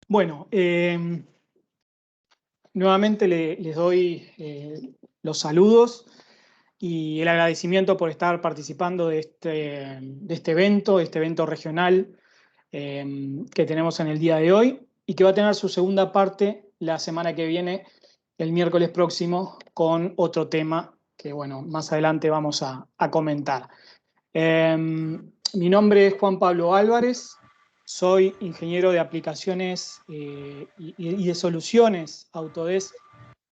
Bueno, nuevamente les doy los saludos y el agradecimiento por estar participando de este evento regional que tenemos en el día de hoy y que va a tener su segunda parte la semana que viene, el miércoles próximo, con otro tema que, bueno, más adelante vamos a comentar. Mi nombre es Juan Pablo Álvarez, soy ingeniero de aplicaciones y de soluciones Autodesk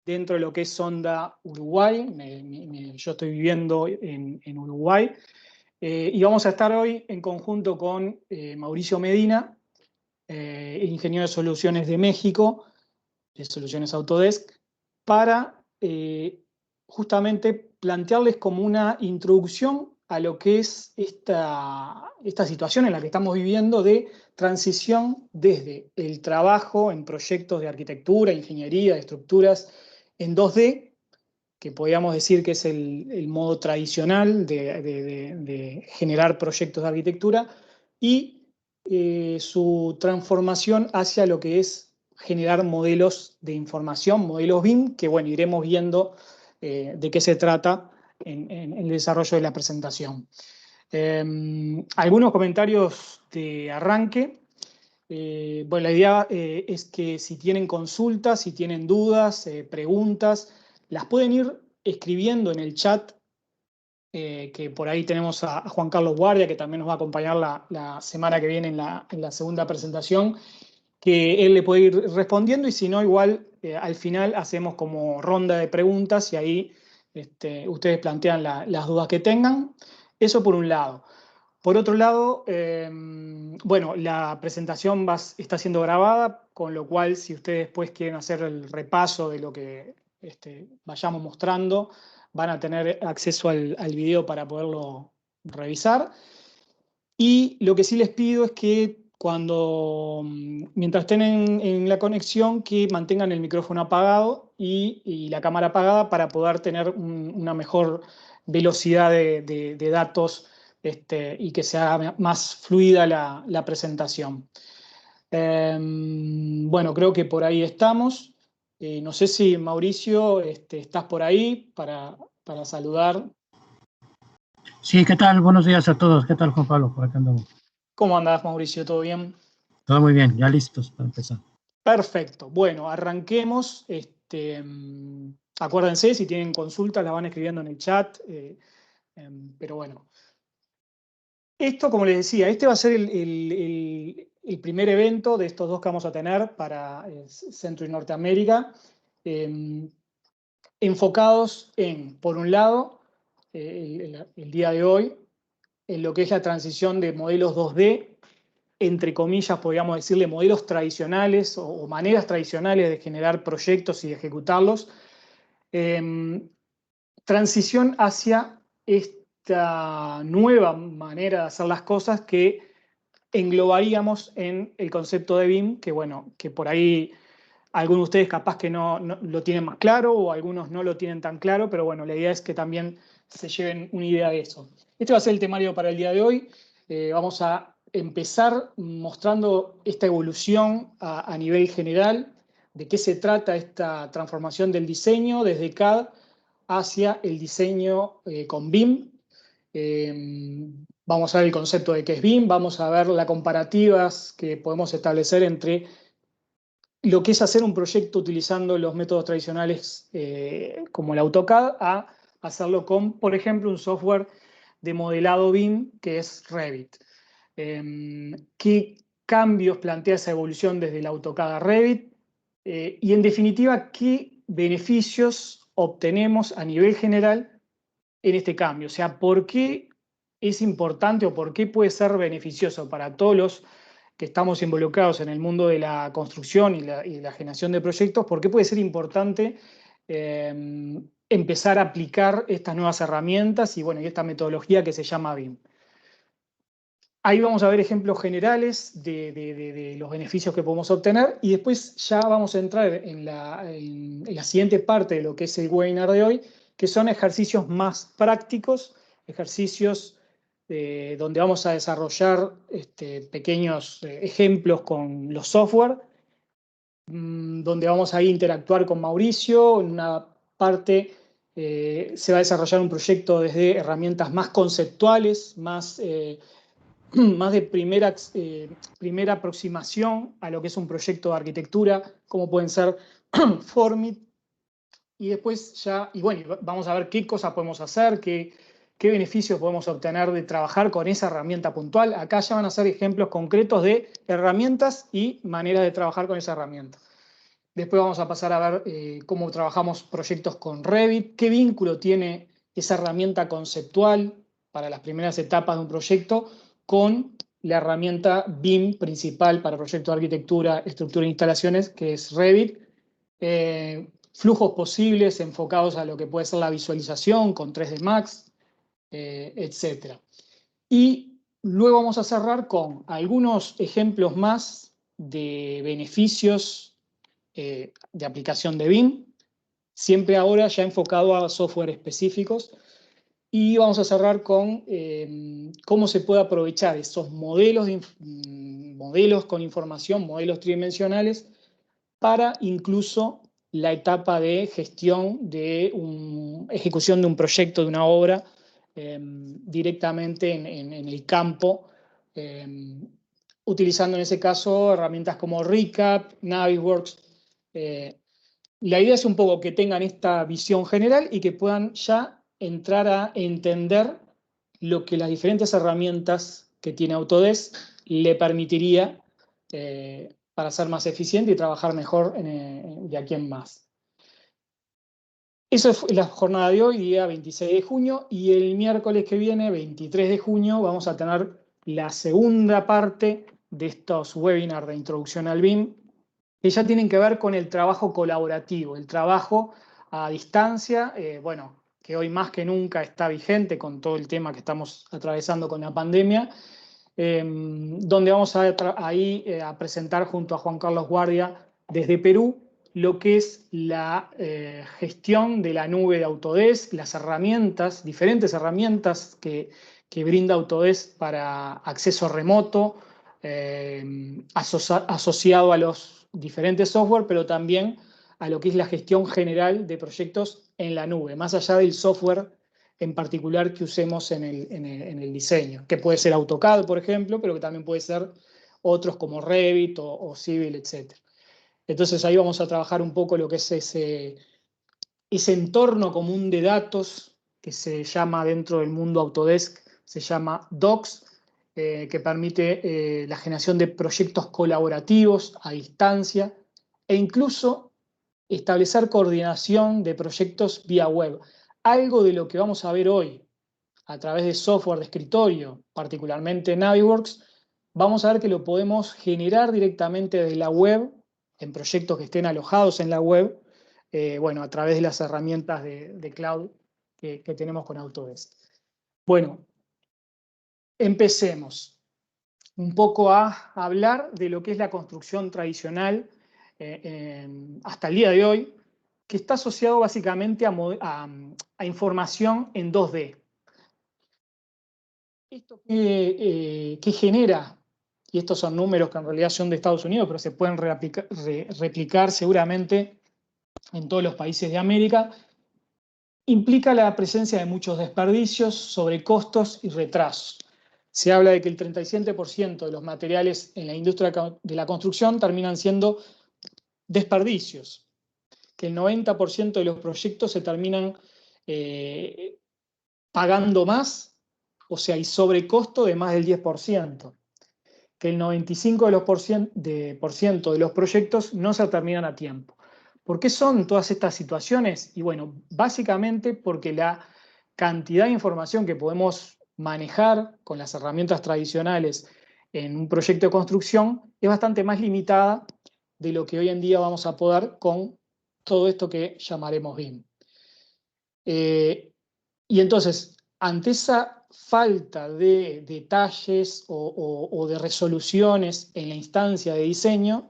dentro de lo que es Sonda Uruguay. Yo estoy viviendo en Uruguay y vamos a estar hoy en conjunto con Mauricio Medina, el ingeniero de soluciones de México, de Soluciones Autodesk, para justamente plantearles como una introducción a lo que es esta situación en la que estamos viviendo de transición desde el trabajo en proyectos de arquitectura, ingeniería, de estructuras en 2D, que podríamos decir que es el modo tradicional de generar proyectos de arquitectura, y su transformación hacia lo que es generar modelos de información, modelos BIM, que bueno, iremos viendo de qué se trata en el desarrollo de la presentación. Algunos comentarios de arranque. Bueno, la idea es que si tienen consultas, si tienen dudas, preguntas, las pueden ir escribiendo en el chat, que por ahí tenemos a Juan Carlos Guardia, que también nos va a acompañar la semana que viene en la segunda presentación, que él le puede ir respondiendo, y si no, igual al final hacemos como ronda de preguntas y ahí ustedes plantean las dudas que tengan. Eso por un lado. Por otro lado, bueno, la presentación está siendo grabada, con lo cual si ustedes después quieren hacer el repaso de lo que vayamos mostrando, van a tener acceso al video para poderlo revisar. Y lo que sí les pido es que mientras estén en la conexión, que mantengan el micrófono apagado y la cámara apagada para poder tener una mejor velocidad de datos y que sea más fluida la presentación. Bueno, creo que por ahí estamos. No sé si Mauricio, estás por ahí para saludar. Sí, ¿qué tal? Buenos días a todos. ¿Qué tal, Juan Pablo? Por acá andamos. ¿Cómo andás, Mauricio? ¿Todo bien? Todo muy bien, ya listos para empezar. Perfecto. Bueno, arranquemos. Acuérdense, si tienen consultas, la van escribiendo en el chat. Pero bueno, esto, como les decía, este va a ser el primer evento de estos dos que vamos a tener para Centro y Norteamérica, enfocados en, por un lado, el día de hoy, en lo que es la transición de modelos 2D, entre comillas, podríamos decirle, modelos tradicionales o maneras tradicionales de generar proyectos y de ejecutarlos, transición hacia esta nueva manera de hacer las cosas que englobaríamos en el concepto de BIM, que bueno, que por ahí algunos de ustedes capaz que no lo tienen más claro o algunos no lo tienen tan claro, pero bueno, la idea es que también se lleven una idea de eso. Este va a ser el temario para el día de hoy. Vamos a empezar mostrando esta evolución a nivel general, de qué se trata esta transformación del diseño desde CAD hacia el diseño con BIM. Vamos a ver el concepto de qué es BIM, vamos a ver las comparativas que podemos establecer entre lo que es hacer un proyecto utilizando los métodos tradicionales como el AutoCAD a hacerlo con, por ejemplo, un software de modelado BIM que es Revit. ¿Qué cambios plantea esa evolución desde el AutoCAD a Revit? Y en definitiva, ¿qué beneficios obtenemos a nivel general en este cambio? O sea, ¿por qué es importante o por qué puede ser beneficioso para todos los que estamos involucrados en el mundo de la construcción y la generación de proyectos? ¿Por qué puede ser importante empezar a aplicar estas nuevas herramientas y, bueno, y esta metodología que se llama BIM? Ahí vamos a ver ejemplos generales de los beneficios que podemos obtener y después ya vamos a entrar en la siguiente parte de lo que es el webinar de hoy, que son ejercicios más prácticos, ejercicios donde vamos a desarrollar pequeños ejemplos con los software donde vamos a interactuar con Mauricio. En una parte se va a desarrollar un proyecto desde herramientas más conceptuales, más de primera aproximación a lo que es un proyecto de arquitectura, como pueden ser Formit, y después vamos a ver qué cosas podemos hacer, qué beneficios podemos obtener de trabajar con esa herramienta puntual. Acá ya van a ser ejemplos concretos de herramientas y maneras de trabajar con esa herramienta. Después vamos a pasar a ver cómo trabajamos proyectos con Revit, qué vínculo tiene esa herramienta conceptual para las primeras etapas de un proyecto con la herramienta BIM principal para proyectos de arquitectura, estructura e instalaciones, que es Revit. Flujos posibles enfocados a lo que puede ser la visualización con 3D Max, etc. Y luego vamos a cerrar con algunos ejemplos más de beneficios de aplicación de BIM, siempre ahora ya enfocado a software específicos. Y vamos a cerrar con cómo se puede aprovechar esos modelos con información, modelos tridimensionales, para incluso la etapa de gestión de ejecución de un proyecto, de una obra, directamente en el campo, utilizando en ese caso herramientas como Recap, Navisworks. La idea es un poco que tengan esta visión general y que puedan ya entrar a entender lo que las diferentes herramientas que tiene Autodesk le permitiría para ser más eficiente y trabajar mejor de aquí en más. Eso es la jornada de hoy, día 26 de junio, y el miércoles que viene, 23 de junio, vamos a tener la segunda parte de estos webinars de introducción al BIM, que ya tienen que ver con el trabajo colaborativo, el trabajo a distancia, que hoy más que nunca está vigente con todo el tema que estamos atravesando con la pandemia, donde vamos a presentar junto a Juan Carlos Guardia desde Perú lo que es la gestión de la nube de Autodesk, las herramientas, diferentes herramientas que brinda Autodesk para acceso remoto, asociado a los diferentes software, pero también a lo que es la gestión general de proyectos en la nube, más allá del software en particular que usemos en el diseño, que puede ser AutoCAD, por ejemplo, pero que también puede ser otros como Revit o Civil, etc. Entonces ahí vamos a trabajar un poco lo que es ese entorno común de datos que se llama dentro del mundo Autodesk, se llama Docs, que permite la generación de proyectos colaborativos a distancia e incluso establecer coordinación de proyectos vía web. Algo de lo que vamos a ver hoy a través de software de escritorio, particularmente Navisworks, vamos a ver que lo podemos generar directamente desde la web, en proyectos que estén alojados en la web, a través de las herramientas de cloud que tenemos con Autodesk. Bueno, empecemos un poco a hablar de lo que es la construcción tradicional hasta el día de hoy, que está asociado básicamente a información en 2D. ¿Esto qué genera? Y estos son números que en realidad son de Estados Unidos, pero se pueden replicar seguramente en todos los países de América. Implica la presencia de muchos desperdicios, sobrecostos y retrasos. Se habla de que el 37% de los materiales en la industria de la construcción terminan siendo desperdicios, que el 90% de los proyectos se terminan pagando más, o sea, hay sobrecosto de más del 10%, que el 95% de los proyectos no se terminan a tiempo. ¿Por qué son todas estas situaciones? Y bueno, básicamente porque la cantidad de información que podemos manejar con las herramientas tradicionales en un proyecto de construcción es bastante más limitada de lo que hoy en día vamos a poder con todo esto que llamaremos BIM. Y entonces, ante esa falta de detalles o de resoluciones en la instancia de diseño,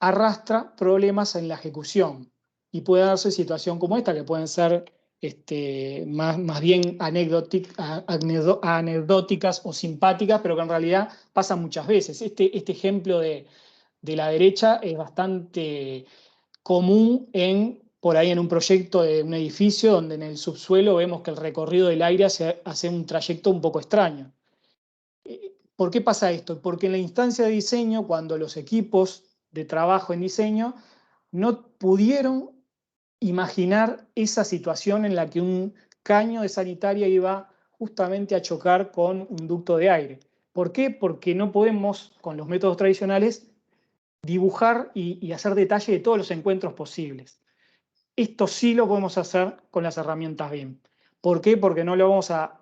arrastra problemas en la ejecución y puede darse situación como esta, que pueden ser más bien anecdóticas o simpáticas, pero que en realidad pasan muchas veces. Este ejemplo de de la derecha es bastante común por ahí en un proyecto de un edificio donde en el subsuelo vemos que el recorrido del aire hace un trayecto un poco extraño. ¿Por qué pasa esto? Porque en la instancia de diseño, cuando los equipos de trabajo en diseño no pudieron imaginar esa situación en la que un caño de sanitaria iba justamente a chocar con un ducto de aire. ¿Por qué? Porque no podemos, con los métodos tradicionales, dibujar y hacer detalle de todos los encuentros posibles. Esto sí lo podemos hacer con las herramientas BIM. ¿Por qué? Porque no lo vamos a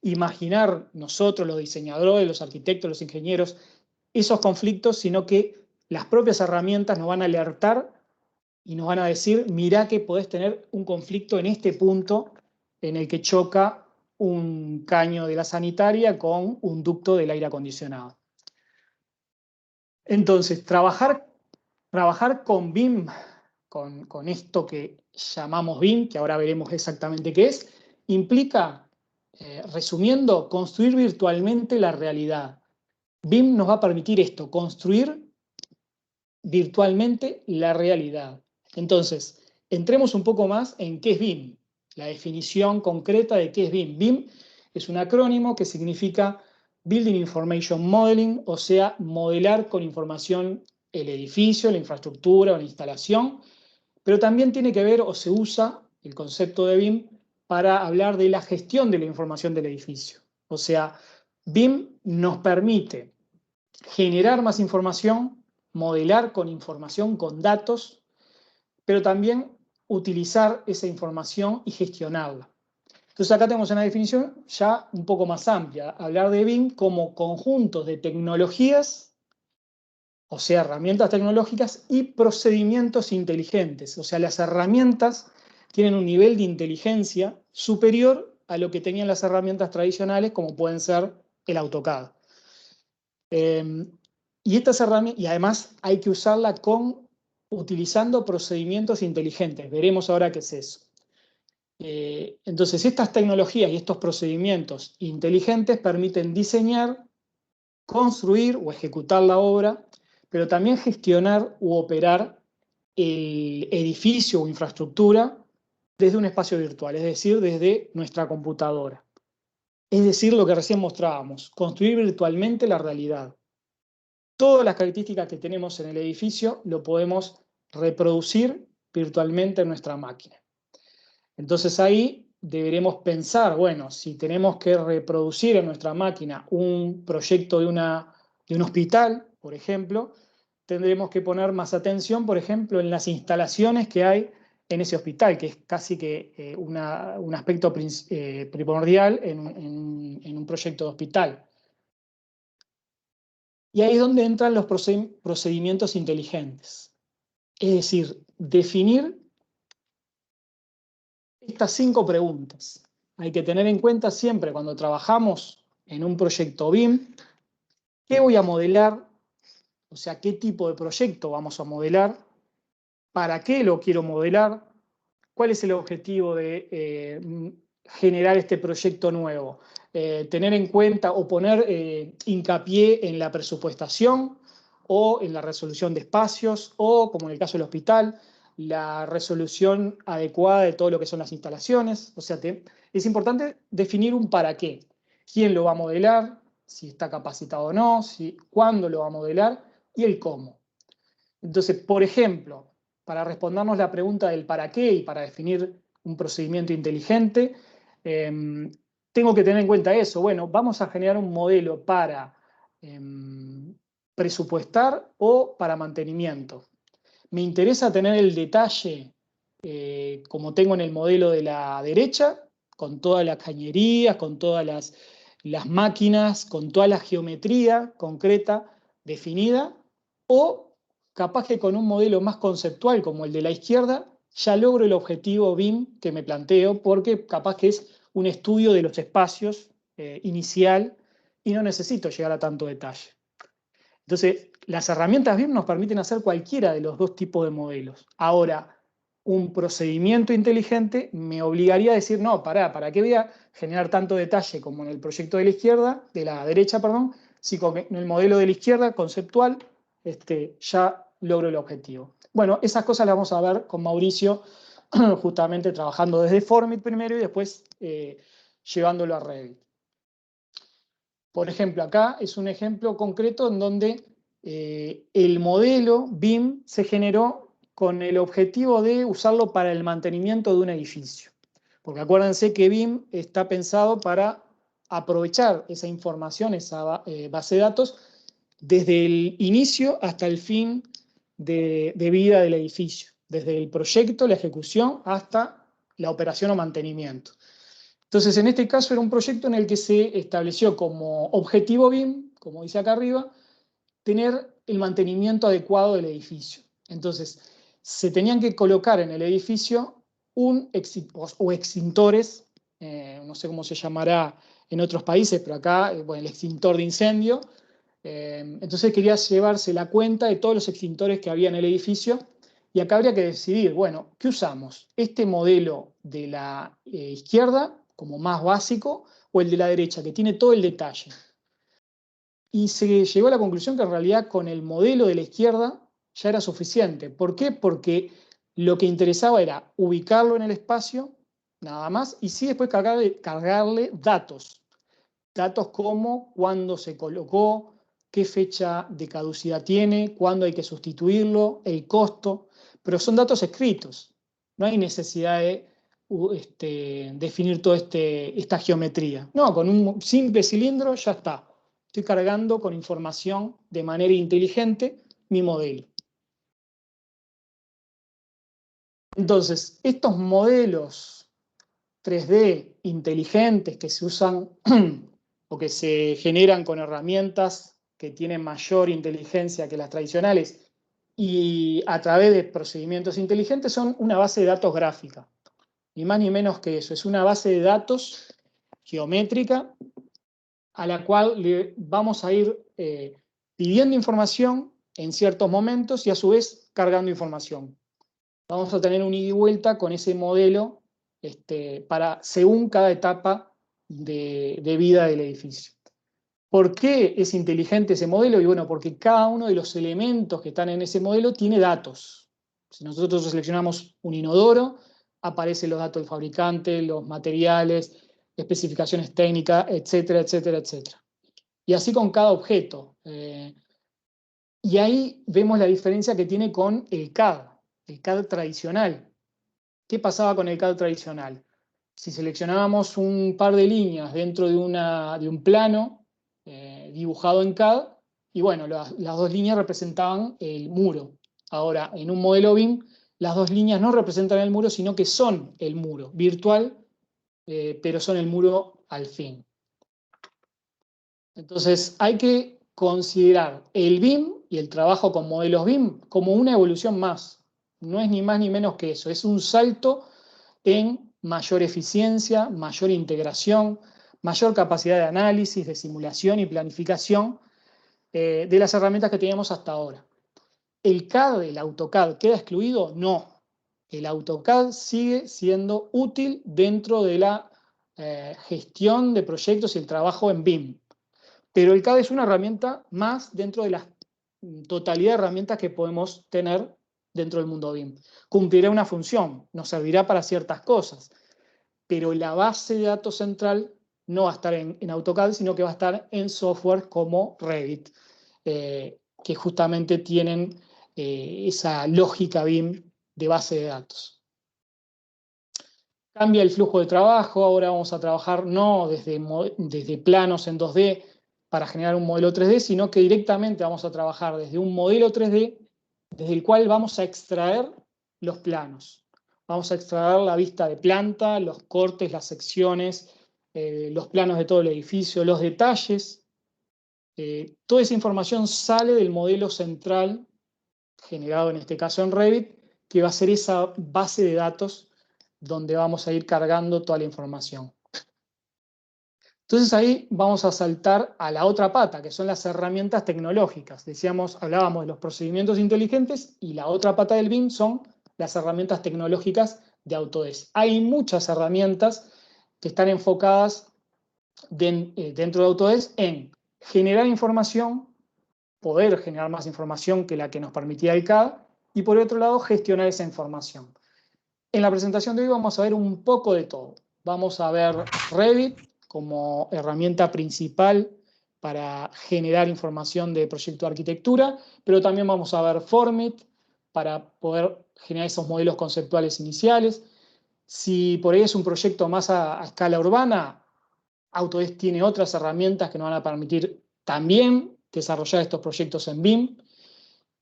imaginar nosotros, los diseñadores, los arquitectos, los ingenieros, esos conflictos, sino que las propias herramientas nos van a alertar y nos van a decir, mirá que podés tener un conflicto en este punto en el que choca un caño de la sanitaria con un ducto del aire acondicionado. Entonces, trabajar con BIM, con esto que llamamos BIM, que ahora veremos exactamente qué es, implica, resumiendo, construir virtualmente la realidad. BIM nos va a permitir esto, construir virtualmente la realidad. Entonces, entremos un poco más en qué es BIM, la definición concreta de qué es BIM. BIM es un acrónimo que significa Building Information Modeling, o sea, modelar con información el edificio, la infraestructura o la instalación, pero también tiene que ver o se usa el concepto de BIM para hablar de la gestión de la información del edificio. O sea, BIM nos permite generar más información, modelar con información, con datos, pero también utilizar esa información y gestionarla. Entonces acá tenemos una definición ya un poco más amplia, hablar de BIM como conjuntos de tecnologías, o sea, herramientas tecnológicas y procedimientos inteligentes. O sea, las herramientas tienen un nivel de inteligencia superior a lo que tenían las herramientas tradicionales, como pueden ser el AutoCAD. Y estas herramientas, y además hay que usarla utilizando procedimientos inteligentes. Veremos ahora qué es eso. Entonces, estas tecnologías y estos procedimientos inteligentes permiten diseñar, construir o ejecutar la obra, pero también gestionar u operar el edificio o infraestructura desde un espacio virtual, es decir, desde nuestra computadora. Es decir, lo que recién mostrábamos, construir virtualmente la realidad. Todas las características que tenemos en el edificio lo podemos reproducir virtualmente en nuestra máquina. Entonces ahí deberemos pensar, bueno, si tenemos que reproducir en nuestra máquina un proyecto de un hospital, por ejemplo, tendremos que poner más atención, por ejemplo, en las instalaciones que hay en ese hospital, que es casi que un aspecto primordial en un proyecto de hospital. Y ahí es donde entran los procedimientos inteligentes. Es decir, definir estas 5 preguntas. Hay que tener en cuenta siempre cuando trabajamos en un proyecto BIM, ¿qué voy a modelar? O sea, ¿qué tipo de proyecto vamos a modelar? ¿Para qué lo quiero modelar? ¿Cuál es el objetivo de generar este proyecto nuevo? Tener en cuenta o poner hincapié en la presupuestación o en la resolución de espacios o, como en el caso del hospital, la resolución adecuada de todo lo que son las instalaciones. O sea, es importante definir un para qué. ¿Quién lo va a modelar? Si está capacitado o no, cuándo lo va a modelar y el cómo. Entonces, por ejemplo, para respondernos la pregunta del para qué y para definir un procedimiento inteligente, tengo que tener en cuenta eso. Bueno, vamos a generar un modelo para presupuestar o para mantenimiento. Me interesa tener el detalle, como tengo en el modelo de la derecha, con todas las cañerías, con todas las máquinas, con toda la geometría concreta definida, o capaz que con un modelo más conceptual como el de la izquierda, ya logro el objetivo BIM que me planteo, porque capaz que es un estudio de los espacios inicial y no necesito llegar a tanto detalle. Entonces, las herramientas BIM nos permiten hacer cualquiera de los dos tipos de modelos. Ahora, un procedimiento inteligente me obligaría a decir, no, ¿para qué voy a generar tanto detalle como en el proyecto de la derecha, si con el modelo de la izquierda, conceptual, ya logro el objetivo. Bueno, esas cosas las vamos a ver con Mauricio, justamente trabajando desde Formit primero y después llevándolo a Revit. Por ejemplo, acá es un ejemplo concreto en donde el modelo BIM se generó con el objetivo de usarlo para el mantenimiento de un edificio. Porque acuérdense que BIM está pensado para aprovechar esa información, esa base de datos, desde el inicio hasta el fin de vida del edificio, desde el proyecto, la ejecución, hasta la operación o mantenimiento. Entonces, en este caso era un proyecto en el que se estableció como objetivo BIM, como dice acá arriba, tener el mantenimiento adecuado del edificio. Entonces, se tenían que colocar en el edificio extintores, no sé cómo se llamará en otros países, pero acá, bueno, el extintor de incendio. Entonces quería llevarse la cuenta de todos los extintores que había en el edificio, y acá habría que decidir, bueno, ¿qué usamos? ¿Este modelo de la izquierda, como más básico, o el de la derecha, que tiene todo el detalle? Y se llegó a la conclusión que en realidad con el modelo de la izquierda ya era suficiente. ¿Por qué? Porque lo que interesaba era ubicarlo en el espacio, nada más, y sí después cargarle datos. Datos como cuándo se colocó, qué fecha de caducidad tiene, cuándo hay que sustituirlo, el costo, pero son datos escritos. No hay necesidad de definir toda esta geometría. No, con un simple cilindro ya está. Estoy cargando con información de manera inteligente mi modelo. Entonces, estos modelos 3D inteligentes que se usan o que se generan con herramientas que tienen mayor inteligencia que las tradicionales y a través de procedimientos inteligentes son una base de datos gráfica. Ni más ni menos que eso. Es una base de datos geométrica a la cual le vamos a ir pidiendo información en ciertos momentos y a su vez cargando información. Vamos a tener un ida y vuelta con ese modelo según cada etapa de vida del edificio. ¿Por qué es inteligente ese modelo? Y bueno, porque cada uno de los elementos que están en ese modelo tiene datos. Si nosotros seleccionamos un inodoro, aparecen los datos del fabricante, los materiales, especificaciones técnicas, etcétera, etcétera, etcétera. Y así con cada objeto. Y ahí vemos la diferencia que tiene con el CAD tradicional. ¿Qué pasaba con el CAD tradicional? Si seleccionábamos un par de líneas dentro de un plano dibujado en CAD, y bueno, las dos líneas representaban el muro. Ahora, en un modelo BIM, las dos líneas no representan el muro, sino que son el muro virtual, pero son el muro al fin. Entonces, hay que considerar el BIM y el trabajo con modelos BIM como una evolución más. No es ni más ni menos que eso, es un salto en mayor eficiencia, mayor integración, mayor capacidad de análisis, de simulación y planificación de las herramientas que teníamos hasta ahora. ¿El CAD, el AutoCAD, queda excluido? No. El AutoCAD sigue siendo útil dentro de la gestión de proyectos y el trabajo en BIM. Pero el CAD es una herramienta más dentro de la totalidad de herramientas que podemos tener dentro del mundo BIM. Cumplirá una función, nos servirá para ciertas cosas, pero la base de datos central no va a estar en AutoCAD, sino que va a estar en software como Revit, que justamente tienen esa lógica BIM de base de datos. Cambia el flujo de trabajo, ahora vamos a trabajar no desde planos en 2D para generar un modelo 3D, sino que directamente vamos a trabajar desde un modelo 3D desde el cual vamos a extraer los planos. Vamos a extraer la vista de planta, los cortes, las secciones, los planos de todo el edificio, los detalles. Toda esa información sale del modelo central, generado en este caso en Revit, que va a ser esa base de datos donde vamos a ir cargando toda la información. Entonces ahí vamos a saltar a la otra pata, que son las herramientas tecnológicas. Hablábamos de los procedimientos inteligentes y la otra pata del BIM son las herramientas tecnológicas de Autodesk. Hay muchas herramientas que están enfocadas dentro de Autodesk en generar información poder generar más información que la que nos permitía el CAD, y por otro lado, gestionar esa información. En la presentación de hoy vamos a ver un poco de todo. Vamos a ver Revit como herramienta principal para generar información de proyecto de arquitectura, pero también vamos a ver Formit para poder generar esos modelos conceptuales iniciales. Si por ahí es un proyecto más a escala urbana, Autodesk tiene otras herramientas que nos van a permitir también desarrollar estos proyectos en BIM.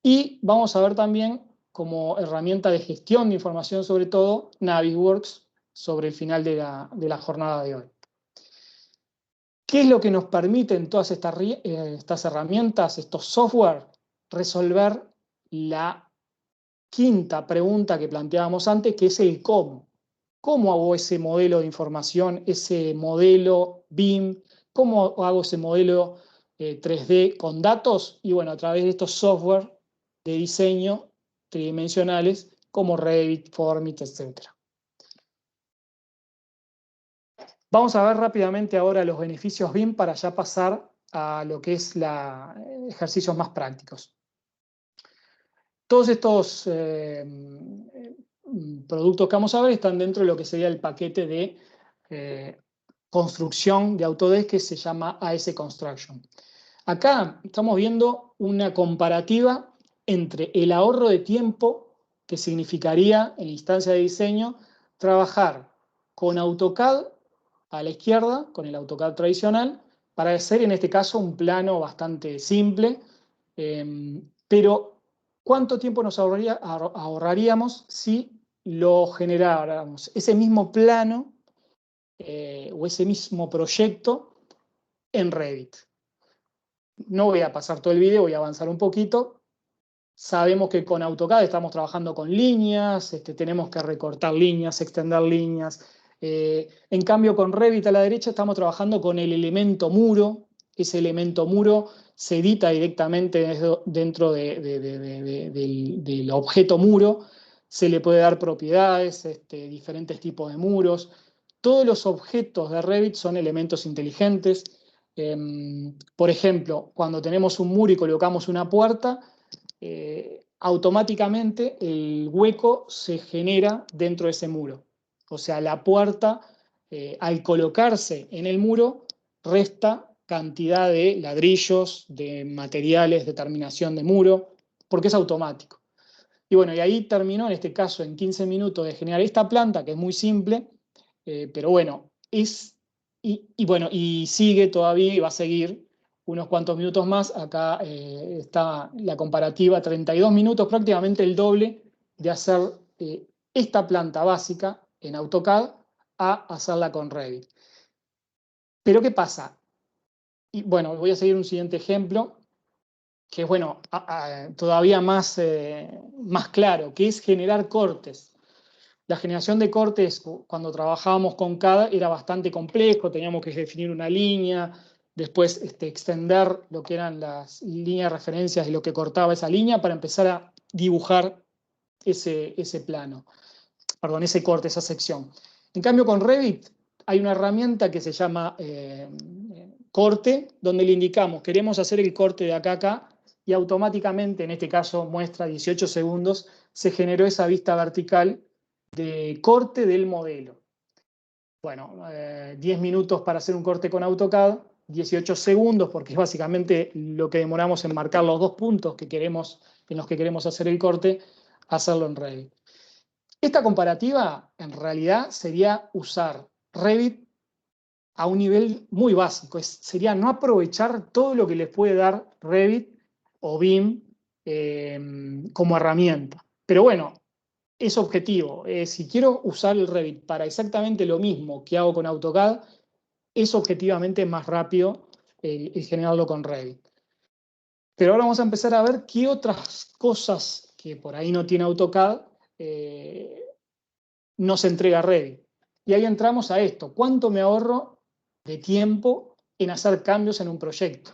Y vamos a ver también como herramienta de gestión de información, sobre todo, Navisworks, sobre el final de la jornada de hoy. ¿Qué es lo que nos permiten todas estas herramientas, estos software? Resolver la quinta pregunta que planteábamos antes, que es el cómo. ¿Cómo hago ese modelo de información, ese modelo BIM? ¿Cómo hago ese modelo 3D con datos? Y bueno, a través de estos software de diseño tridimensionales como Revit, Formit, etc. Vamos a ver rápidamente ahora los beneficios BIM para ya pasar a lo que es ejercicios más prácticos. Todos estos productos que vamos a ver están dentro de lo que sería el paquete de construcción de Autodesk que se llama AS Construction. Acá estamos viendo una comparativa entre el ahorro de tiempo que significaría en la instancia de diseño trabajar con AutoCAD a la izquierda, con el AutoCAD tradicional, para hacer en este caso un plano bastante simple, pero ¿cuánto tiempo nos ahorraríamos si lo generáramos ese mismo plano o ese mismo proyecto en Revit? No voy a pasar todo el video, voy a avanzar un poquito. Sabemos que con AutoCAD estamos trabajando con líneas, tenemos que recortar líneas, extender líneas. En cambio, con Revit a la derecha estamos trabajando con el elemento muro. Ese elemento muro se edita directamente dentro del objeto muro. Se le puede dar propiedades, diferentes tipos de muros. Todos los objetos de Revit son elementos inteligentes. Por ejemplo, cuando tenemos un muro y colocamos una puerta, automáticamente el hueco se genera dentro de ese muro. O sea, la puerta, al colocarse en el muro, resta cantidad de ladrillos, de materiales, de terminación de muro, porque es automático. Y bueno, y ahí terminó, en este caso, en 15 minutos de generar esta planta, que es muy simple, pero bueno, y sigue todavía y va a seguir unos cuantos minutos más. Acá está la comparativa, 32 minutos, prácticamente el doble de hacer esta planta básica en AutoCAD a hacerla con Revit. Pero ¿qué pasa? Y bueno, voy a seguir un siguiente ejemplo, que es bueno, todavía más claro, que es generar cortes. La generación de cortes, cuando trabajábamos con CAD, era bastante complejo, teníamos que definir una línea, después extender lo que eran las líneas de referencias y lo que cortaba esa línea para empezar a dibujar ese plano, perdón, ese corte, esa sección. En cambio, con Revit hay una herramienta que se llama corte, donde le indicamos, queremos hacer el corte de acá a acá, y automáticamente, en este caso muestra 18 segundos, se generó esa vista vertical de corte del modelo. Bueno, 10 minutos para hacer un corte con AutoCAD, 18 segundos, porque es básicamente lo que demoramos en marcar los dos puntos en los que queremos hacer el corte, hacerlo en Revit. Esta comparativa, en realidad, sería usar Revit a un nivel muy básico. Sería no aprovechar todo lo que les puede dar Revit o BIM como herramienta. Pero bueno, es objetivo. Si quiero usar el Revit para exactamente lo mismo que hago con AutoCAD, es objetivamente más rápido el generarlo con Revit. Pero ahora vamos a empezar a ver qué otras cosas que por ahí no tiene AutoCAD nos entrega Revit. Y ahí entramos a esto. ¿Cuánto me ahorro de tiempo en hacer cambios en un proyecto?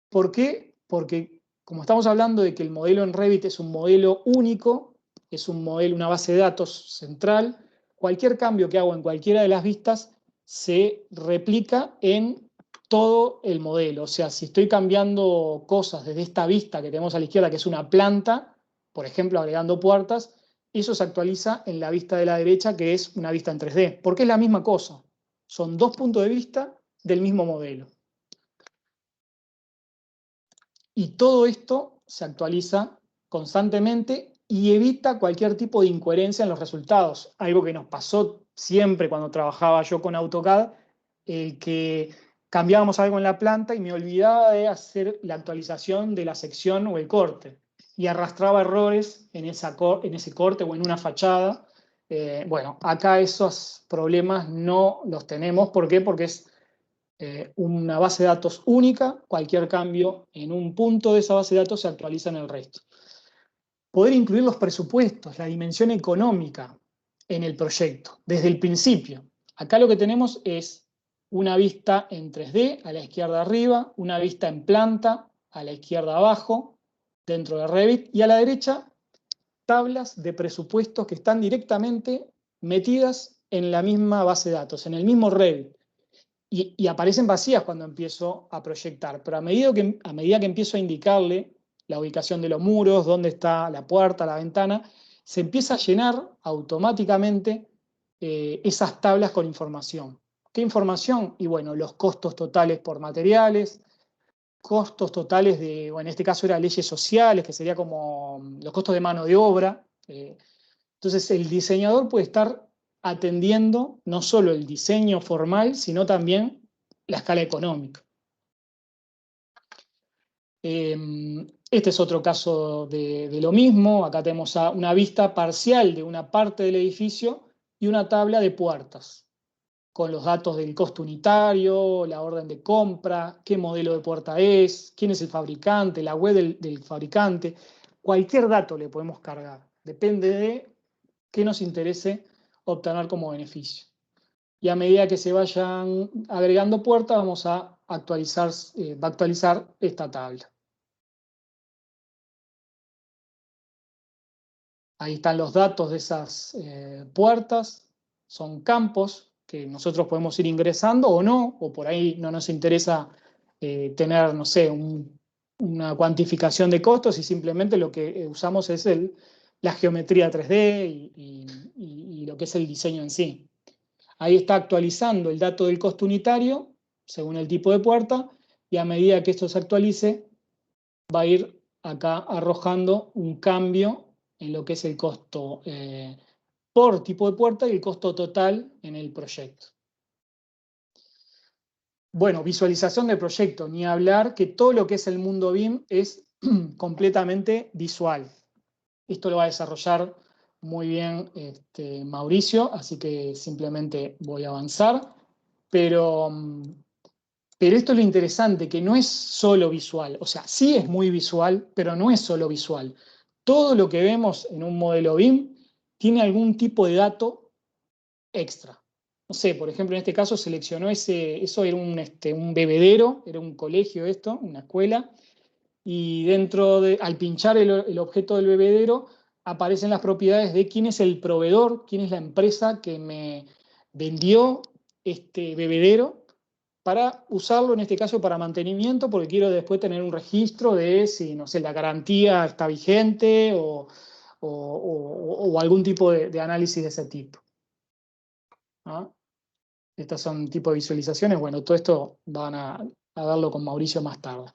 ¿Por qué? Porque como estamos hablando de que el modelo en Revit es un modelo único, es un modelo, una base de datos central, cualquier cambio que hago en cualquiera de las vistas se replica en todo el modelo. O sea, si estoy cambiando cosas desde esta vista que tenemos a la izquierda, que es una planta, por ejemplo, agregando puertas, eso se actualiza en la vista de la derecha, que es una vista en 3D, porque es la misma cosa. Son dos puntos de vista del mismo modelo. Y todo esto se actualiza constantemente y evita cualquier tipo de incoherencia en los resultados. Algo que nos pasó siempre cuando trabajaba yo con AutoCAD, el que cambiábamos algo en la planta y me olvidaba de hacer la actualización de la sección o el corte. Y arrastraba errores en ese corte o en una fachada. Bueno, acá esos problemas no los tenemos. ¿Por qué? Porque es una base de datos única, cualquier cambio en un punto de esa base de datos se actualiza en el resto. Poder incluir los presupuestos, la dimensión económica en el proyecto, desde el principio. Acá lo que tenemos es una vista en 3D, a la izquierda arriba, una vista en planta, a la izquierda abajo, dentro de Revit, y a la derecha, tablas de presupuestos que están directamente metidas en la misma base de datos, en el mismo Revit. Y aparecen vacías cuando empiezo a proyectar, pero a medida que empiezo a indicarle la ubicación de los muros, dónde está la puerta, la ventana, se empieza a llenar automáticamente esas tablas con información. ¿Qué información? Y bueno, los costos totales por materiales, costos totales de, bueno, en este caso eran leyes sociales, que sería como los costos de mano de obra. Entonces el diseñador puede estar atendiendo no solo el diseño formal, sino también la escala económica. Este es otro caso de lo mismo. Acá tenemos una vista parcial de una parte del edificio y una tabla de puertas, con los datos del costo unitario, la orden de compra, qué modelo de puerta es, quién es el fabricante, la web del fabricante. Cualquier dato le podemos cargar. Depende de qué nos interese obtener como beneficio. Y a medida que se vayan agregando puertas, vamos a actualizar, va a actualizar esta tabla. Ahí están los datos de esas puertas. Son campos que nosotros podemos ir ingresando o no, o por ahí no nos interesa tener, no sé, una cuantificación de costos y simplemente lo que usamos es la geometría 3D y lo que es el diseño en sí. Ahí está actualizando el dato del costo unitario, según el tipo de puerta, y a medida que esto se actualice, va a ir acá arrojando un cambio en lo que es el costo por tipo de puerta y el costo total en el proyecto. Bueno, visualización del proyecto, ni hablar que todo lo que es el mundo BIM es completamente visual. Esto lo va a desarrollar muy bien Mauricio, así que simplemente voy a avanzar. Pero esto es lo interesante, que no es solo visual. O sea, sí es muy visual, pero no es solo visual. Todo lo que vemos en un modelo BIM tiene algún tipo de dato extra. No sé, por ejemplo, en este caso seleccionó eso era un bebedero, era un colegio esto, una escuela, y al pinchar el objeto del bebedero, aparecen las propiedades de quién es el proveedor, quién es la empresa que me vendió este bebedero para usarlo, en este caso, para mantenimiento, porque quiero después tener un registro de si, no sé, la garantía está vigente o algún tipo de análisis de ese tipo. ¿No? Estas son tipo de visualizaciones. Bueno, todo esto van a verlo con Mauricio más tarde.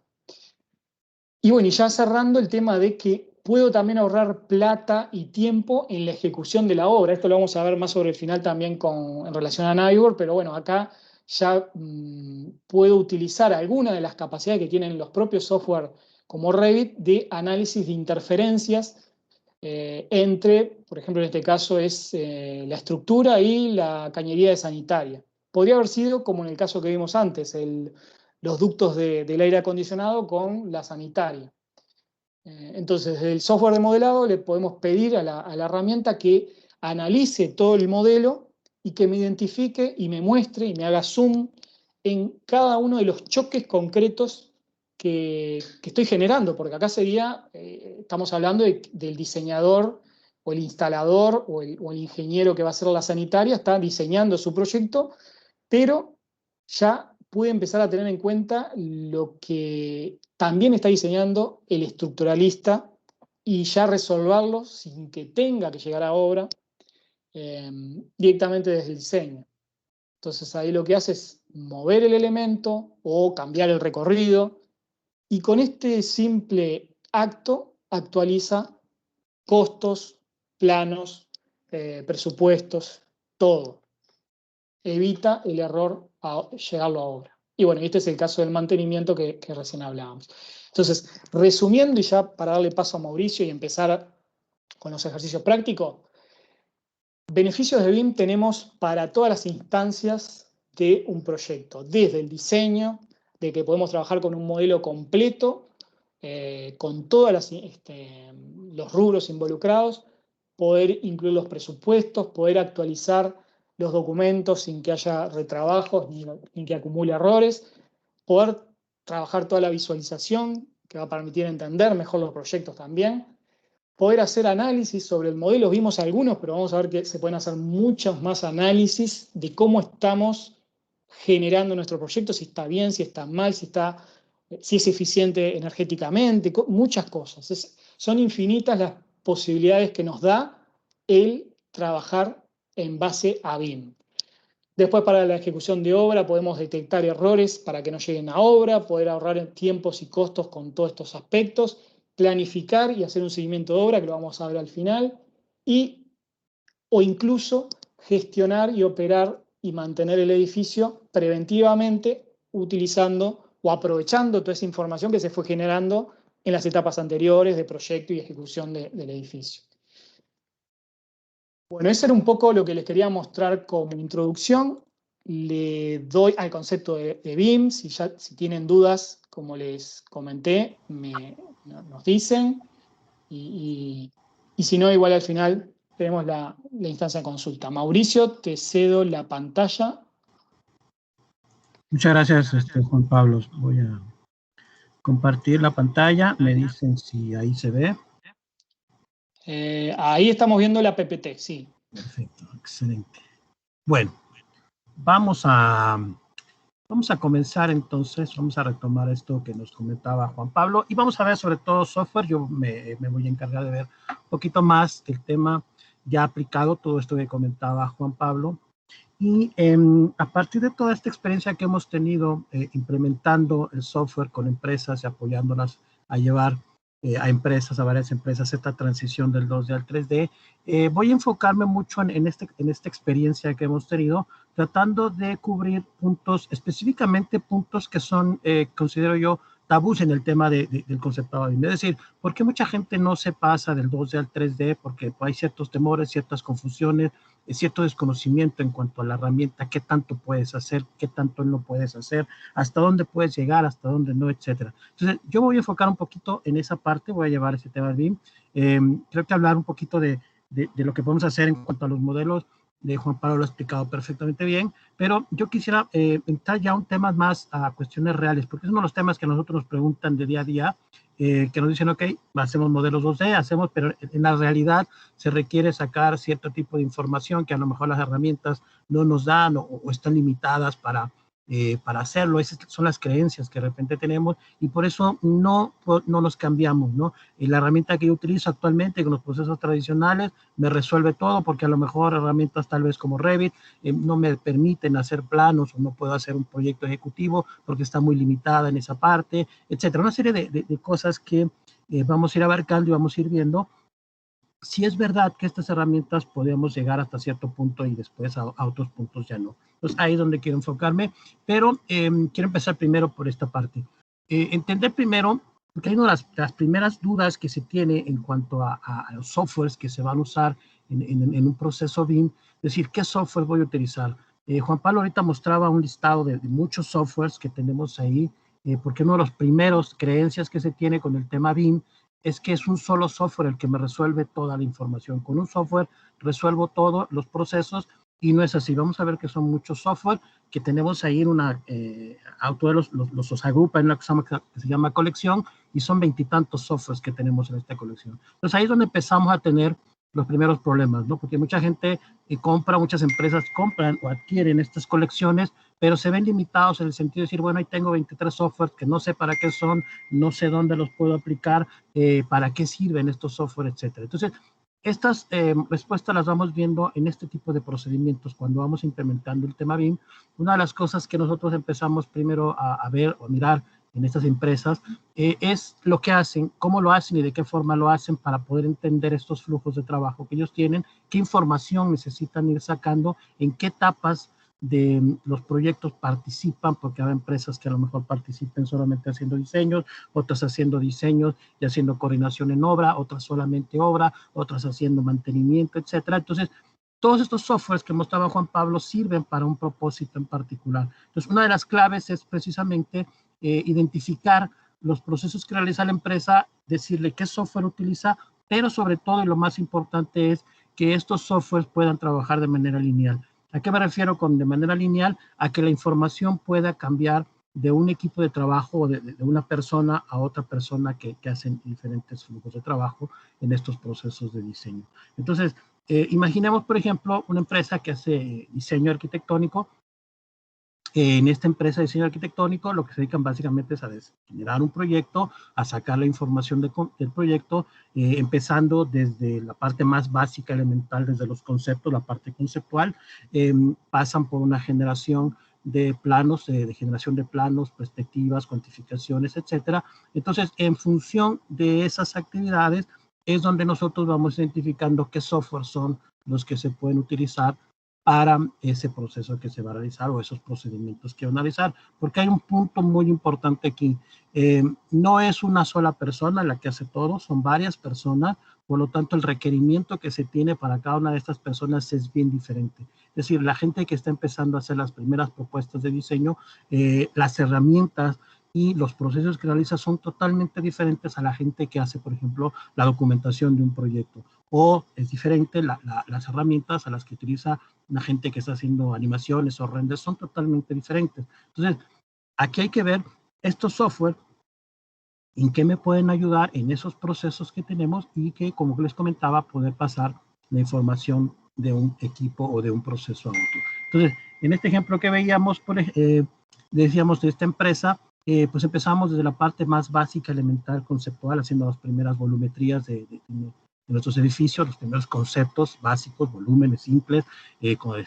Y bueno, y ya cerrando el tema de que puedo también ahorrar plata y tiempo en la ejecución de la obra. Esto lo vamos a ver más sobre el final también en relación a Navisworks, pero bueno, acá ya puedo utilizar alguna de las capacidades que tienen los propios software como Revit de análisis de interferencias entre, por ejemplo, en este caso es la estructura y la cañería de sanitaria. Podría haber sido como en el caso que vimos antes, los ductos del aire acondicionado con la sanitaria. Entonces, desde el software de modelado le podemos pedir a la herramienta que analice todo el modelo y que me identifique y me muestre y me haga zoom en cada uno de los choques concretos que estoy generando, porque acá sería, estamos hablando del diseñador o el instalador o el ingeniero que va a hacer la sanitaria, está diseñando su proyecto, pero ya puede empezar a tener en cuenta lo que también está diseñando el estructuralista y ya resolverlo sin que tenga que llegar a obra directamente desde el diseño. Entonces ahí lo que hace es mover el elemento o cambiar el recorrido, y con este simple acto actualiza costos, planos, presupuestos, todo. Evita el error a llegarlo a obra. Y bueno, este es el caso del mantenimiento que recién hablábamos. Entonces, resumiendo y ya para darle paso a Mauricio y empezar con los ejercicios prácticos, beneficios de BIM tenemos para todas las instancias de un proyecto, desde el diseño, de que podemos trabajar con un modelo completo, con todos los rubros involucrados, poder incluir los presupuestos, poder actualizar los documentos sin que haya retrabajos ni que acumule errores, poder trabajar toda la visualización que va a permitir entender mejor los proyectos también, poder hacer análisis sobre el modelo. Vimos algunos, pero vamos a ver que se pueden hacer muchos más análisis de cómo estamos generando nuestro proyecto, si está bien, si está mal, si es eficiente energéticamente, muchas cosas. Son infinitas las posibilidades que nos da el trabajar en base a BIM. Después, para la ejecución de obra, podemos detectar errores para que no lleguen a obra, poder ahorrar tiempos y costos con todos estos aspectos, planificar y hacer un seguimiento de obra, que lo vamos a ver al final, o incluso gestionar y operar y mantener el edificio preventivamente, utilizando o aprovechando toda esa información que se fue generando en las etapas anteriores de proyecto y ejecución del edificio. Bueno, eso era un poco lo que les quería mostrar como introducción. Le doy al concepto de BIM. Si tienen dudas, como les comenté, nos dicen. Y si no, igual al final tenemos la instancia de consulta. Mauricio, te cedo la pantalla. Muchas gracias, Juan Pablo. Voy a compartir la pantalla. Me dicen si ahí se ve. Ahí estamos viendo la PPT, sí. Perfecto, excelente. Bueno, vamos a comenzar entonces, vamos a retomar esto que nos comentaba Juan Pablo y vamos a ver sobre todo software. Yo me voy a encargar de ver un poquito más el tema ya aplicado, todo esto que comentaba Juan Pablo. Y a partir de toda esta experiencia que hemos tenido implementando el software con empresas y apoyándolas a llevar a empresas, a varias empresas, esta transición del 2D al 3D, voy a enfocarme mucho en esta experiencia que hemos tenido, tratando de cubrir puntos, específicamente puntos que son, considero yo, tabús en el tema del conceptuado. Es decir, ¿por qué mucha gente no se pasa del 2D al 3D? Porque hay ciertos temores, ciertas confusiones, cierto desconocimiento en cuanto a la herramienta, qué tanto puedes hacer, qué tanto no puedes hacer, hasta dónde puedes llegar, hasta dónde no, etcétera. Entonces, yo voy a enfocar un poquito en esa parte, voy a llevar ese tema del BIM. Creo que hablar un poquito de lo que podemos hacer en cuanto a los modelos, de Juan Pablo lo ha explicado perfectamente bien, pero yo quisiera entrar ya a un tema más a cuestiones reales, porque es uno de los temas que nosotros nos preguntan de día a día, que nos dicen, ok, hacemos modelos 2D, pero en la realidad se requiere sacar cierto tipo de información que a lo mejor las herramientas no nos dan o están limitadas para hacerlo. Esas son las creencias que de repente tenemos y por eso no nos cambiamos, ¿no? Y la herramienta que yo utilizo actualmente con los procesos tradicionales me resuelve todo, porque a lo mejor herramientas tal vez como Revit no me permiten hacer planos o no puedo hacer un proyecto ejecutivo porque está muy limitada en esa parte, etcétera. Una serie de cosas que vamos a ir abarcando y vamos a ir viendo. Sí es verdad que estas herramientas podemos llegar hasta cierto punto y después a otros puntos ya no. Entonces ahí es donde quiero enfocarme, pero quiero empezar primero por esta parte. Entender primero, porque hay una de las primeras dudas que se tiene en cuanto a los softwares que se van a usar en un proceso BIM, es decir, ¿qué software voy a utilizar? Juan Pablo ahorita mostraba un listado de muchos softwares que tenemos ahí, porque uno de los primeros creencias que se tiene con el tema BIM es que es un solo software el que me resuelve toda la información. Con un software resuelvo todos los procesos y no es así. Vamos a ver que son muchos software que tenemos ahí en una, todos los agrupa en una cosa que se llama colección y son 20 y tantos softwares que tenemos en esta colección. Entonces ahí es donde empezamos a tener los primeros problemas, ¿no? Porque mucha gente muchas empresas compran o adquieren estas colecciones, pero se ven limitados en el sentido de decir, bueno, ahí tengo 23 softwares que no sé para qué son, no sé dónde los puedo aplicar, para qué sirven estos softwares, etcétera. Entonces, estas respuestas las vamos viendo en este tipo de procedimientos cuando vamos implementando el tema BIM. Una de las cosas que nosotros empezamos primero a ver o a mirar en estas empresas, es lo que hacen, cómo lo hacen y de qué forma lo hacen para poder entender estos flujos de trabajo que ellos tienen, qué información necesitan ir sacando, en qué etapas de los proyectos participan, porque hay empresas que a lo mejor participen solamente haciendo diseños, otras haciendo diseños y haciendo coordinación en obra, otras solamente obra, otras haciendo mantenimiento, etcétera. Entonces, todos estos softwares que mostraba Juan Pablo sirven para un propósito en particular. Entonces, una de las claves es precisamente identificar los procesos que realiza la empresa, decirle qué software utiliza, pero sobre todo, y lo más importante es que estos softwares puedan trabajar de manera lineal. ¿A qué me refiero con de manera lineal? A que la información pueda cambiar de un equipo de trabajo o de una persona a otra persona que hacen diferentes flujos de trabajo en estos procesos de diseño. Entonces, imaginemos, por ejemplo, una empresa que hace diseño arquitectónico. En esta empresa de diseño arquitectónico, lo que se dedican básicamente es a generar un proyecto, a sacar la información del proyecto, empezando desde la parte más básica, elemental, desde los conceptos, la parte conceptual, pasan por una generación de planos, de generación de planos, perspectivas, cuantificaciones, etcétera. Entonces, en función de esas actividades, es donde nosotros vamos identificando qué software son los que se pueden utilizar para ese proceso que se va a realizar o esos procedimientos que van a realizar, porque hay un punto muy importante aquí. No es una sola persona la que hace todo, son varias personas, por lo tanto el requerimiento que se tiene para cada una de estas personas es bien diferente. Es decir, la gente que está empezando a hacer las primeras propuestas de diseño, las herramientas y los procesos que realiza son totalmente diferentes a la gente que hace, por ejemplo, la documentación de un proyecto. O es diferente las herramientas a las que utiliza la gente que está haciendo animaciones o renders, son totalmente diferentes. Entonces, aquí hay que ver estos software, en qué me pueden ayudar en esos procesos que tenemos y que, como les comentaba, poder pasar la información de un equipo o de un proceso a otro. Entonces, en este ejemplo que veíamos, decíamos de esta empresa, pues empezamos desde la parte más básica, elemental, conceptual, haciendo las primeras volumetrías de nuestros edificios, los primeros conceptos básicos, volúmenes simples, con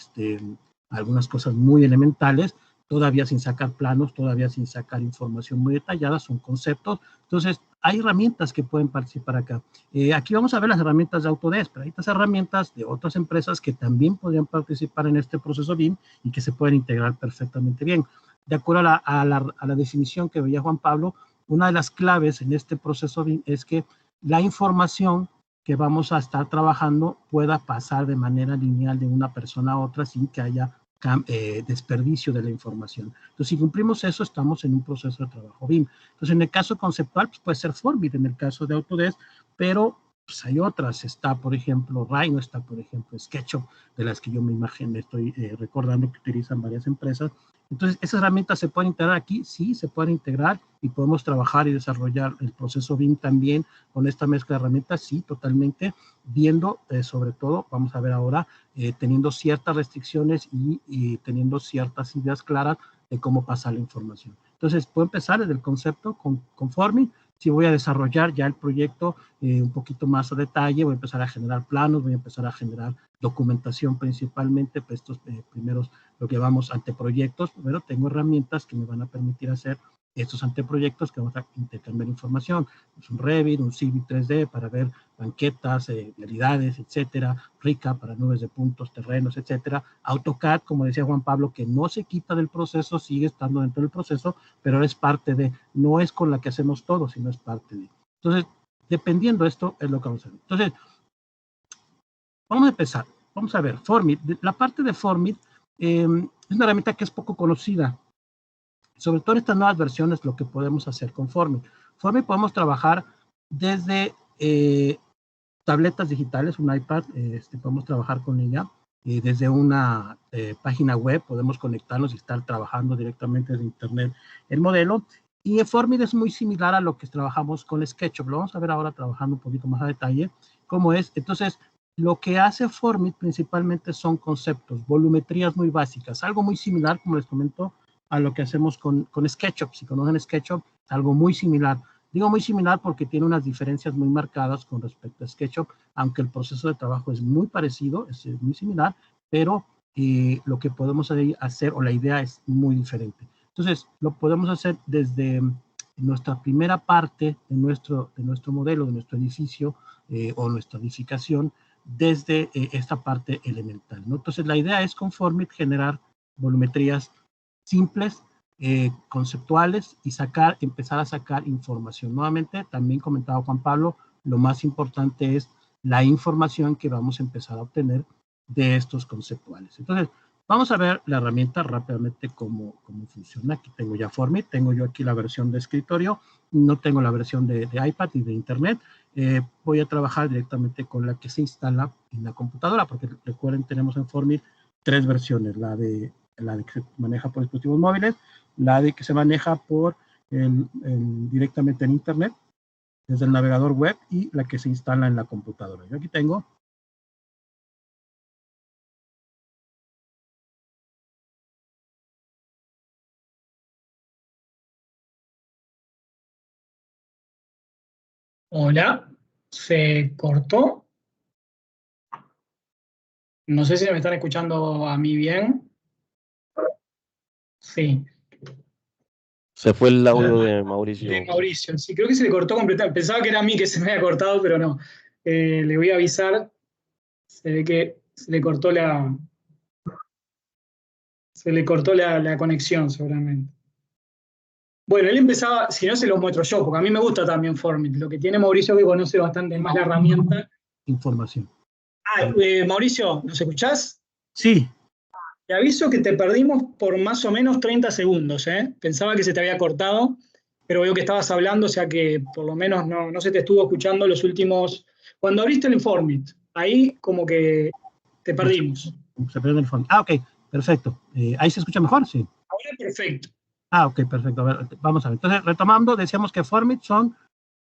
algunas cosas muy elementales, todavía sin sacar planos, todavía sin sacar información muy detallada, son conceptos. Entonces, hay herramientas que pueden participar acá. Aquí vamos a ver las herramientas de Autodesk, pero hay otras herramientas de otras empresas que también podrían participar en este proceso BIM y que se pueden integrar perfectamente bien. De acuerdo a la definición que veía Juan Pablo, una de las claves en este proceso BIM es que la información que vamos a estar trabajando pueda pasar de manera lineal de una persona a otra sin que haya desperdicio de la información. Entonces, si cumplimos eso, estamos en un proceso de trabajo BIM. Entonces, en el caso conceptual, pues puede ser Formit, en el caso de Autodesk, pero pues hay otras. Está, por ejemplo, Rhino, está, por ejemplo, SketchUp, de las que yo me estoy recordando que utilizan varias empresas. Entonces, ¿esas herramientas se pueden integrar aquí? Sí, se pueden integrar y podemos trabajar y desarrollar el proceso BIM también con esta mezcla de herramientas, sí, totalmente, viendo sobre todo, vamos a ver ahora, teniendo ciertas restricciones y teniendo ciertas ideas claras de cómo pasar la información. Entonces, puedo empezar desde el concepto con Formit. Si voy a desarrollar ya el proyecto un poquito más a detalle, voy a empezar a generar planos, voy a empezar a generar documentación principalmente, pues estos primeros, lo que llamamos anteproyectos, pero tengo herramientas que me van a permitir hacer estos anteproyectos que vamos a intercambiar información. Es un Revit, un Civil 3D para ver banquetas, realidades, etcétera, Rica para nubes de puntos, terrenos, etcétera. AutoCAD, como decía Juan Pablo, que no se quita del proceso, sigue estando dentro del proceso, pero es parte de, no es con la que hacemos todo, sino es parte de. Entonces, dependiendo de esto, es lo que vamos a ver. Entonces, vamos a empezar. Vamos a ver, Formit. La parte de Formit es una herramienta que es poco conocida. Sobre todo en estas nuevas versiones, lo que podemos hacer con Formit. Formit podemos trabajar desde tabletas digitales, un iPad, podemos trabajar con ella. Desde una página web podemos conectarnos y estar trabajando directamente desde internet el modelo. Y Formit es muy similar a lo que trabajamos con SketchUp. Lo vamos a ver ahora trabajando un poquito más a detalle cómo es. Entonces, lo que hace Formit principalmente son conceptos, volumetrías muy básicas, algo muy similar, como les comento, a lo que hacemos con SketchUp. Si conocen SketchUp, algo muy similar. Digo muy similar porque tiene unas diferencias muy marcadas con respecto a SketchUp, aunque el proceso de trabajo es muy parecido, es muy similar, pero lo que podemos hacer, o la idea es muy diferente. Entonces, lo podemos hacer desde nuestra primera parte de nuestro modelo, de nuestro edificio o nuestra edificación, desde esta parte elemental, ¿no? Entonces, la idea es con Formit generar volumetrías simples, conceptuales y empezar a sacar información. Nuevamente, también comentaba Juan Pablo, lo más importante es la información que vamos a empezar a obtener de estos conceptuales. Entonces, vamos a ver la herramienta rápidamente cómo funciona. Aquí tengo ya Formit, tengo yo aquí la versión de escritorio, no tengo la versión de iPad y de Internet. Voy a trabajar directamente con la que se instala en la computadora, porque recuerden, tenemos en Formit 3 versiones, la de que se maneja por dispositivos móviles, la de que se maneja por directamente en Internet, desde el navegador web, y la que se instala en la computadora. Yo aquí tengo. Hola, ¿se cortó? No sé si me están escuchando a mí bien. Sí, Se fue el audio de de Mauricio. Mauricio. Sí, creo que se le cortó completamente. Pensaba que era a mí que se me había cortado, pero no. Le voy a avisar. Se ve que se le cortó la conexión seguramente. Bueno, él empezaba, si no se lo muestro yo, porque a mí me gusta también Formit. Lo que tiene Mauricio que conoce bastante más la herramienta. Información. Mauricio, ¿nos escuchás? Sí. Te aviso que te perdimos por más o menos 30 segundos, ¿eh? Pensaba que se te había cortado, pero veo que estabas hablando, o sea que por lo menos no se te estuvo escuchando los últimos... Cuando abriste el Formit, ahí como que te perdimos. Se perdió el fondo. Ok, perfecto. ¿Ahí se escucha mejor? Sí. Ahora perfecto. Ok, perfecto. A ver, vamos a ver. Entonces, retomando, decíamos que Formit son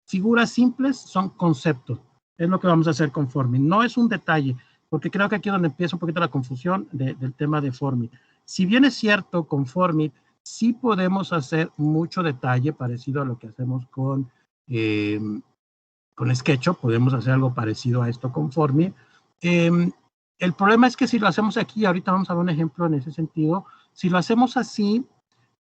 figuras simples, son conceptos. Es lo que vamos a hacer con Formit. No es un detalle, porque creo que aquí es donde empieza un poquito la confusión del tema de Formit. Si bien es cierto, con Formit sí podemos hacer mucho detalle parecido a lo que hacemos con SketchUp, podemos hacer algo parecido a esto con Formit. El problema es que si lo hacemos aquí, ahorita vamos a ver un ejemplo en ese sentido, si lo hacemos así,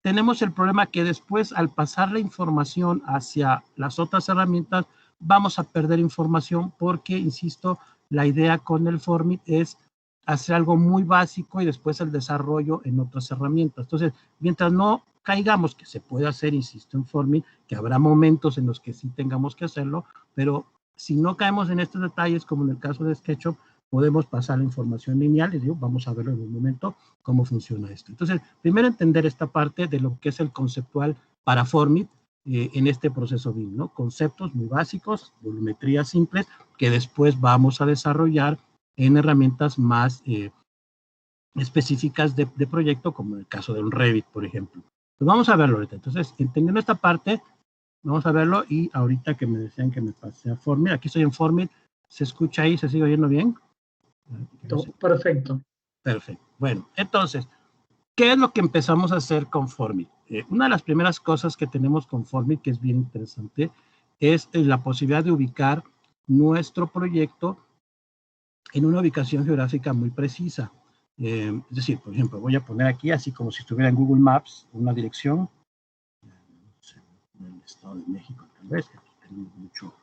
tenemos el problema que después, al pasar la información hacia las otras herramientas, vamos a perder información porque, insisto, la idea con el Formit es hacer algo muy básico y después el desarrollo en otras herramientas. Entonces, mientras no caigamos, que se puede hacer, insisto, en Formit, que habrá momentos en los que sí tengamos que hacerlo, pero si no caemos en estos detalles, como en el caso de SketchUp, podemos pasar la información lineal y digo, vamos a verlo en un momento cómo funciona esto. Entonces, primero entender esta parte de lo que es el conceptual para Formit en este proceso BIM, ¿no? Conceptos muy básicos, volumetrías simples, que después vamos a desarrollar en herramientas más específicas de proyecto, como en el caso de un Revit, por ejemplo. Pues vamos a verlo ahorita. Entonces, entendiendo esta parte, vamos a verlo y ahorita que me decían que me pasé a Formit, aquí estoy en Formit, ¿se escucha ahí? ¿Se sigue oyendo bien? Perfecto. Perfecto. Bueno, entonces, ¿qué es lo que empezamos a hacer con Formit? Una de las primeras cosas que tenemos con Formit, que es bien interesante, es la posibilidad de ubicar nuestro proyecto en una ubicación geográfica muy precisa. Es decir, por ejemplo, voy a poner aquí, así como si estuviera en Google Maps, una dirección, en el Estado de México, tal vez, que aquí tenemos mucho,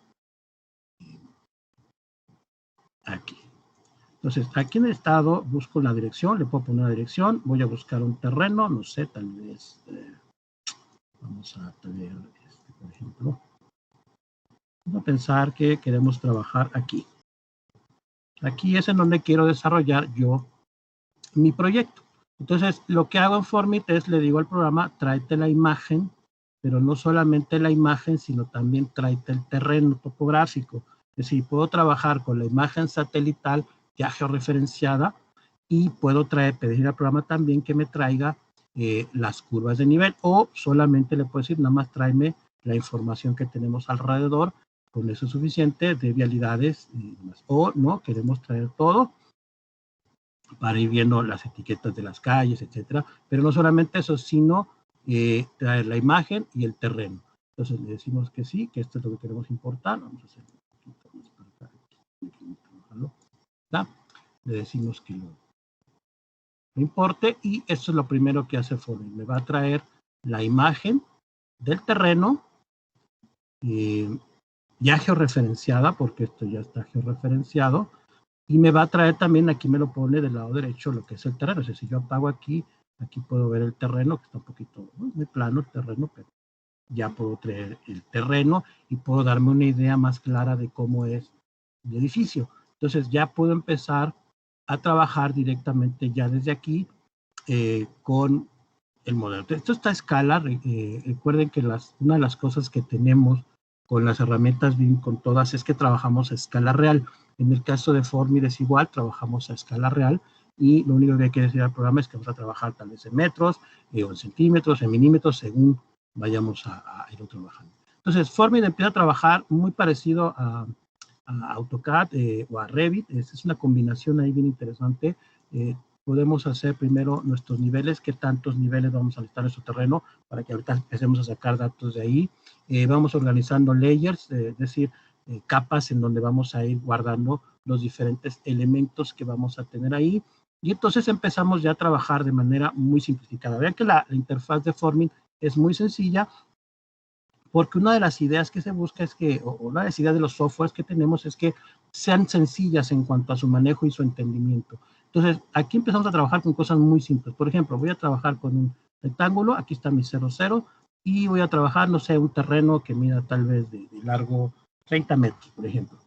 aquí. Entonces, aquí en el estado busco la dirección, le puedo poner una dirección, voy a buscar un terreno, no sé, tal vez, vamos a tener, por ejemplo, vamos a pensar que queremos trabajar aquí. Aquí es en donde quiero desarrollar yo mi proyecto. Entonces, lo que hago en Formit es, le digo al programa, tráete la imagen, pero no solamente la imagen, sino también tráete el terreno topográfico. Es decir, puedo trabajar con la imagen satelital ya georreferenciada y puedo pedir al programa también que me traiga las curvas de nivel, o solamente le puedo decir, nada más tráeme la información que tenemos alrededor con eso es suficiente de vialidades y demás. O no, queremos traer todo para ir viendo las etiquetas de las calles, etcétera. Pero no solamente eso, sino traer la imagen y el terreno. Entonces le decimos que sí, que esto es lo que queremos importar. Vamos a hacer un poquito más para acá. ¿Está? Le decimos que lo importe y esto es lo primero que hace Forming. Me va a traer la imagen del terreno ya georreferenciada, porque esto ya está georreferenciado, y me va a traer también, aquí me lo pone del lado derecho, lo que es el terreno. O sea, si yo apago aquí, aquí puedo ver el terreno, que está un poquito muy plano el terreno, pero ya puedo traer el terreno y puedo darme una idea más clara de cómo es el edificio. Entonces ya puedo empezar a trabajar directamente ya desde aquí con el modelo. Esto está a escala. Recuerden que una de las cosas que tenemos con las herramientas BIM, con todas, es que trabajamos a escala real. En el caso de Formid es igual, trabajamos a escala real y lo único que hay que decir al programa es que vamos a trabajar tal vez en metros, o en centímetros, en milímetros, según vayamos a ir trabajando. Entonces, Formid empieza a trabajar muy parecido a AutoCAD o a Revit. Es una combinación ahí bien interesante. Podemos hacer primero nuestros niveles, qué tantos niveles vamos a listar en nuestro terreno, para que ahorita empecemos a sacar datos de ahí. Vamos organizando layers, es decir, capas en donde vamos a ir guardando los diferentes elementos que vamos a tener ahí. Y entonces empezamos ya a trabajar de manera muy simplificada. Vean que la interfaz de Forming es muy sencilla, porque una de las ideas que se busca es que, o una de las ideas de los softwares que tenemos es que sean sencillas en cuanto a su manejo y su entendimiento. Entonces, aquí empezamos a trabajar con cosas muy simples. Por ejemplo, voy a trabajar con un rectángulo, aquí está mi 00, y voy a trabajar, no sé, un terreno que mida tal vez de largo 30 metros, por ejemplo.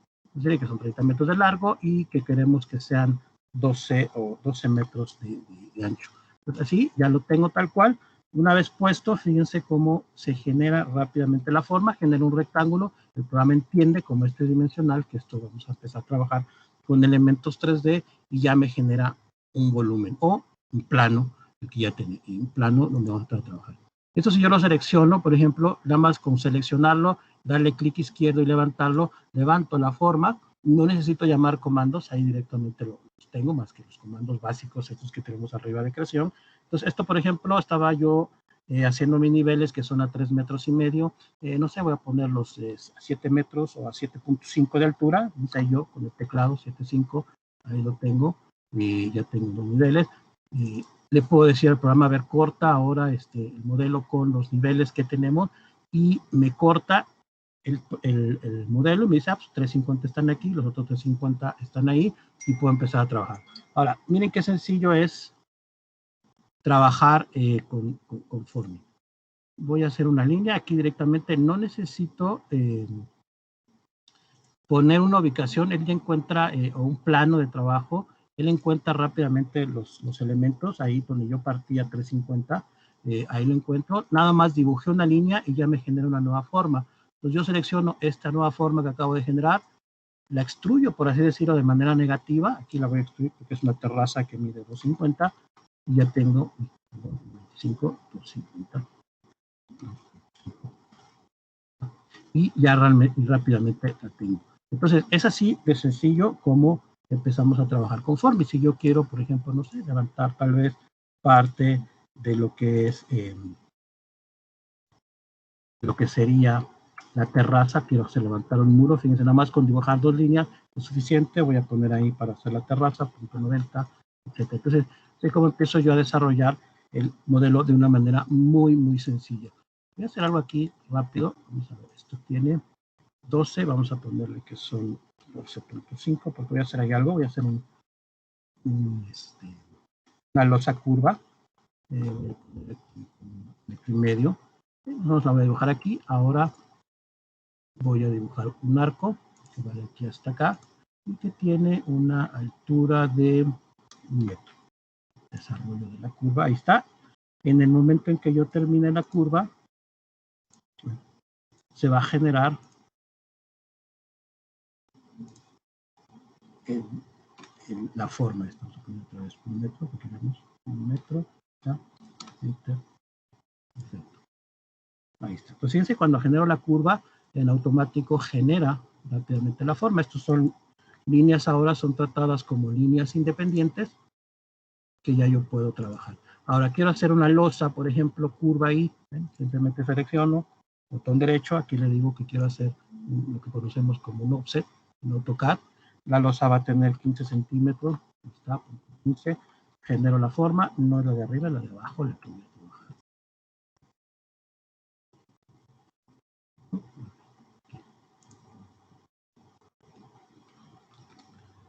Sería que son 30 metros de largo y que queremos que sean 12 o 12 metros de ancho. Entonces, así ya lo tengo tal cual. Una vez puesto, fíjense cómo se genera rápidamente la forma, genera un rectángulo, el programa entiende como este dimensional, que esto vamos a empezar a trabajar con elementos 3D y ya me genera un volumen o un plano, el que ya tenía, un plano donde vamos a trabajar. Esto si yo lo selecciono, por ejemplo, nada más con seleccionarlo, darle clic izquierdo y levantarlo, levanto la forma, no necesito llamar comandos, ahí directamente los tengo, más que los comandos básicos, estos que tenemos arriba de creación. Entonces, esto, por ejemplo, estaba yo haciendo mis niveles que son a 3 metros y medio. No sé, voy a ponerlos a 7 metros o a 7.5 de altura. Dice yo con el teclado 7.5, ahí lo tengo. Y ya tengo los niveles. Le puedo decir al programa, a ver, corta ahora el modelo con los niveles que tenemos y me corta el modelo y me dice, ah, pues 350 están aquí, los otros 350 están ahí y puedo empezar a trabajar. Ahora, miren qué sencillo es trabajar con Forming. Voy a hacer una línea aquí directamente, no necesito poner una ubicación, él ya encuentra, o un plano de trabajo, él encuentra rápidamente los elementos, ahí donde yo partía 350, ahí lo encuentro, nada más dibujé una línea y ya me genera una nueva forma. Entonces yo selecciono esta nueva forma que acabo de generar, la extruyo, por así decirlo, de manera negativa, aquí la voy a extruir porque es una terraza que mide 250, y ya tengo 25 por 50. Y ya rápidamente la tengo. Entonces, es así de sencillo como empezamos a trabajar con Forming. Si yo quiero, por ejemplo, no sé, levantar tal vez parte de lo que es lo que sería la terraza, quiero hacer levantar un muro, fíjense, nada más con dibujar dos líneas es suficiente, voy a poner ahí para hacer la terraza, punto 90, etc. Entonces, es como empiezo yo a desarrollar el modelo de una manera muy, muy sencilla. Voy a hacer algo aquí rápido, vamos a ver, esto tiene 12, vamos a ponerle que son 12.5, porque voy a hacer ahí algo, voy a hacer una losa curva, metro y medio, nos la voy a dibujar aquí, ahora voy a dibujar un arco que va de aquí hasta acá y que tiene una altura de 1 metro. Desarrollo de la curva, ahí está. En el momento en que yo termine la curva, se va a generar la forma. Vamos a poner otra vez 1 metro, porque vemos 1 metro. ¿Ya? Perfecto. Ahí está. Pues fíjense, cuando genero la curva, en automático genera rápidamente la forma. Estos son líneas, ahora son tratadas como líneas independientes que ya yo puedo trabajar. Ahora quiero hacer una losa, por ejemplo, curva ahí, simplemente selecciono, botón derecho, aquí le digo que quiero hacer lo que conocemos como un offset, en AutoCAD. La losa va a tener 15 centímetros, está, 15, genero la forma, no es la de arriba, es la de abajo, la que voy a trabajar.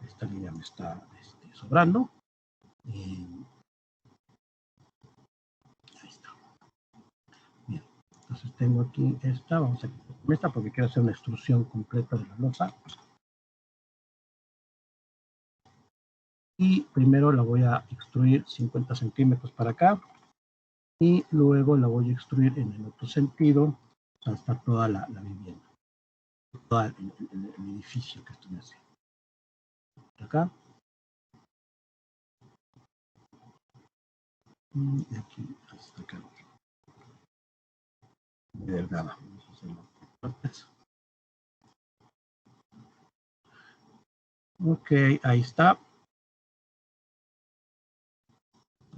Esta línea me está sobrando. Ahí está. Bien, entonces tengo aquí esta, vamos a quitar esta porque quiero hacer una extrusión completa de la losa. Y primero la voy a extruir 50 centímetros para acá y luego la voy a extruir en el otro sentido hasta toda la vivienda, todo el edificio que estoy haciendo. Acá. Y aquí hasta acá. Muy delgada. Vamos a hacerlo por partes. Ok, ahí está.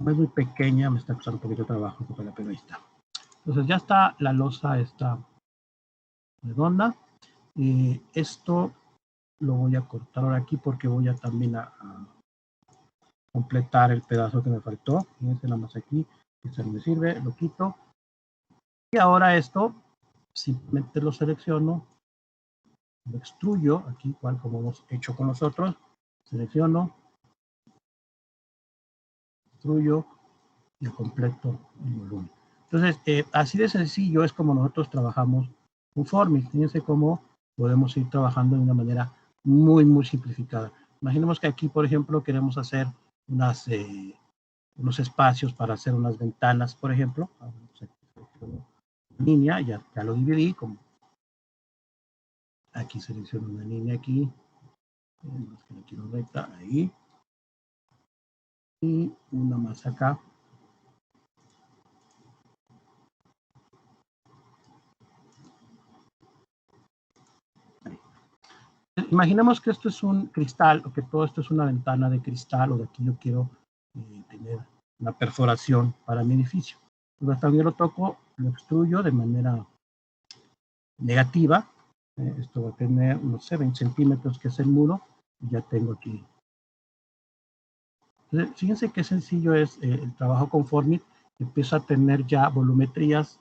No es muy pequeña, me está costando un poquito de trabajo, pero ahí está. Entonces ya está, la losa está redonda. Esto lo voy a cortar ahora aquí porque voy a también a completar el pedazo que me faltó. Fíjense nada más aquí, este no me sirve, lo quito. Y ahora esto, simplemente lo selecciono, lo extruyo, aquí igual como hemos hecho con nosotros, selecciono, extruyo y completo el volumen. Entonces, así de sencillo es como nosotros trabajamos con Formit. Fíjense cómo podemos ir trabajando de una manera muy, muy simplificada. Imaginemos que aquí, por ejemplo, queremos hacer unos espacios para hacer unas ventanas, por ejemplo. Línea, ya lo dividí. Aquí selecciono una línea aquí. Más que la quiero recta, ahí. Y una más acá. Imaginemos que esto es un cristal o que todo esto es una ventana de cristal o de aquí yo quiero tener una perforación para mi edificio. Entonces también lo toco, lo extruyo de manera negativa. Esto va a tener, no sé, 20 centímetros que es el muro. Y ya tengo aquí. Entonces, fíjense qué sencillo es el trabajo con Formit. Empiezo a tener ya volumetrías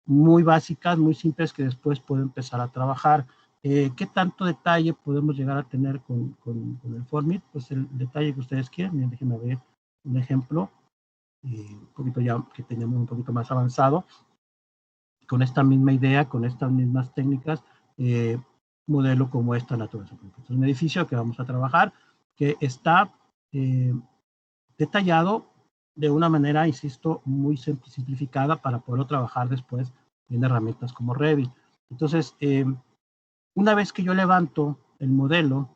muy básicas, muy simples que después puedo empezar a trabajar. ¿Qué tanto detalle podemos llegar a tener con el Formit? Pues el detalle que ustedes quieren. Miren, déjenme ver un ejemplo, un poquito ya que tenemos un poquito más avanzado. Con esta misma idea, con estas mismas técnicas, modelo como esta naturaleza. Es un edificio que vamos a trabajar, que está detallado de una manera, insisto, muy simplificada para poderlo trabajar después en herramientas como Revit. Entonces, una vez que yo levanto el modelo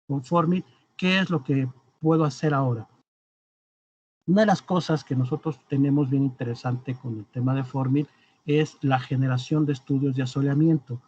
con Formit, ¿qué es lo que puedo hacer ahora? Una de las cosas que nosotros tenemos bien interesante con el tema de Formit es la generación de estudios de asoleamiento.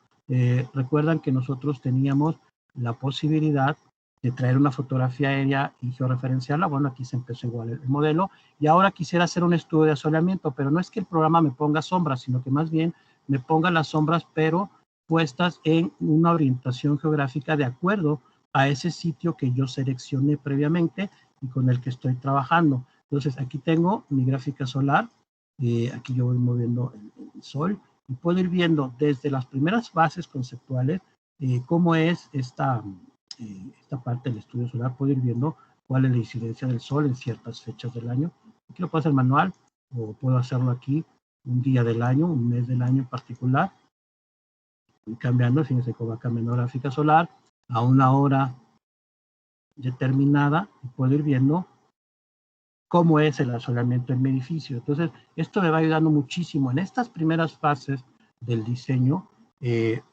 Recuerdan que nosotros teníamos la posibilidad de traer una fotografía aérea y georreferenciarla. Bueno, aquí se empezó igual el modelo. Y ahora quisiera hacer un estudio de asoleamiento, pero no es que el programa me ponga sombras, sino que más bien me ponga las sombras, pero puestas en una orientación geográfica de acuerdo a ese sitio que yo seleccioné previamente y con el que estoy trabajando. Entonces, aquí tengo mi gráfica solar. Aquí yo voy moviendo el sol y puedo ir viendo desde las primeras bases conceptuales cómo es esta parte del estudio solar. Puedo ir viendo cuál es la incidencia del sol en ciertas fechas del año. Aquí lo puedo hacer manual o puedo hacerlo aquí un día del año, un mes del año en particular. Voy cambiando, fíjense cómo va cambiando la gráfica solar a una hora determinada y puedo ir viendo cómo es el asoleamiento en mi edificio. Entonces, esto me va ayudando muchísimo en estas primeras fases del diseño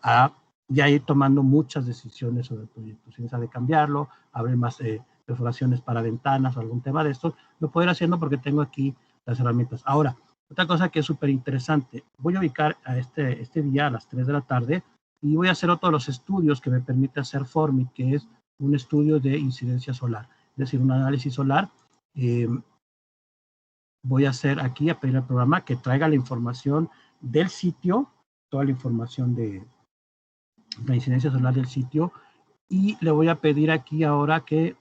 a ya ir tomando muchas decisiones sobre el proyecto. Si necesita de cambiarlo, abrir más perforaciones para ventanas o algún tema de estos, lo puedo ir haciendo porque tengo aquí las herramientas. Ahora, Otra cosa que es súper interesante, voy a ubicar a este día a las 3 de la tarde y voy a hacer otro de los estudios que me permite hacer Formic, que es un estudio de incidencia solar, es decir, un análisis solar. Voy a hacer aquí, a pedir al programa que traiga la información del sitio, toda la información de la incidencia solar del sitio, y le voy a pedir aquí ahora que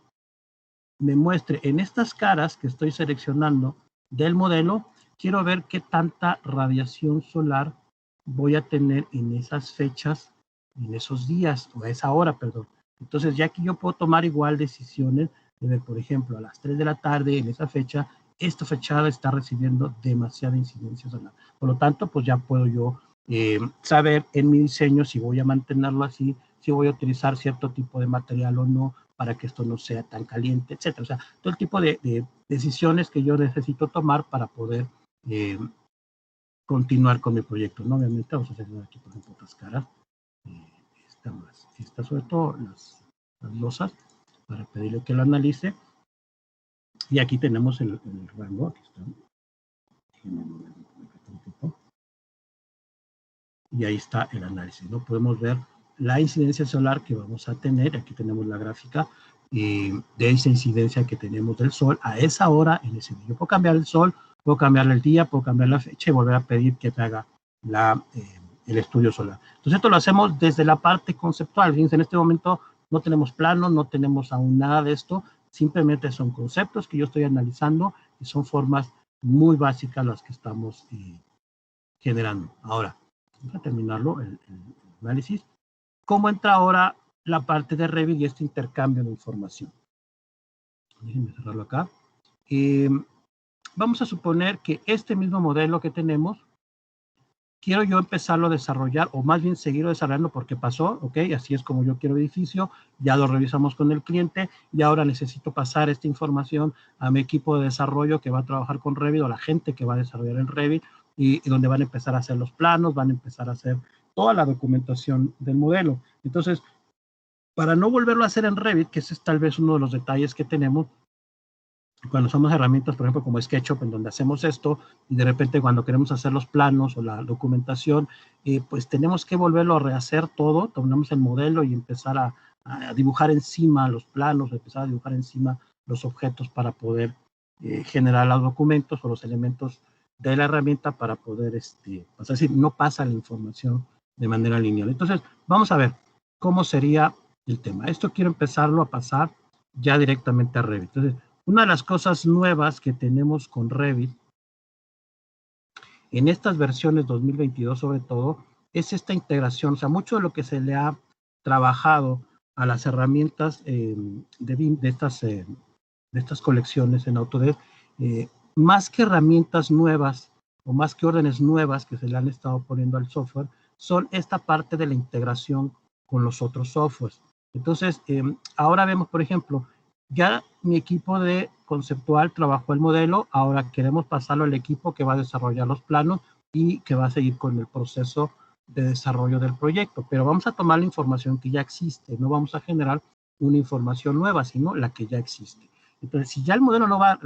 me muestre en estas caras que estoy seleccionando del modelo, quiero ver qué tanta radiación solar voy a tener en esas fechas, en esos días, o a esa hora, perdón. Entonces, ya que yo puedo tomar igual decisiones de ver, por ejemplo, a las 3 de la tarde en esa fecha, esta fechada está recibiendo demasiada incidencia solar. Por lo tanto, pues ya puedo yo saber en mi diseño si voy a mantenerlo así, si voy a utilizar cierto tipo de material o no, para que esto no sea tan caliente, etcétera. O sea, todo el tipo de decisiones que yo necesito tomar para poder continuar con mi proyecto, ¿no? Obviamente vamos a hacer aquí, por ejemplo, otras caras. Esta sobre todo las losas, para pedirle que lo analice. Y aquí tenemos el rango. Aquí está. Y ahí está el análisis, ¿no? Podemos ver la incidencia solar que vamos a tener. Aquí tenemos la gráfica de esa incidencia que tenemos del sol a esa hora en ese día. Yo puedo cambiar el sol, puedo cambiar el día, puedo cambiar la fecha y volver a pedir que me haga el estudio solar. Entonces esto lo hacemos desde la parte conceptual. Fíjense, en este momento no tenemos planos, no tenemos aún nada de esto, simplemente son conceptos que yo estoy analizando y son formas muy básicas las que estamos generando. Ahora, vamos a terminarlo, el análisis. ¿Cómo entra ahora la parte de Revit y este intercambio de información? Déjenme cerrarlo acá. Vamos a suponer que este mismo modelo que tenemos, quiero yo empezarlo a desarrollar, o más bien seguirlo desarrollando porque pasó, ok, así es como yo quiero el edificio, ya lo revisamos con el cliente, y ahora necesito pasar esta información a mi equipo de desarrollo que va a trabajar con Revit, o la gente que va a desarrollar en Revit, y donde van a empezar a hacer los planos, van a empezar a hacer toda la documentación del modelo. Entonces, para no volverlo a hacer en Revit, que ese es tal vez uno de los detalles que tenemos, cuando usamos herramientas, por ejemplo, como SketchUp, en donde hacemos esto, y de repente cuando queremos hacer los planos o la documentación, pues tenemos que volverlo a rehacer todo, tomamos el modelo y empezar a dibujar encima los planos, empezar a dibujar encima los objetos para poder generar los documentos o los elementos de la herramienta para poder, es decir, no pasa la información de manera lineal. Entonces, vamos a ver cómo sería el tema. Esto quiero empezarlo a pasar ya directamente a Revit. Entonces, una de las cosas nuevas que tenemos con Revit, en estas versiones 2022 sobre todo, es esta integración. O sea, mucho de lo que se le ha trabajado a las herramientas de estas colecciones en Autodesk, más que herramientas nuevas o más que órdenes nuevas que se le han estado poniendo al software, son esta parte de la integración con los otros softwares. Entonces, ahora vemos, por ejemplo, ya mi equipo de conceptual trabajó el modelo, ahora queremos pasarlo al equipo que va a desarrollar los planos y que va a seguir con el proceso de desarrollo del proyecto. Pero vamos a tomar la información que ya existe, no vamos a generar una información nueva, sino la que ya existe. Entonces, si ya el modelo no va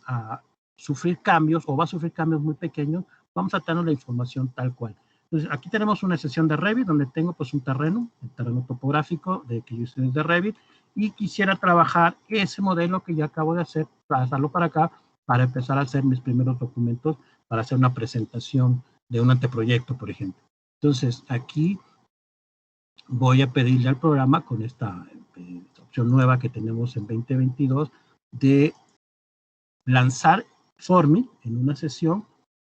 a sufrir cambios o va a sufrir cambios muy pequeños, vamos a tener la información tal cual. Entonces, aquí tenemos una sesión de Revit donde tengo pues un terreno, el terreno topográfico de que yo estoy de Revit, y quisiera trabajar ese modelo que ya acabo de hacer, pasarlo para acá, para empezar a hacer mis primeros documentos, para hacer una presentación de un anteproyecto, por ejemplo. Entonces, aquí voy a pedirle al programa con esta opción nueva que tenemos en 2022 de lanzar Formic en una sesión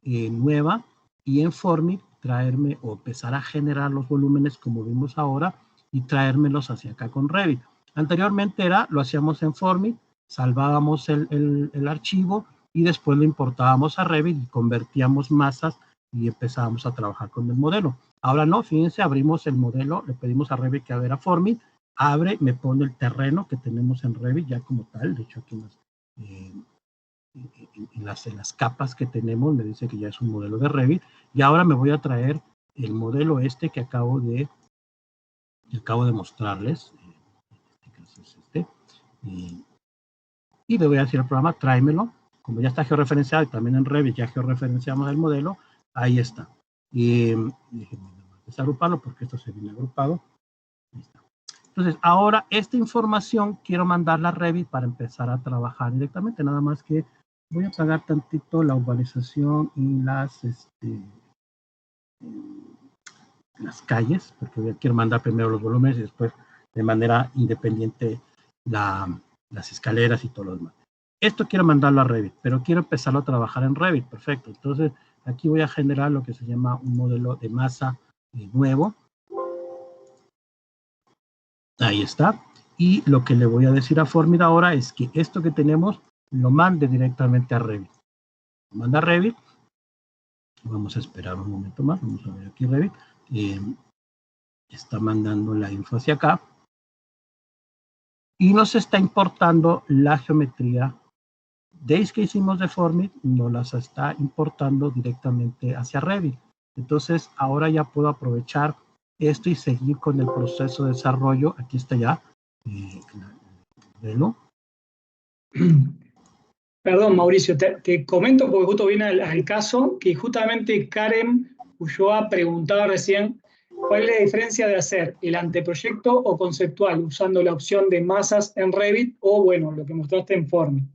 nueva y en Formic traerme o empezar a generar los volúmenes como vimos ahora y traérmelos hacia acá con Revit. Anteriormente lo hacíamos en Formic, salvábamos el archivo y después lo importábamos a Revit y convertíamos masas y empezábamos a trabajar con el modelo. Ahora no, fíjense, abrimos el modelo, le pedimos a Revit que abra Formic, abre, me pone el terreno que tenemos en Revit ya como tal, de hecho aquí en las capas que tenemos me dice que ya es un modelo de Revit, y ahora me voy a traer el modelo que acabo de mostrarles, en este caso es y le voy a decir al programa, tráemelo, como ya está georreferenciado y también en Revit ya georreferenciamos el modelo, ahí está. Y déjenme desagruparlo porque esto se viene agrupado. Ahí está. Entonces, ahora esta información quiero mandarla a Revit para empezar a trabajar directamente. Nada más que voy a apagar tantito la urbanización y las calles, porque quiero mandar primero los volúmenes y después de manera independiente las escaleras y todo lo demás. Esto quiero mandarlo a Revit, pero quiero empezarlo a trabajar en Revit. Perfecto. Entonces, aquí voy a generar lo que se llama un modelo de masa nuevo. Ahí está. Y lo que le voy a decir a Formit ahora es que esto que tenemos lo mande directamente a Revit. Lo manda a Revit. Vamos a esperar un momento más. Vamos a ver aquí Revit. Está mandando la info hacia acá. Y nos está importando la geometría que hicimos de Formit, nos las está importando directamente hacia Revit. Entonces, ahora ya puedo aprovechar esto y seguir con el proceso de desarrollo. Aquí está ya. Velo. Perdón, Mauricio, te comento porque justo viene al caso que justamente Karen Ulloa preguntaba recién cuál es la diferencia de hacer el anteproyecto o conceptual usando la opción de masas en Revit o, bueno, lo que mostraste en Formit.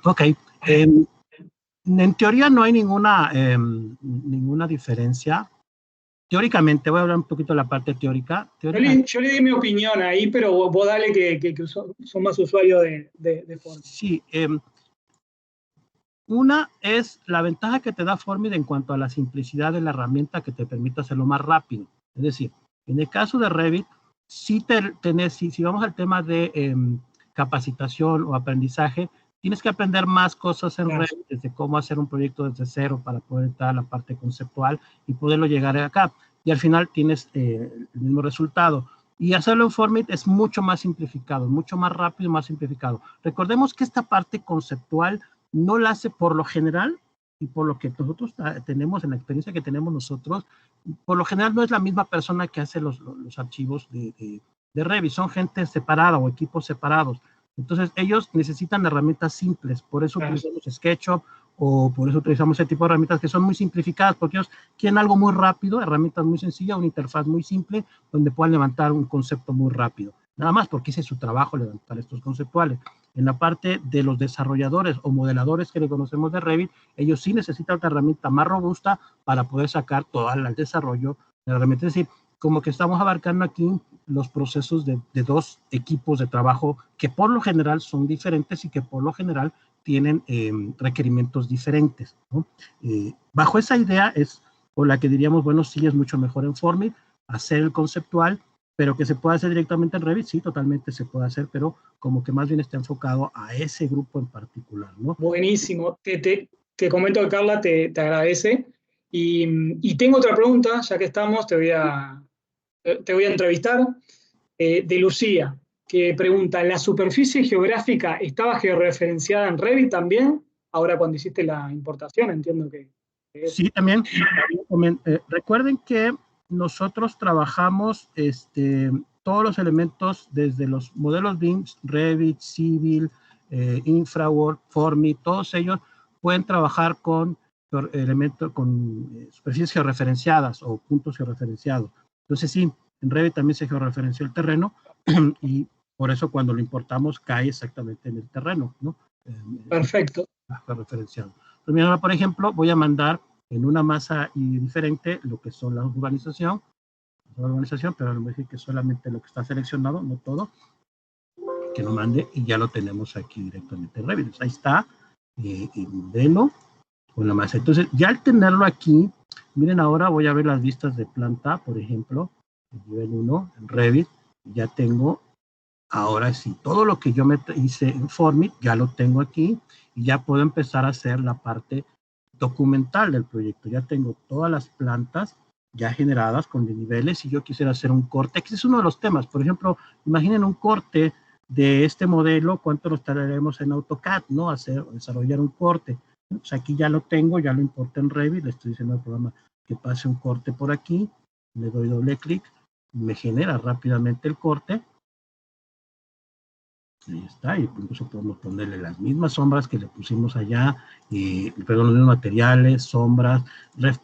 Ok. En teoría no hay ninguna diferencia. Teóricamente, voy a hablar un poquito de la parte teórica. Yo le di mi opinión ahí, pero vos dale que son más usuarios de Formit. Sí. Una es la ventaja que te da Formit en cuanto a la simplicidad de la herramienta que te permite hacerlo más rápido. Es decir, en el caso de Revit, si vamos al tema de capacitación o aprendizaje, tienes que aprender más cosas en Revit, desde cómo hacer un proyecto desde cero para poder entrar a la parte conceptual y poderlo llegar acá. Y al final tienes el mismo resultado. Y hacerlo en Formit es mucho más simplificado, mucho más rápido y más simplificado. Recordemos que esta parte conceptual no la hace por lo general, y por lo que nosotros tenemos, en la experiencia que tenemos nosotros, por lo general no es la misma persona que hace los archivos de Revit, son gente separada o equipos separados. Entonces ellos necesitan herramientas simples, por eso utilizamos SketchUp o por eso utilizamos ese tipo de herramientas que son muy simplificadas, porque ellos quieren algo muy rápido, herramientas muy sencillas, una interfaz muy simple, donde puedan levantar un concepto muy rápido. Nada más porque ese es su trabajo, levantar estos conceptuales. En la parte de los desarrolladores o modeladores que le conocemos de Revit, ellos sí necesitan una herramienta más robusta para poder sacar todo el desarrollo de la herramienta. Es decir, como que estamos abarcando aquí los procesos de dos equipos de trabajo que por lo general son diferentes y que por lo general tienen requerimientos diferentes, ¿no? Bajo esa idea es por la que diríamos, bueno, sí es mucho mejor en Formit hacer el conceptual, pero que se pueda hacer directamente en Revit, sí, totalmente se puede hacer, pero como que más bien está enfocado a ese grupo en particular, ¿no? Buenísimo. Te comento que Carla te agradece. Y tengo otra pregunta, ya que estamos, te voy a entrevistar, de Lucía, que pregunta, ¿la superficie geográfica estaba georreferenciada en Revit también? Ahora cuando hiciste la importación, entiendo que es. Sí, también. Recuerden que nosotros trabajamos todos los elementos desde los modelos BIM, Revit, Civil, Infraworld, Formit, todos ellos pueden trabajar con elementos, con superficies georreferenciadas o puntos georreferenciados. Entonces sí, en Revit también se georreferenció el terreno y por eso cuando lo importamos cae exactamente en el terreno, ¿no? Perfecto. Georreferenciado. Entonces, ahora, por ejemplo, voy a mandar en una masa diferente lo que son la urbanización, pero no me dice que solamente lo que está seleccionado, no todo, que lo mande y ya lo tenemos aquí directamente en Revit. Entonces, ahí está el modelo con la masa. Entonces, ya al tenerlo aquí, miren, ahora voy a ver las vistas de planta, por ejemplo, el nivel 1 en Revit, ya tengo, ahora sí, todo lo que yo me hice en Formit, ya lo tengo aquí y ya puedo empezar a hacer la parte documental del proyecto. Ya tengo todas las plantas ya generadas con niveles. Si yo quisiera hacer un corte, que es uno de los temas, por ejemplo, imaginen un corte de este modelo, cuánto nos tardaremos en AutoCAD, ¿no? Desarrollar un corte. Pues aquí ya lo tengo, ya lo importé en Revit, le estoy diciendo al programa que pase un corte por aquí, le doy doble clic, me genera rápidamente el corte. Ahí está, y incluso podemos ponerle las mismas sombras que le pusimos allá, perdón, los mismos materiales, sombras,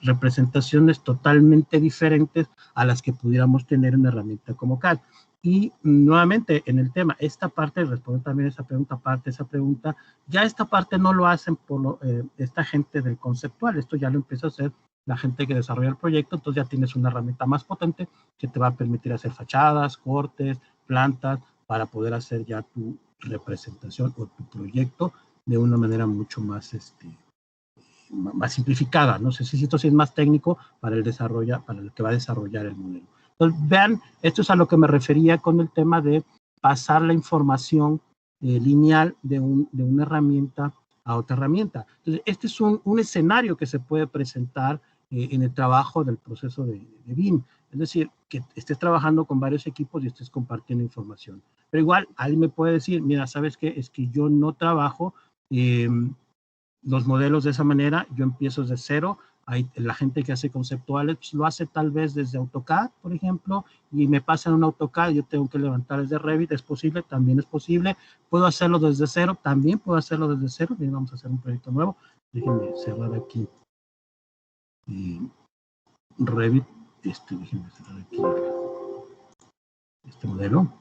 representaciones totalmente diferentes a las que pudiéramos tener en una herramienta como CAD. Y nuevamente en el tema, esta parte, respondo también esa pregunta, ya esta parte no lo hacen por esta gente del conceptual, esto ya lo empieza a hacer la gente que desarrolla el proyecto, entonces ya tienes una herramienta más potente que te va a permitir hacer fachadas, cortes, plantas, para poder hacer ya tu representación o tu proyecto de una manera mucho más, más simplificada. No sé si esto sí es más técnico para el que va a desarrollar el modelo. Entonces, vean, esto es a lo que me refería con el tema de pasar la información lineal de una herramienta a otra herramienta. Entonces, este es un escenario que se puede presentar en el trabajo del proceso de BIM. Es decir, que estés trabajando con varios equipos y estés compartiendo información. Pero igual, alguien me puede decir, mira, ¿sabes qué? Es que yo no trabajo los modelos de esa manera, yo empiezo desde cero. Hay la gente que hace conceptuales, pues lo hace tal vez desde AutoCAD, por ejemplo, y me pasan un AutoCAD, yo tengo que levantar desde Revit, ¿es posible? También es posible. ¿Puedo hacerlo desde cero? También puedo hacerlo desde cero. Bien, vamos a hacer un proyecto nuevo. Déjenme cerrar aquí Revit. Déjenme cerrar aquí este modelo.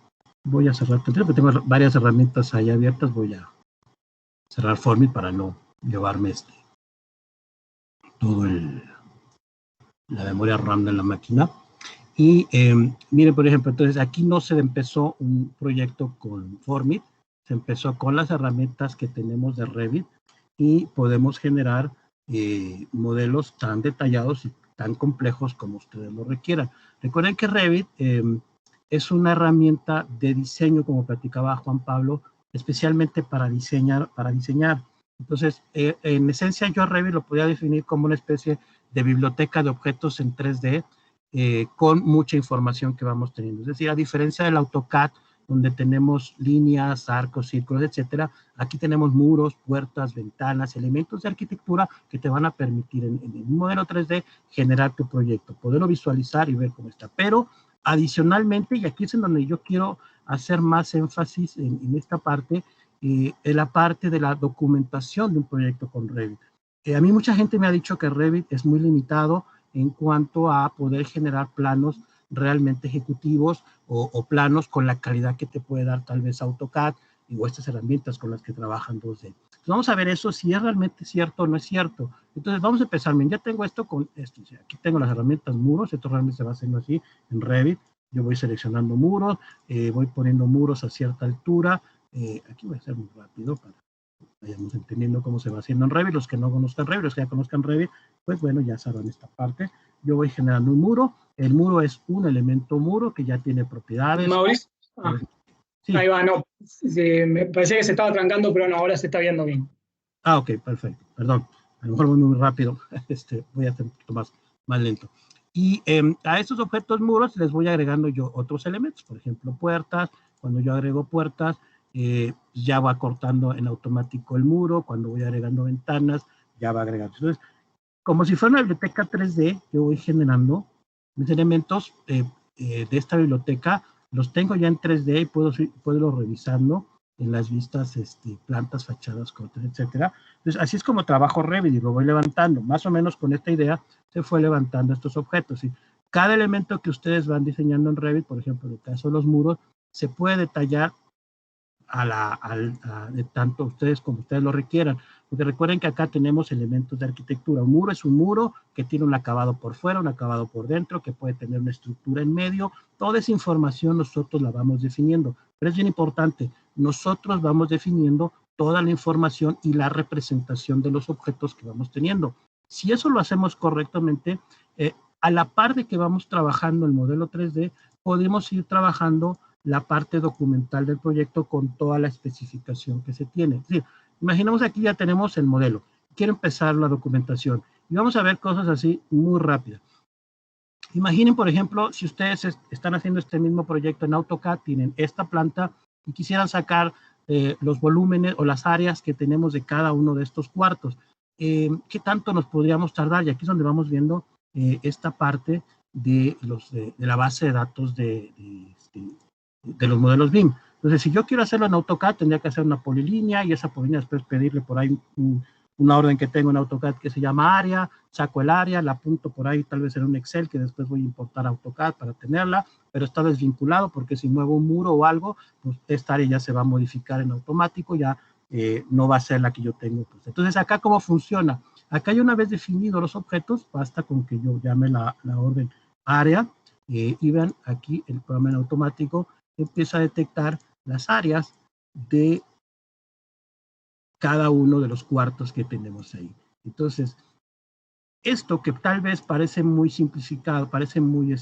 Voy a cerrar, porque tengo varias herramientas ahí abiertas, voy a cerrar Formit para no llevarme todo la memoria RAM de la máquina. Y miren, por ejemplo, entonces aquí no se empezó un proyecto con Formit, se empezó con las herramientas que tenemos de Revit y podemos generar modelos tan detallados y tan complejos como ustedes lo requieran. Recuerden que Revit es una herramienta de diseño, como platicaba Juan Pablo, especialmente para diseñar. Entonces, en esencia, yo a Revit lo podía definir como una especie de biblioteca de objetos en 3D con mucha información que vamos teniendo. Es decir, a diferencia del AutoCAD, donde tenemos líneas, arcos, círculos, etcétera, aquí tenemos muros, puertas, ventanas, elementos de arquitectura que te van a permitir en un modelo 3D generar tu proyecto, poderlo visualizar y ver cómo está. Pero adicionalmente, y aquí es en donde yo quiero hacer más énfasis en esta parte, en la parte de la documentación de un proyecto con Revit. A mí mucha gente me ha dicho que Revit es muy limitado en cuanto a poder generar planos realmente ejecutivos o planos con la calidad que te puede dar tal vez AutoCAD o estas herramientas con las que trabajan 2D. Entonces vamos a ver eso, si es realmente cierto o no es cierto. Entonces vamos a empezar, miren, ya tengo esto con esto. O sea, aquí tengo las herramientas muros, esto realmente se va haciendo así en Revit. Yo voy seleccionando muros, voy poniendo muros a cierta altura. Aquí voy a hacer muy rápido para que vayamos entendiendo cómo se va haciendo en Revit. Los que no conozcan Revit, los que ya conozcan Revit, pues bueno, ya sabrán esta parte. Yo voy generando un muro. El muro es un elemento muro que ya tiene propiedades. Mauricio. Sí. Ahí va, no. Me parecía que se estaba trancando, pero no, ahora se está viendo bien. Ah, ok, perfecto. Perdón. A lo mejor voy muy rápido. Voy a hacer un poquito más lento. Y a estos objetos muros les voy agregando yo otros elementos. Por ejemplo, puertas. Cuando yo agrego puertas, ya va cortando en automático el muro. Cuando voy agregando ventanas, ya va agregando. Entonces, como si fuera una biblioteca 3D, yo voy generando mis elementos de esta biblioteca, los tengo ya en 3D y puedo irlo revisando en las vistas, plantas, fachadas, cortes, etcétera. Entonces, así es como trabajo Revit y lo voy levantando. Más o menos con esta idea se fue levantando estos objetos. ¿Sí? Cada elemento que ustedes van diseñando en Revit, por ejemplo, en el caso de los muros, se puede detallar de tanto ustedes como ustedes lo requieran. Porque recuerden que acá tenemos elementos de arquitectura. Un muro es un muro que tiene un acabado por fuera, un acabado por dentro, que puede tener una estructura en medio. Toda esa información nosotros la vamos definiendo. Pero es bien importante, nosotros vamos definiendo toda la información y la representación de los objetos que vamos teniendo. Si eso lo hacemos correctamente, a la par de que vamos trabajando el modelo 3D, podemos ir trabajando la parte documental del proyecto con toda la especificación que se tiene. Es decir, imaginemos aquí ya tenemos el modelo. Quiero empezar la documentación. Y vamos a ver cosas así muy rápidas. Imaginen, por ejemplo, si ustedes están haciendo este mismo proyecto en AutoCAD, tienen esta planta y quisieran sacar los volúmenes o las áreas que tenemos de cada uno de estos cuartos. ¿Qué tanto nos podríamos tardar? Y aquí es donde vamos viendo esta parte de la base de datos de los modelos BIM. Entonces, si yo quiero hacerlo en AutoCAD, tendría que hacer una polilínea y esa polilínea después pedirle por ahí una orden que tengo en AutoCAD que se llama área, saco el área, la apunto por ahí tal vez en un Excel que después voy a importar a AutoCAD para tenerla, pero está desvinculado porque si muevo un muro o algo, pues esta área ya se va a modificar en automático, ya no va a ser la que yo tengo. Pues. Entonces, acá, ¿cómo funciona? Acá ya una vez definidos los objetos, basta con que yo llame la orden área y vean aquí el programa en automático empieza a detectar las áreas de cada uno de los cuartos que tenemos ahí. Entonces, esto que tal vez parece muy simplificado, parece muy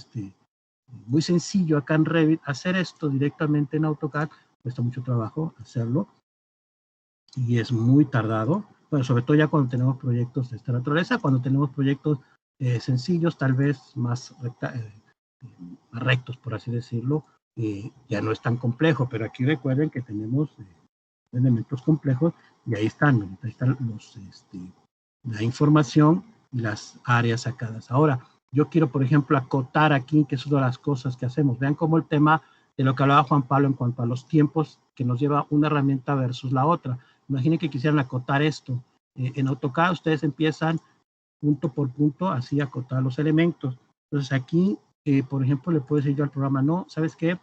sencillo acá en Revit, hacer esto directamente en AutoCAD cuesta mucho trabajo hacerlo y es muy tardado, bueno, sobre todo ya cuando tenemos proyectos de esta naturaleza, cuando tenemos proyectos sencillos, tal vez más rectos, por así decirlo, ya no es tan complejo, pero aquí recuerden que tenemos elementos complejos y ahí están la información y las áreas sacadas. Ahora, yo quiero, por ejemplo, acotar aquí, que es una de las cosas que hacemos. Vean cómo el tema de lo que hablaba Juan Pablo en cuanto a los tiempos que nos lleva una herramienta versus la otra. Imaginen que quisieran acotar esto. En AutoCAD ustedes empiezan punto por punto, así acotar los elementos. Entonces aquí, por ejemplo, le puedo decir yo al programa, no, ¿sabes qué?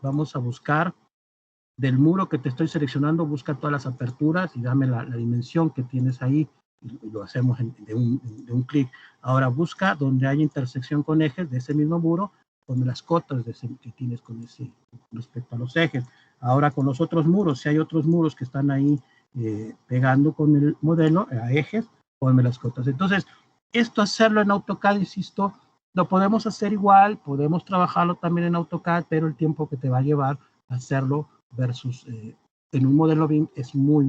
Vamos a buscar del muro que te estoy seleccionando, busca todas las aperturas y dame la dimensión que tienes ahí, y lo hacemos de un clic. Ahora busca donde haya intersección con ejes de ese mismo muro, ponme las cotas que tienes con respecto a los ejes. Ahora con los otros muros, si hay otros muros que están ahí pegando con el modelo a ejes, ponme las cotas. Entonces, esto hacerlo en AutoCAD, insisto, lo podemos hacer igual, podemos trabajarlo también en AutoCAD, pero el tiempo que te va a llevar a hacerlo versus en un modelo BIM es muy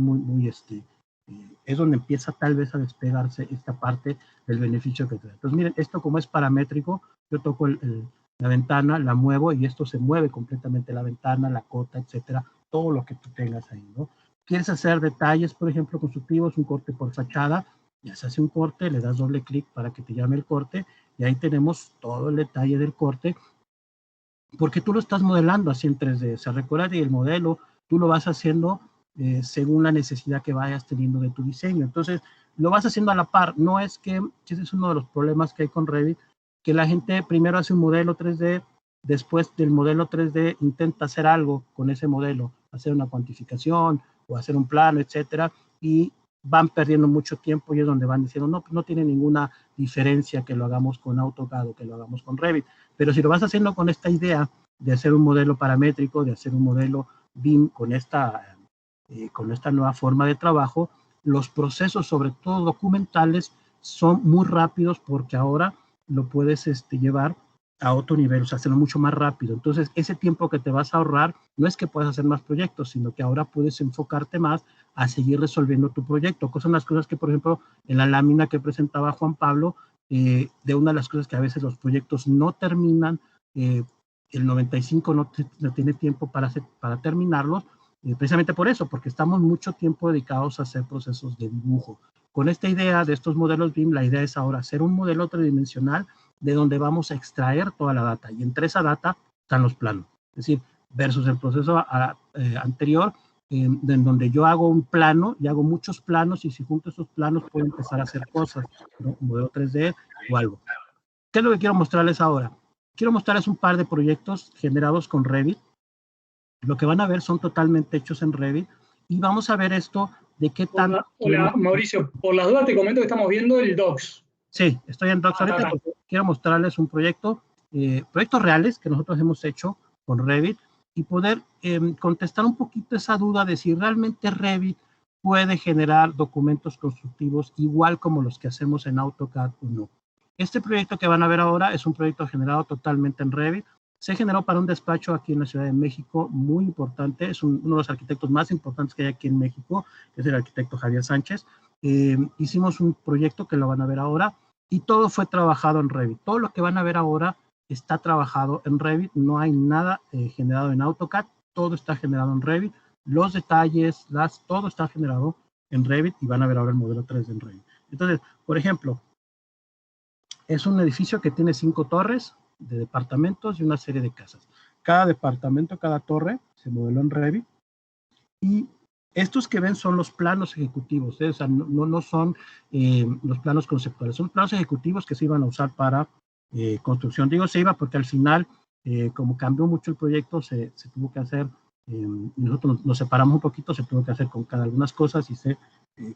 es donde empieza tal vez a despegarse esta parte del beneficio que trae. Entonces miren, esto como es paramétrico, yo toco la ventana, la muevo y esto se mueve completamente la ventana, la cota, etcétera, todo lo que tú tengas ahí, ¿no? Quieres hacer detalles, por ejemplo, constructivos, un corte por fachada, ya se hace un corte, le das doble clic para que te llame el corte y ahí tenemos todo el detalle del corte porque tú lo estás modelando así en 3D. O sea, recuerda que el modelo tú lo vas haciendo según la necesidad que vayas teniendo de tu diseño. Entonces, lo vas haciendo a la par. No es que ese es uno de los problemas que hay con Revit, que la gente primero hace un modelo 3D, después del modelo 3D intenta hacer algo con ese modelo, hacer una cuantificación o hacer un plano, etcétera, y van perdiendo mucho tiempo y es donde van diciendo, no, no tiene ninguna diferencia que lo hagamos con AutoCAD o que lo hagamos con Revit. Pero si lo vas haciendo con esta idea de hacer un modelo paramétrico, de hacer un modelo BIM con esta nueva forma de trabajo, los procesos, sobre todo documentales, son muy rápidos porque ahora lo puedes llevar a otro nivel, o sea, hacerlo mucho más rápido. Entonces, ese tiempo que te vas a ahorrar no es que puedas hacer más proyectos, sino que ahora puedes enfocarte más a seguir resolviendo tu proyecto. Son las cosas que, por ejemplo, en la lámina que presentaba Juan Pablo, de una de las cosas que a veces los proyectos no terminan, el 95 no tiene tiempo para terminarlos, precisamente por eso, porque estamos mucho tiempo dedicados a hacer procesos de dibujo. Con esta idea de estos modelos BIM, la idea es ahora hacer un modelo tridimensional de donde vamos a extraer toda la data, y entre esa data están los planos. Es decir, versus el proceso anterior, en donde yo hago un plano y hago muchos planos y si junto esos planos puedo empezar a hacer cosas, ¿no? Un modelo 3D o algo. ¿Qué es lo que quiero mostrarles ahora? Quiero mostrarles un par de proyectos generados con Revit. Lo que van a ver son totalmente hechos en Revit y vamos a ver esto de qué tan... Hola, Mauricio, por las dudas te comento que estamos viendo el Docs. Sí, estoy en Docs ahorita porque quiero mostrarles un proyecto, proyectos reales que nosotros hemos hecho con Revit y poder contestar un poquito esa duda de si realmente Revit puede generar documentos constructivos igual como los que hacemos en AutoCAD o no. Este proyecto que van a ver ahora es un proyecto generado totalmente en Revit. Se generó para un despacho aquí en la Ciudad de México, muy importante, es uno de los arquitectos más importantes que hay aquí en México, que es el arquitecto Javier Sánchez. Hicimos un proyecto que lo van a ver ahora y todo fue trabajado en Revit. Todo lo que van a ver ahora está trabajado en Revit, no hay nada generado en AutoCAD, todo está generado en Revit, los detalles, todo está generado en Revit y van a ver ahora el modelo 3D en Revit. Entonces, por ejemplo, es un edificio que tiene 5 torres de departamentos y una serie de casas. cada departamento, cada torre, se modeló en Revit. Y estos que ven son los planos ejecutivos, o sea, no son los planos conceptuales, son planos ejecutivos que se iban a usar para construcción. Digo se iba porque al final, como cambió mucho el proyecto, se tuvo que hacer, nosotros nos separamos un poquito, se tuvo que hacer con cada algunas cosas y se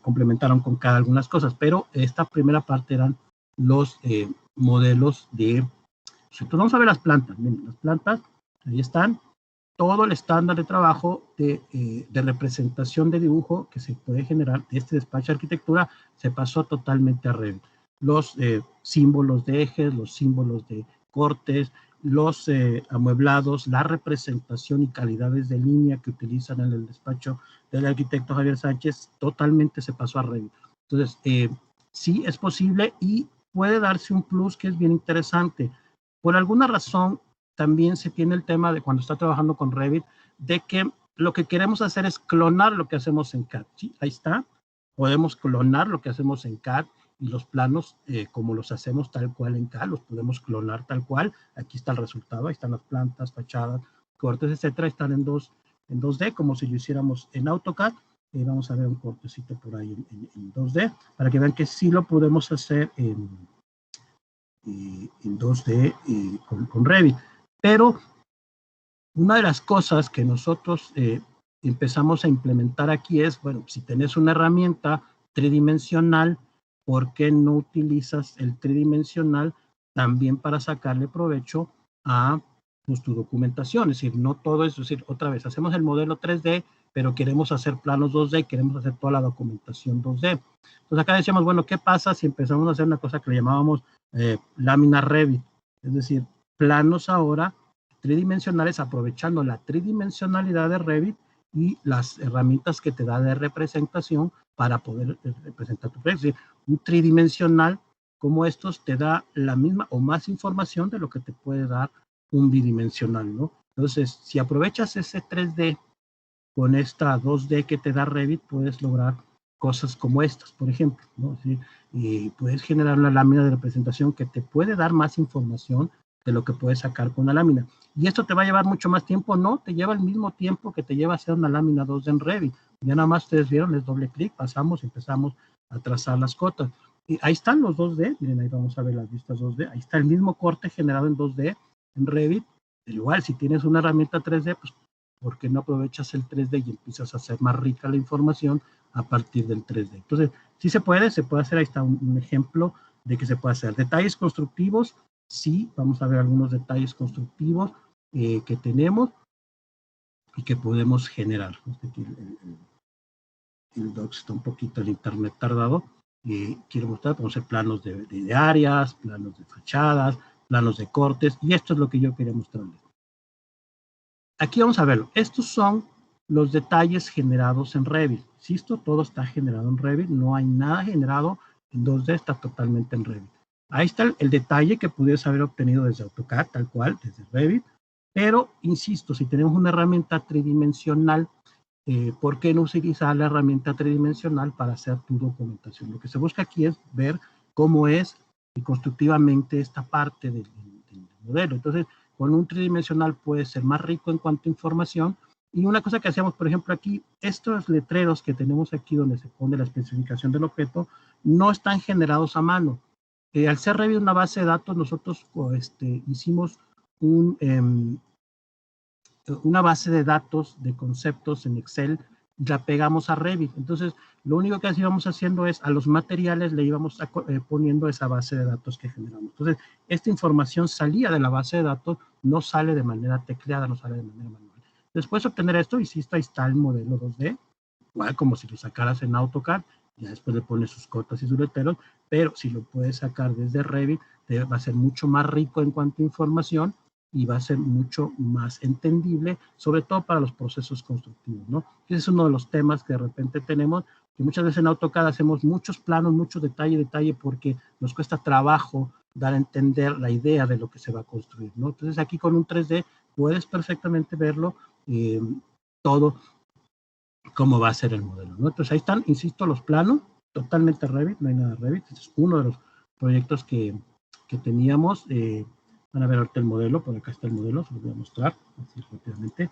complementaron con cada algunas cosas, pero esta primera parte eran los modelos de... Entonces vamos a ver las plantas, miren, las plantas, ahí están. Todo el estándar de trabajo de representación de dibujo que se puede generar de este despacho de arquitectura se pasó totalmente a Revit. Los símbolos de ejes, los símbolos de cortes, los amueblados, la representación y calidades de línea que utilizan en el despacho del arquitecto Javier Sánchez, totalmente se pasó a Revit. Entonces, sí es posible y puede darse un plus que es bien interesante. Por alguna razón, también se tiene el tema de cuando está trabajando con Revit, de que lo que queremos hacer es clonar lo que hacemos en CAD. ¿Sí? Ahí está. Podemos clonar lo que hacemos en CAD y los planos, como los hacemos tal cual en CAD, los podemos clonar tal cual. Aquí está el resultado. Ahí están las plantas, fachadas, cortes, etcétera. Están en 2D, como si lo hiciéramos en AutoCAD. Vamos a ver un cortecito por ahí en 2D, para que vean que sí lo podemos hacer en 2D con Revit. Pero una de las cosas que nosotros empezamos a implementar aquí es, bueno, si tenés una herramienta tridimensional, ¿por qué no utilizas el tridimensional también para sacarle provecho a pues, tu documentación? Es decir, no todo eso, es decir, otra vez, hacemos el modelo 3D, pero queremos hacer planos 2D, queremos hacer toda la documentación 2D. Entonces acá decíamos, bueno, ¿qué pasa si empezamos a hacer una cosa que le llamábamos lámina Revit? Es decir, planos ahora tridimensionales aprovechando la tridimensionalidad de Revit y las herramientas que te da de representación para poder representar tu proyecto. Es decir, un tridimensional como estos te da la misma o más información de lo que te puede dar un bidimensional, ¿no? Entonces, si aprovechas ese 3D con esta 2D que te da Revit, puedes lograr cosas como estas, por ejemplo, ¿no? ¿Sí? Y puedes generar una lámina de representación que te puede dar más información de lo que puedes sacar con una lámina. ¿Y esto te va a llevar mucho más tiempo? No, te lleva el mismo tiempo que te lleva hacer una lámina 2D en Revit. Ya nada más ustedes vieron, es doble clic, pasamos y empezamos a trazar las cotas. Y ahí están los 2D, miren, ahí vamos a ver las vistas 2D, ahí está el mismo corte generado en 2D en Revit. Pero igual, si tienes una herramienta 3D, pues ¿por qué no aprovechas el 3D y empiezas a hacer más rica la información a partir del 3D? Entonces, sí se puede hacer, ahí está un ejemplo de que se puede hacer. Detalles constructivos, sí, vamos a ver algunos detalles constructivos que tenemos y que podemos generar. Aquí el docs está un poquito el internet tardado. Quiero mostrar, podemos hacer planos de áreas, planos de fachadas, planos de cortes, y esto es lo que yo quería mostrarles. Aquí vamos a verlo. Estos son los detalles generados en Revit. Si esto todo está generado en Revit, no hay nada generado en 2D, está totalmente en Revit. Ahí está el detalle que pudieras haber obtenido desde AutoCAD, tal cual, desde Revit. Pero, insisto, si tenemos una herramienta tridimensional, ¿por qué no utilizar la herramienta tridimensional para hacer tu documentación? Lo que se busca aquí es ver cómo es constructivamente esta parte del modelo. Entonces, con un tridimensional puede ser más rico en cuanto a información. Y una cosa que hacemos, por ejemplo, aquí, estos letreros que tenemos aquí donde se pone la especificación del objeto, no están generados a mano. Al ser Revit una base de datos, nosotros hicimos una base de datos de conceptos en Excel y la pegamos a Revit. Entonces, lo único que íbamos haciendo es a los materiales le íbamos poniendo esa base de datos que generamos. Entonces, esta información salía de la base de datos, no sale de manera tecleada, no sale de manera manual. Después de obtener esto, insisto, ahí está el modelo 2D, igual como si lo sacaras en AutoCAD, ya después le pones sus cotas y sus letreros, pero si lo puedes sacar desde Revit, va a ser mucho más rico en cuanto a información y va a ser mucho más entendible, sobre todo para los procesos constructivos, ¿no? Ese es uno de los temas que de repente tenemos, que muchas veces en AutoCAD hacemos muchos planos, mucho detalle, porque nos cuesta trabajo dar a entender la idea de lo que se va a construir, ¿no? Entonces aquí con un 3D puedes perfectamente verlo todo cómo va a ser el modelo, ¿no? Entonces ahí están, insisto, los planos, totalmente Revit, no hay nada de Revit. Este es uno de los proyectos que teníamos. Van a ver ahorita el modelo, por acá está el modelo, se lo voy a mostrar. así rápidamente,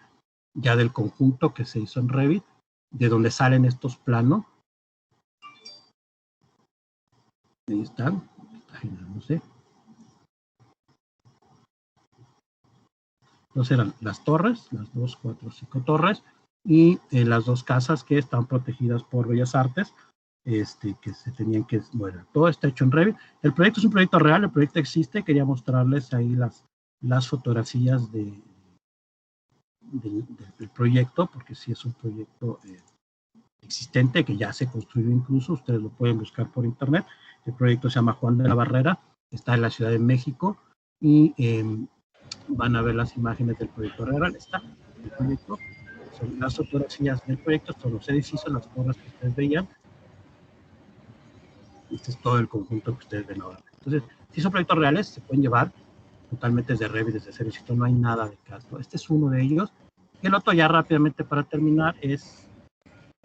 ya del conjunto que se hizo en Revit, de donde salen estos planos. Ahí están, no sé. Entonces eran las torres, las 2, 4, 5 torres, y las 2 casas que están protegidas por Bellas Artes, que se tenían que, bueno, todo está hecho en Revit. El proyecto es un proyecto real, el proyecto existe, quería mostrarles ahí las fotografías del proyecto, porque sí es un proyecto existente, que ya se construyó incluso, ustedes lo pueden buscar por internet. El proyecto se llama Juan de la Barrera, está en la Ciudad de México, y van a ver las imágenes del proyecto real. Está el proyecto, son las fotografías del proyecto, son los edificios, las torres que ustedes veían. Este es todo el conjunto que ustedes ven ahora. Entonces, si son proyectos reales, se pueden llevar totalmente desde Revit, desde cero, no hay nada de caso. Este es uno de ellos. Y el otro, ya rápidamente para terminar, es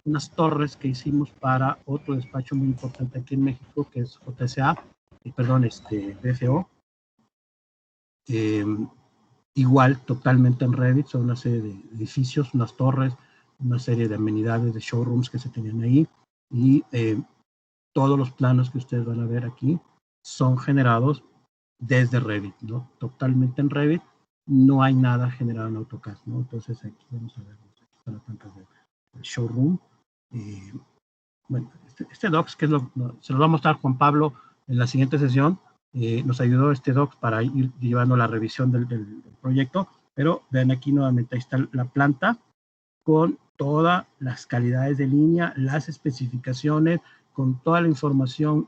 unas torres que hicimos para otro despacho muy importante aquí en México, que es JSA, BFO. Igual, totalmente en Revit, son una serie de edificios, unas torres, una serie de amenidades, de showrooms que se tenían ahí, y todos los planos que ustedes van a ver aquí son generados desde Revit, ¿no? Totalmente en Revit, no hay nada generado en AutoCAD, ¿no? Entonces aquí vamos a ver, aquí están las plantas del showroom. Bueno, este docs, que es se lo va a mostrar Juan Pablo en la siguiente sesión. Nos ayudó este docs para ir llevando la revisión del proyecto, pero vean aquí nuevamente, ahí está la planta con todas las calidades de línea, las especificaciones, con toda la información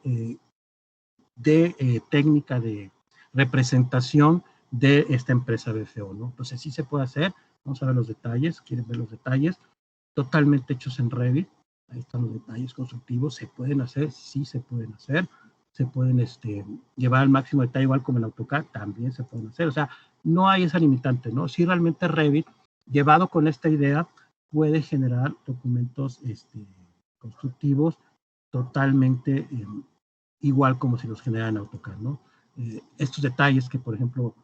de técnica de representación de esta empresa BFO, ¿no? Entonces sí se puede hacer. Vamos a ver los detalles. ¿Quieren ver los detalles? Totalmente hechos en Revit. Ahí están los detalles constructivos. ¿Se pueden hacer? Sí se pueden hacer. Se pueden llevar al máximo detalle, igual como en AutoCAD, también se pueden hacer. O sea, no hay esa limitante, ¿no? Sí, realmente Revit, llevado con esta idea, puede generar documentos constructivos totalmente igual como si los genera en AutoCAD, ¿no? Estos detalles que, por ejemplo,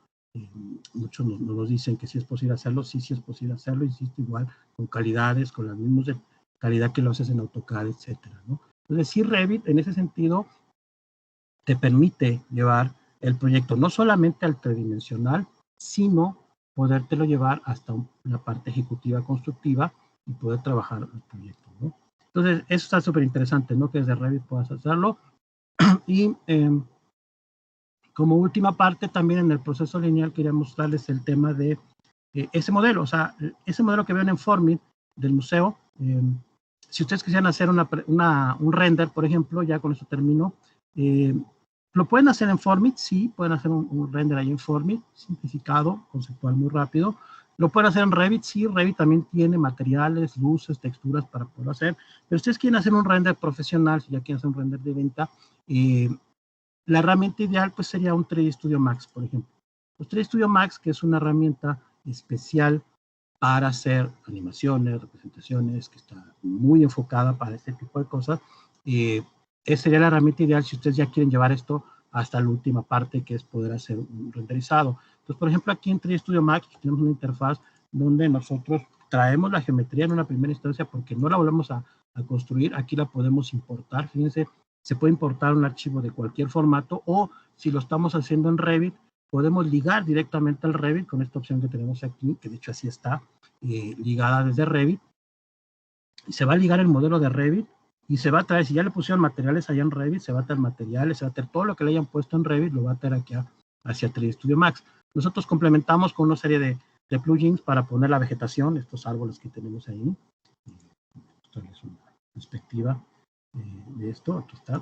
muchos nos dicen que sí es posible hacerlo, sí es posible hacerlo, insisto, igual, con calidades, con las mismas de calidad que lo haces en AutoCAD, etcétera, ¿no? Entonces, sí, Revit, en ese sentido, te permite llevar el proyecto no solamente al tridimensional, sino podértelo llevar hasta la parte ejecutiva constructiva y poder trabajar el proyecto, ¿no? Entonces, eso está súper interesante, ¿no? Que desde Revit puedas hacerlo. Y como última parte, también en el proceso lineal quería mostrarles el tema de ese modelo, o sea, ese modelo que ven en Formit del museo. Si ustedes quisieran hacer un render, por ejemplo, ya con eso termino, lo pueden hacer en Formit, sí, pueden hacer un render ahí en Formit, simplificado, conceptual, muy rápido. Lo pueden hacer en Revit, sí, Revit también tiene materiales, luces, texturas para poderlo hacer, pero si ustedes quieren hacer un render profesional, si ya quieren hacer un render de venta, la herramienta ideal pues sería un 3D Studio Max, por ejemplo. Los 3D Studio Max, que es una herramienta especial para hacer animaciones, representaciones, que está muy enfocada para este tipo de cosas, esa sería la herramienta ideal si ustedes ya quieren llevar esto hasta la última parte, que es poder hacer un renderizado. Entonces, por ejemplo, aquí en 3D Studio Max pues, tenemos una interfaz donde nosotros traemos la geometría en una primera instancia porque no la volvemos a construir. Aquí la podemos importar. Fíjense, se puede importar un archivo de cualquier formato, o si lo estamos haciendo en Revit, podemos ligar directamente al Revit con esta opción que tenemos aquí, que de hecho así está ligada desde Revit. Y se va a ligar el modelo de Revit y se va a traer, si ya le pusieron materiales allá en Revit, se va a traer materiales, se va a traer todo lo que le hayan puesto en Revit, lo va a traer aquí hacia 3D Studio Max. Nosotros complementamos con una serie de plugins para poner la vegetación, estos árboles que tenemos ahí. Esto es una perspectiva de esto. Aquí está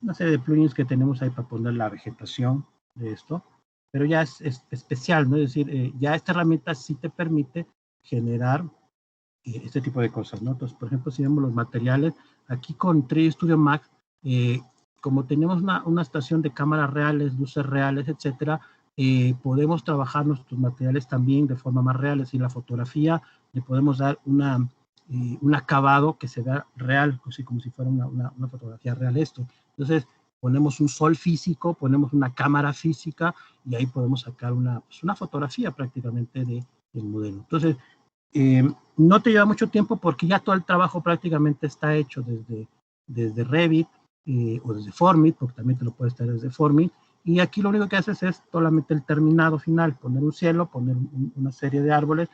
una serie de plugins que tenemos ahí para poner la vegetación de esto, pero ya es especial, ¿no? Es decir, ya esta herramienta sí te permite generar este tipo de cosas, ¿no? Entonces, por ejemplo, si vemos los materiales, aquí con 3D Studio Max, como tenemos una estación de cámaras reales, luces reales, etcétera, podemos trabajar nuestros materiales también de forma más real, es decir, la fotografía, le podemos dar un acabado que se vea real, así como si fuera una fotografía real esto. Entonces, ponemos un sol físico, ponemos una cámara física y ahí podemos sacar una fotografía prácticamente de el modelo. Entonces, no te lleva mucho tiempo porque ya todo el trabajo prácticamente está hecho desde Revit o desde Formit, porque también te lo puedes traer desde Formit, y aquí lo único que haces es solamente el terminado final, poner un cielo, poner una serie de árboles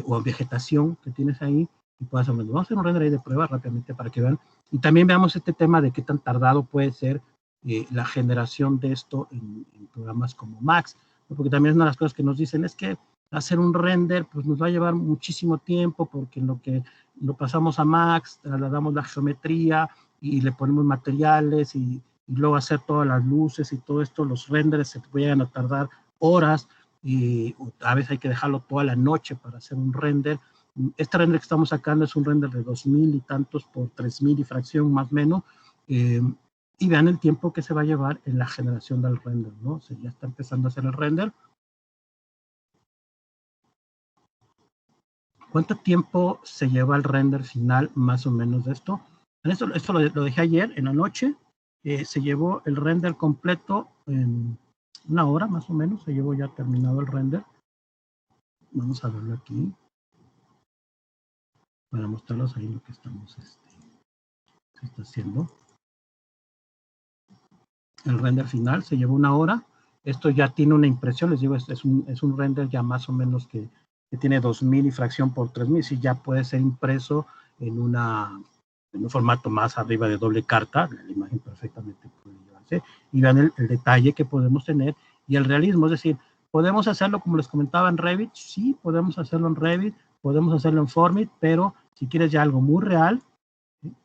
o vegetación que tienes ahí, y puedes hacer, vamos a hacer un render ahí de prueba rápidamente para que vean, y también veamos este tema de qué tan tardado puede ser la generación de esto en programas como Max, ¿no? Porque también es una de las cosas que nos dicen es que hacer un render pues nos va a llevar muchísimo tiempo porque en lo que lo pasamos a Max, trasladamos la geometría y le ponemos materiales y luego hacer todas las luces y todo esto, los renders se pueden a tardar horas y a veces hay que dejarlo toda la noche para hacer un render. Este render que estamos sacando es un render de 2000 y tantos por 3000 y fracción más o menos. Y vean el tiempo que se va a llevar en la generación del render, ¿no? O sea, ya está empezando a hacer el render. ¿Cuánto tiempo se lleva el render final más o menos de esto? Esto lo dejé ayer en la noche. Se llevó el render completo en una hora más o menos. Se llevó ya terminado el render. Vamos a verlo aquí para mostrarlos ahí lo que estamos se está haciendo. El render final se llevó una hora. Esto ya tiene una impresión, les digo, es un render ya más o menos que tiene 2000 y fracción por 3000, si ya puede ser impreso en un formato más arriba de doble carta, la imagen perfectamente puede llevarse, y vean el detalle que podemos tener y el realismo, es decir, podemos hacerlo como les comentaba en Revit, sí, podemos hacerlo en Revit, podemos hacerlo en Formit, pero si quieres ya algo muy real,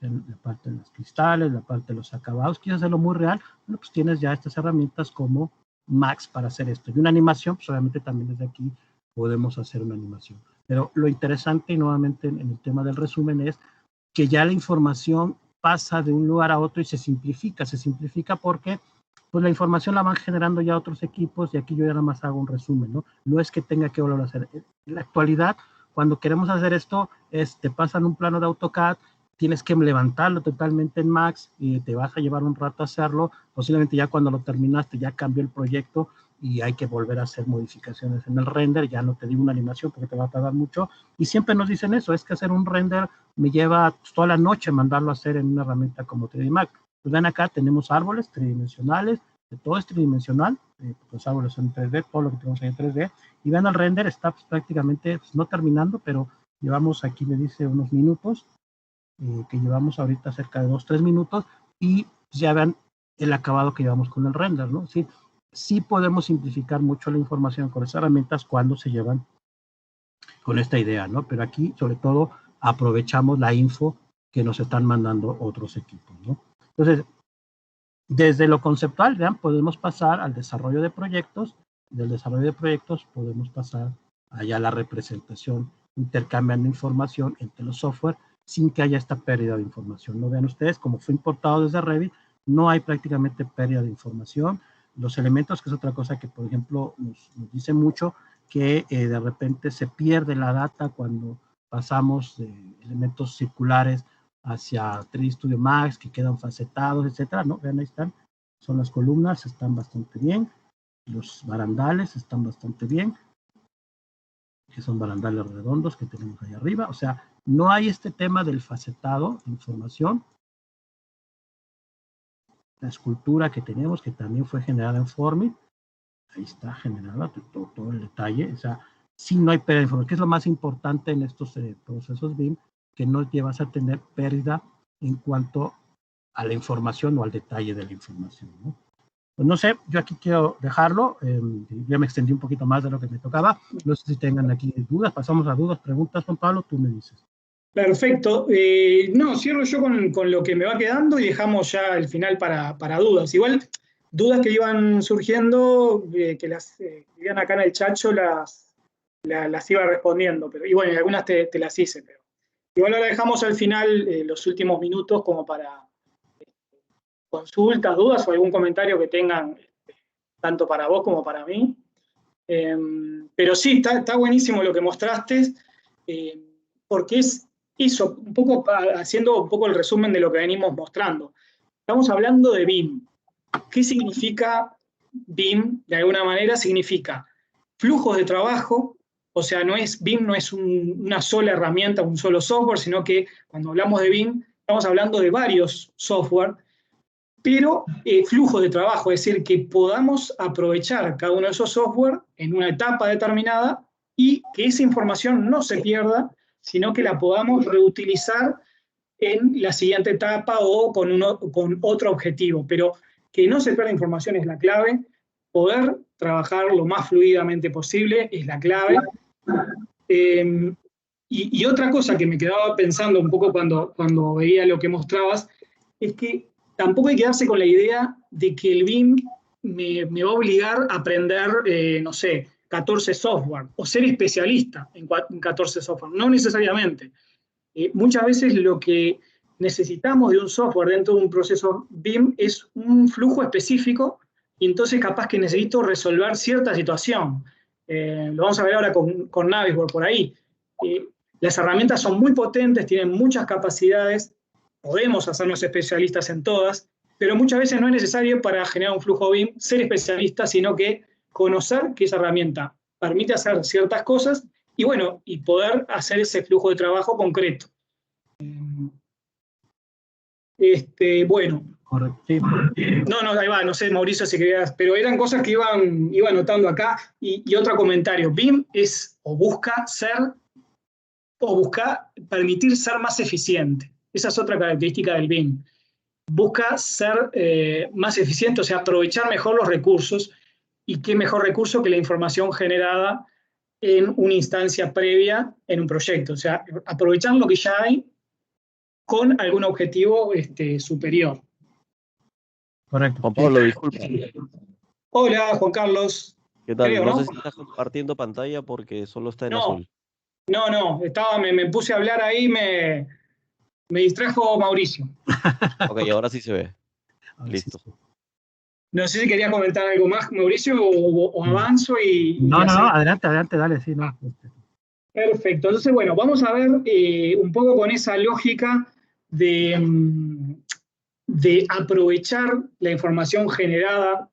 la parte de los cristales, la parte de los acabados, quieres hacerlo muy real, bueno, pues tienes ya estas herramientas como Max para hacer esto. Y una animación, pues obviamente también desde aquí podemos hacer una animación. Pero lo interesante, y nuevamente en el tema del resumen, es que ya la información pasa de un lugar a otro y se simplifica porque pues la información la van generando ya otros equipos y aquí yo ya nada más hago un resumen, ¿no? No es que tenga que volver a hacer. En la actualidad, cuando queremos hacer esto, te pasan un plano de AutoCAD, tienes que levantarlo totalmente en Max y te vas a llevar un rato a hacerlo, posiblemente ya cuando lo terminaste ya cambió el proyecto y hay que volver a hacer modificaciones en el render, ya no te digo una animación porque te va a tardar mucho, y siempre nos dicen eso, es que hacer un render me lleva toda la noche mandarlo a hacer en una herramienta como 3D Max. Pues ven acá, tenemos árboles tridimensionales, todo es tridimensional, los árboles son en 3D, todo lo que tenemos ahí en 3D, y vean el render, está pues, prácticamente pues, no terminando, pero llevamos aquí, me dice, unos minutos, que llevamos ahorita cerca de 2-3 minutos, y pues, ya vean el acabado que llevamos con el render, ¿no? Sí podemos simplificar mucho la información con esas herramientas cuando se llevan con esta idea, ¿no? Pero aquí, sobre todo, aprovechamos la info que nos están mandando otros equipos, ¿no? Entonces, desde lo conceptual, vean, podemos pasar al desarrollo de proyectos, del desarrollo de proyectos podemos pasar allá a la representación, intercambiando información entre los software sin que haya esta pérdida de información. ¿No? Vean ustedes, como fue importado desde Revit, no hay prácticamente pérdida de información. Los elementos, que es otra cosa que, por ejemplo, nos dice mucho, que de repente se pierde la data cuando pasamos de elementos circulares hacia 3D Studio Max, que quedan facetados, etcétera, ¿no? Vean, ahí están, son las columnas, están bastante bien, los barandales están bastante bien, que son barandales redondos que tenemos ahí arriba, o sea, no hay este tema del facetado de información. La escultura que tenemos, que también fue generada en Formit, ahí está generada todo el detalle, o sea, sí no hay pérdida de información, que es lo más importante en estos procesos BIM, que no llevas a tener pérdida en cuanto a la información o al detalle de la información, ¿no? Pues no sé, yo aquí quiero dejarlo, ya me extendí un poquito más de lo que me tocaba, no sé si tengan aquí dudas, pasamos a dudas, preguntas, Juan Pablo, tú me dices. Perfecto. No, cierro yo con lo que me va quedando y dejamos ya el final para dudas. Igual, dudas que iban surgiendo, que las iban acá en el chacho, las iba respondiendo. Pero, y bueno, y algunas te las hice, pero igual ahora dejamos al final los últimos minutos como para consultas, dudas o algún comentario que tengan, tanto para vos como para mí. Pero sí, está buenísimo lo que mostraste, porque es eso, un poco haciendo un poco el resumen de lo que venimos mostrando. Estamos hablando de BIM. ¿Qué significa BIM? De alguna manera significa flujos de trabajo O sea, BIM no es una sola herramienta, un solo software, sino que cuando hablamos de BIM estamos hablando de varios software, pero flujo de trabajo, es decir, que podamos aprovechar cada uno de esos software en una etapa determinada y que esa información no se pierda, sino que la podamos reutilizar en la siguiente etapa o con otro objetivo. Pero que no se pierda información es la clave, poder trabajar lo más fluidamente posible es la clave. Y otra cosa que me quedaba pensando un poco cuando veía lo que mostrabas, es que tampoco hay que quedarse con la idea de que el BIM me va a obligar a aprender, no sé, 14 software, o ser especialista en 14 software. No necesariamente. Muchas veces lo que necesitamos de un software dentro de un proceso BIM es un flujo específico, y entonces capaz que necesito resolver cierta situación. Lo vamos a ver ahora con Navisworks por ahí. Las herramientas son muy potentes, tienen muchas capacidades, podemos hacernos especialistas en todas, pero muchas veces no es necesario para generar un flujo BIM ser especialista, sino que conocer que esa herramienta permite hacer ciertas cosas y bueno, y poder hacer ese flujo de trabajo concreto. Bueno. Correcto. Sí. No, ahí va, no sé, Mauricio, si querías, pero eran cosas que iba anotando acá. Y otro comentario, BIM es o busca permitir ser más eficiente. Esa es otra característica del BIM. Busca ser más eficiente, o sea, aprovechar mejor los recursos, y qué mejor recurso que la información generada en una instancia previa en un proyecto. O sea, aprovechar lo que ya hay con algún objetivo superior. Correcto. Juan Pablo, disculpa. Hola, Juan Carlos. ¿Qué tal? Creo, No ¿no? sé si estás compartiendo pantalla porque solo está en No, azul. no, me puse a hablar ahí, me distrajo Mauricio. Ok, ahora sí se ve. Listo. Sí. No sé si quería comentar algo más, Mauricio, o avanzo y No, hacemos... adelante, dale, sí, no. Perfecto, entonces bueno, vamos a ver un poco con esa lógica de aprovechar la información generada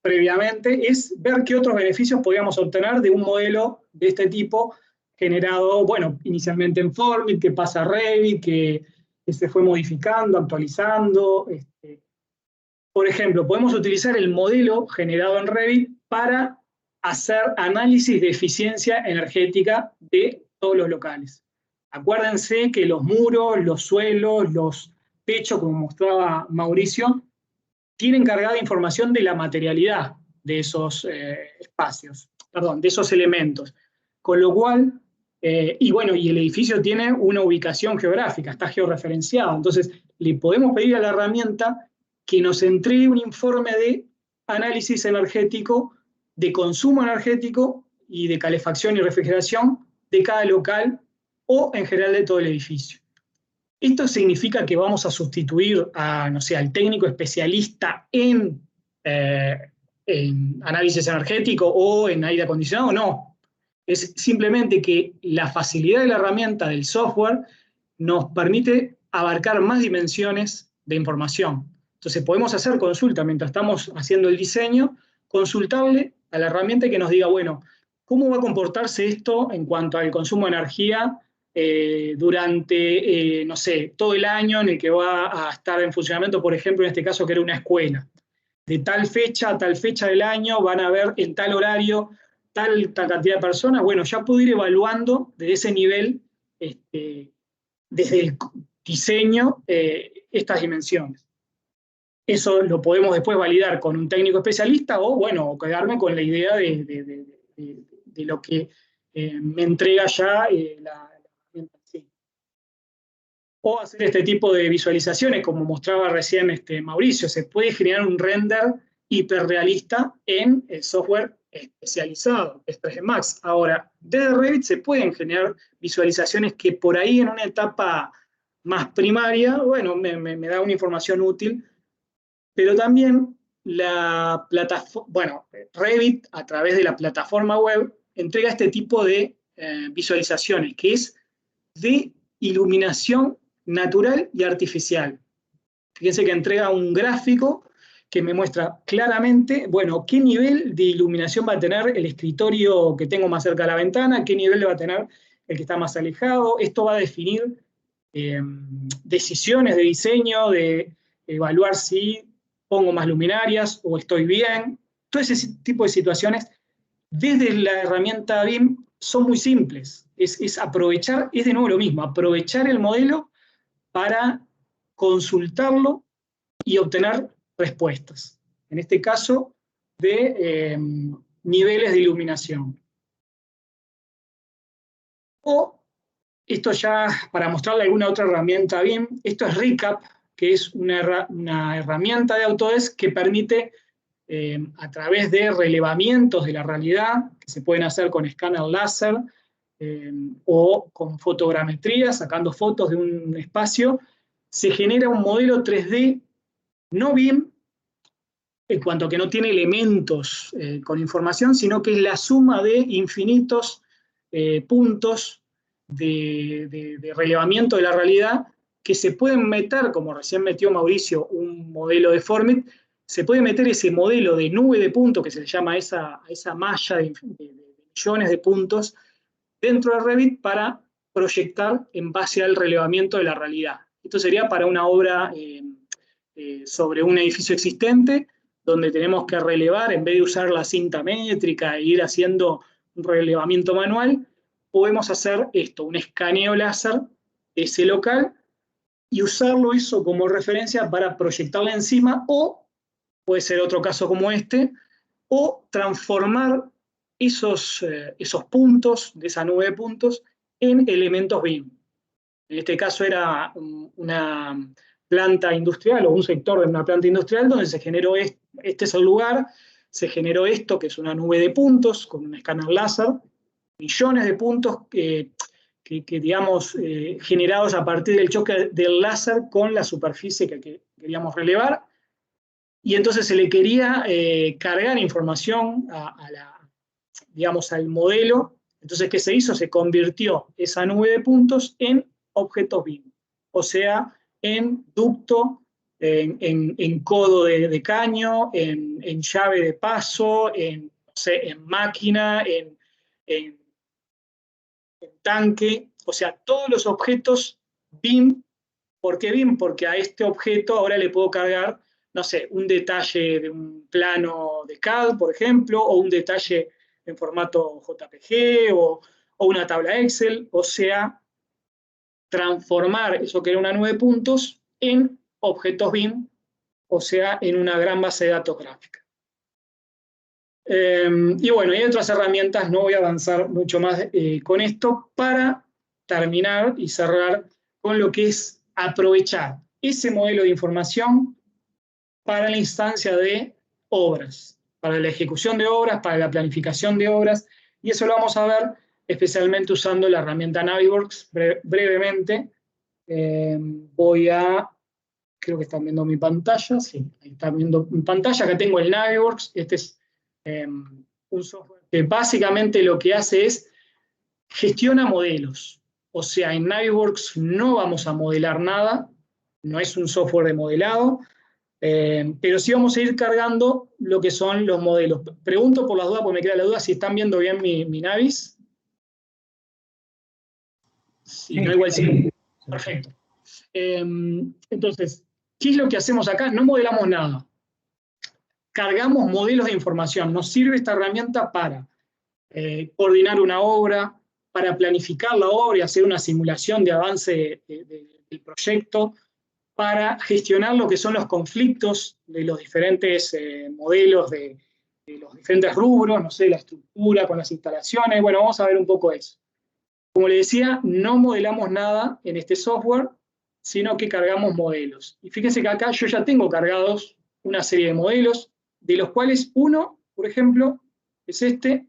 previamente, es ver qué otros beneficios podríamos obtener de un modelo de este tipo generado, bueno, inicialmente en Formit, que pasa a Revit, que se fue modificando, actualizando. Por ejemplo, podemos utilizar el modelo generado en Revit para hacer análisis de eficiencia energética de todos los locales. Acuérdense que los muros, los suelos, los techos, como mostraba Mauricio, tienen cargada información de la materialidad de esos espacios, perdón, de esos elementos. Con lo cual, y bueno, y el edificio tiene una ubicación geográfica, está georreferenciado. Entonces, le podemos pedir a la herramienta que nos entregue un informe de análisis energético, de consumo energético y de calefacción y refrigeración de cada local o en general de todo el edificio. Esto significa que vamos a sustituir no sé, al técnico especialista en análisis energético o en aire acondicionado, no. Es simplemente que la facilidad de la herramienta del software nos permite abarcar más dimensiones de información. Entonces podemos hacer consulta mientras estamos haciendo el diseño, consultable a la herramienta que nos diga, bueno, ¿cómo va a comportarse esto en cuanto al consumo de energía durante, no sé, todo el año en el que va a estar en funcionamiento, por ejemplo, en este caso que era una escuela? De tal fecha a tal fecha del año van a ver en tal horario tal cantidad de personas. Bueno, ya puedo ir evaluando desde ese nivel, desde el diseño, estas dimensiones. Eso lo podemos después validar con un técnico especialista o, bueno, quedarme con la idea de lo que me entrega ya la herramienta en sí. O hacer este tipo de visualizaciones, como mostraba recién Mauricio. Se puede generar un render hiperrealista en el software especializado, es 3D Max. Ahora, desde Revit se pueden generar visualizaciones que por ahí en una etapa más primaria, bueno, me da una información útil, pero también la plataforma, bueno, Revit a través de la plataforma web entrega este tipo de visualizaciones, que es de iluminación natural y artificial. Fíjense que entrega un gráfico que me muestra claramente, bueno, qué nivel de iluminación va a tener el escritorio que tengo más cerca de la ventana, qué nivel va a tener el que está más alejado. Esto va a definir decisiones de diseño, de evaluar si pongo más luminarias o estoy bien. Todo ese tipo de situaciones, desde la herramienta BIM, son muy simples. Es aprovechar, es de nuevo lo mismo, aprovechar el modelo para consultarlo y obtener respuestas. En este caso, de niveles de iluminación. O, esto ya para mostrarle alguna otra herramienta BIM, esto es Recap, que es una herramienta de Autodesk que permite, a través de relevamientos de la realidad, que se pueden hacer con escáner láser o con fotogrametría, sacando fotos de un espacio, se genera un modelo 3D no BIM, en cuanto a que no tiene elementos con información, sino que es la suma de infinitos puntos de relevamiento de la realidad que se pueden meter, como recién metió Mauricio, un modelo de Formit, se puede meter ese modelo de nube de puntos, que se le llama a esa malla de millones de puntos, dentro de Revit para proyectar en base al relevamiento de la realidad. Esto sería para una obra sobre un edificio existente, donde tenemos que relevar, en vez de usar la cinta métrica e ir haciendo un relevamiento manual, podemos hacer esto, un escaneo láser de ese local y usarlo eso como referencia para proyectarla encima, o puede ser otro caso como este, o transformar esos puntos, de esa nube de puntos, en elementos BIM. En este caso era una planta industrial o un sector de una planta industrial donde se generó este es el lugar, se generó esto, que es una nube de puntos con un escáner láser, millones de puntos que digamos, generados a partir del choque del láser con la superficie que queríamos relevar. Y entonces se le quería cargar información digamos, al modelo. Entonces, ¿qué se hizo? Se convirtió esa nube de puntos en objetos BIM, o sea, en ducto, en codo de caño, en llave de paso, no sé, en máquina, en tanque, o sea, todos los objetos BIM. ¿Por qué BIM? Porque a este objeto ahora le puedo cargar, no sé, un detalle de un plano de CAD, por ejemplo, o un detalle en formato JPG, o una tabla Excel, o sea, transformar eso que era una nube de puntos en objetos BIM, o sea, en una gran base de datos gráfica. Y bueno, hay otras herramientas, no voy a avanzar mucho más con esto, para terminar y cerrar con lo que es aprovechar ese modelo de información para la instancia de obras, para la ejecución de obras, para la planificación de obras, y eso lo vamos a ver especialmente usando la herramienta Navisworks brevemente. Creo que están viendo mi pantalla, sí, ahí están viendo mi pantalla, acá tengo el Navisworks, este es un software que básicamente lo que hace es gestiona modelos. O sea, en Navisworks no vamos a modelar nada, no es un software de modelado, pero sí vamos a ir cargando lo que son los modelos. Pregunto por las dudas, porque me queda la duda, si están viendo bien mi Navis. Si no, igual sí. Perfecto. Entonces, ¿qué es lo que hacemos acá? No modelamos nada. Cargamos modelos de información. Nos sirve esta herramienta para coordinar una obra, para planificar la obra y hacer una simulación de avance del proyecto, para gestionar lo que son los conflictos de los diferentes modelos, de los diferentes rubros, no sé, la estructura con las instalaciones. Bueno, vamos a ver un poco eso. Como les decía, no modelamos nada en este software, sino que cargamos modelos. Y fíjense que acá yo ya tengo cargados una serie de modelos, de los cuales uno, por ejemplo, es este.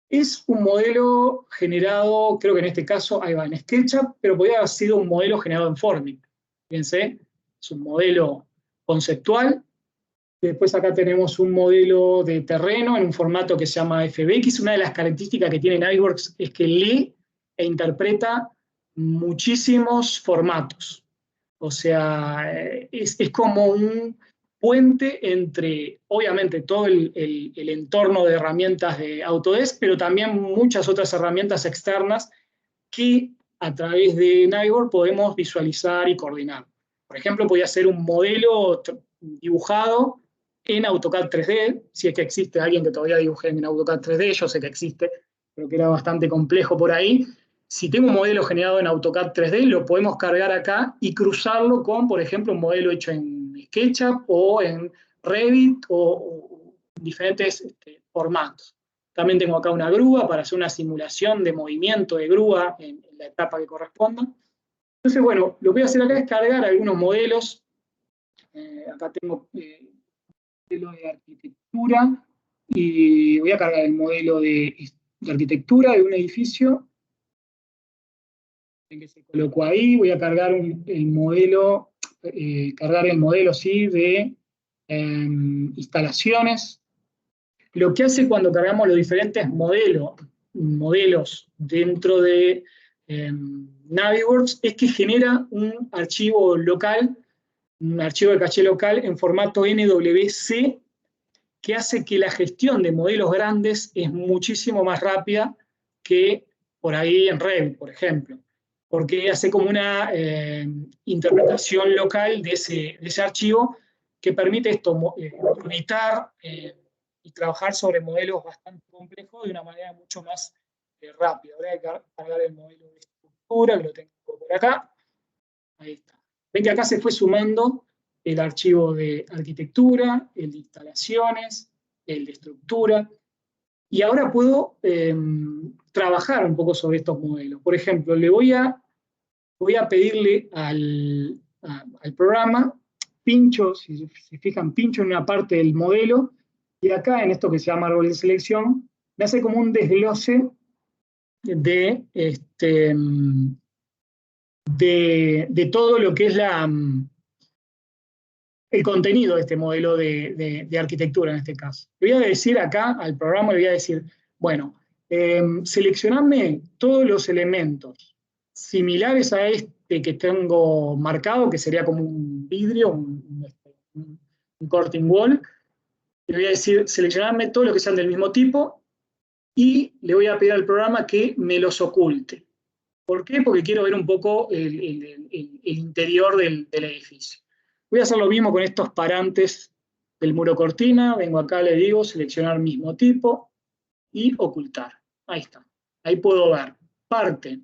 Es un modelo generado, creo que en este caso, ahí va, en SketchUp, pero podría haber sido un modelo generado en Formit. Fíjense, es un modelo conceptual. Después acá tenemos un modelo de terreno en un formato que se llama FBX. Una de las características que tiene Navisworks es que lee e interpreta muchísimos formatos. O sea, es como un puente entre, obviamente, todo el entorno de herramientas de Autodesk, pero también muchas otras herramientas externas que a través de Navisworks podemos visualizar y coordinar. Por ejemplo, podía hacer un modelo dibujado en AutoCAD 3D, si es que existe alguien que todavía dibuje en AutoCAD 3D, yo sé que existe, pero que era bastante complejo por ahí. Si tengo un modelo generado en AutoCAD 3D, lo podemos cargar acá y cruzarlo con, por ejemplo, un modelo hecho en SketchUp o en Revit o diferentes formatos. También tengo acá una grúa para hacer una simulación de movimiento de grúa en la etapa que corresponda. Entonces, bueno, lo que voy a hacer acá es cargar algunos modelos. Acá tengo modelo de arquitectura y voy a cargar el modelo de arquitectura de un edificio que se colocó ahí. Voy a cargar el modelo, sí, de instalaciones. Lo que hace cuando cargamos los diferentes modelos dentro de Navisworks es que genera un archivo local, un archivo de caché local en formato NWC, que hace que la gestión de modelos grandes es muchísimo más rápida que por ahí en Revit, por ejemplo, porque hace como una interpretación local de ese archivo que permite esto, evitar y trabajar sobre modelos bastante complejos de una manera mucho más rápida. Voy a cargar el modelo de estructura, que lo tengo por acá. Ahí está. Ven que acá se fue sumando el archivo de arquitectura, el de instalaciones, el de estructura, y ahora puedo trabajar un poco sobre estos modelos. Por ejemplo, voy a pedirle al programa, pincho, si se fijan, pincho en una parte del modelo, y acá en esto que se llama árbol de selección, me hace como un desglose de todo lo que es el contenido de este modelo de arquitectura en este caso. Le voy a decir acá al programa, le voy a decir, bueno, seleccionadme todos los elementos similares a este que tengo marcado, que sería como un vidrio, un curtain wall. Le voy a decir, seleccionadme todos los que sean del mismo tipo y le voy a pedir al programa que me los oculte. ¿Por qué? Porque quiero ver un poco el interior del edificio. Voy a hacer lo mismo con estos parantes del muro cortina. Vengo acá, le digo, seleccionar mismo tipo y ocultar. Ahí está. Ahí puedo ver parte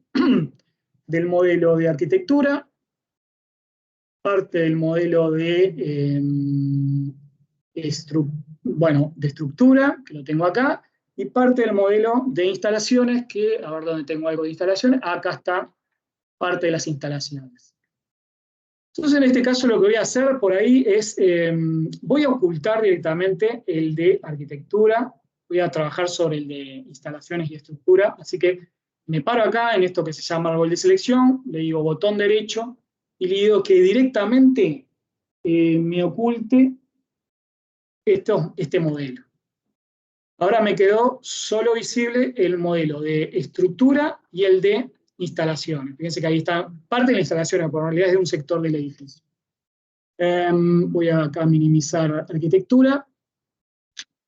del modelo de arquitectura, parte del modelo de estructura, que lo tengo acá, y parte del modelo de instalaciones, que, a ver dónde tengo algo de instalaciones, acá está parte de las instalaciones. Entonces, en este caso, lo que voy a hacer por ahí es, voy a ocultar directamente el de arquitectura, voy a trabajar sobre el de instalaciones y estructura, así que me paro acá en esto que se llama árbol de selección, le digo botón derecho, y le digo que directamente me oculte este modelo. Ahora me quedó solo visible el modelo de estructura y el de instalaciones. Fíjense que ahí está parte de la instalación, pero en realidad es de un sector del edificio. Voy a acá minimizar arquitectura.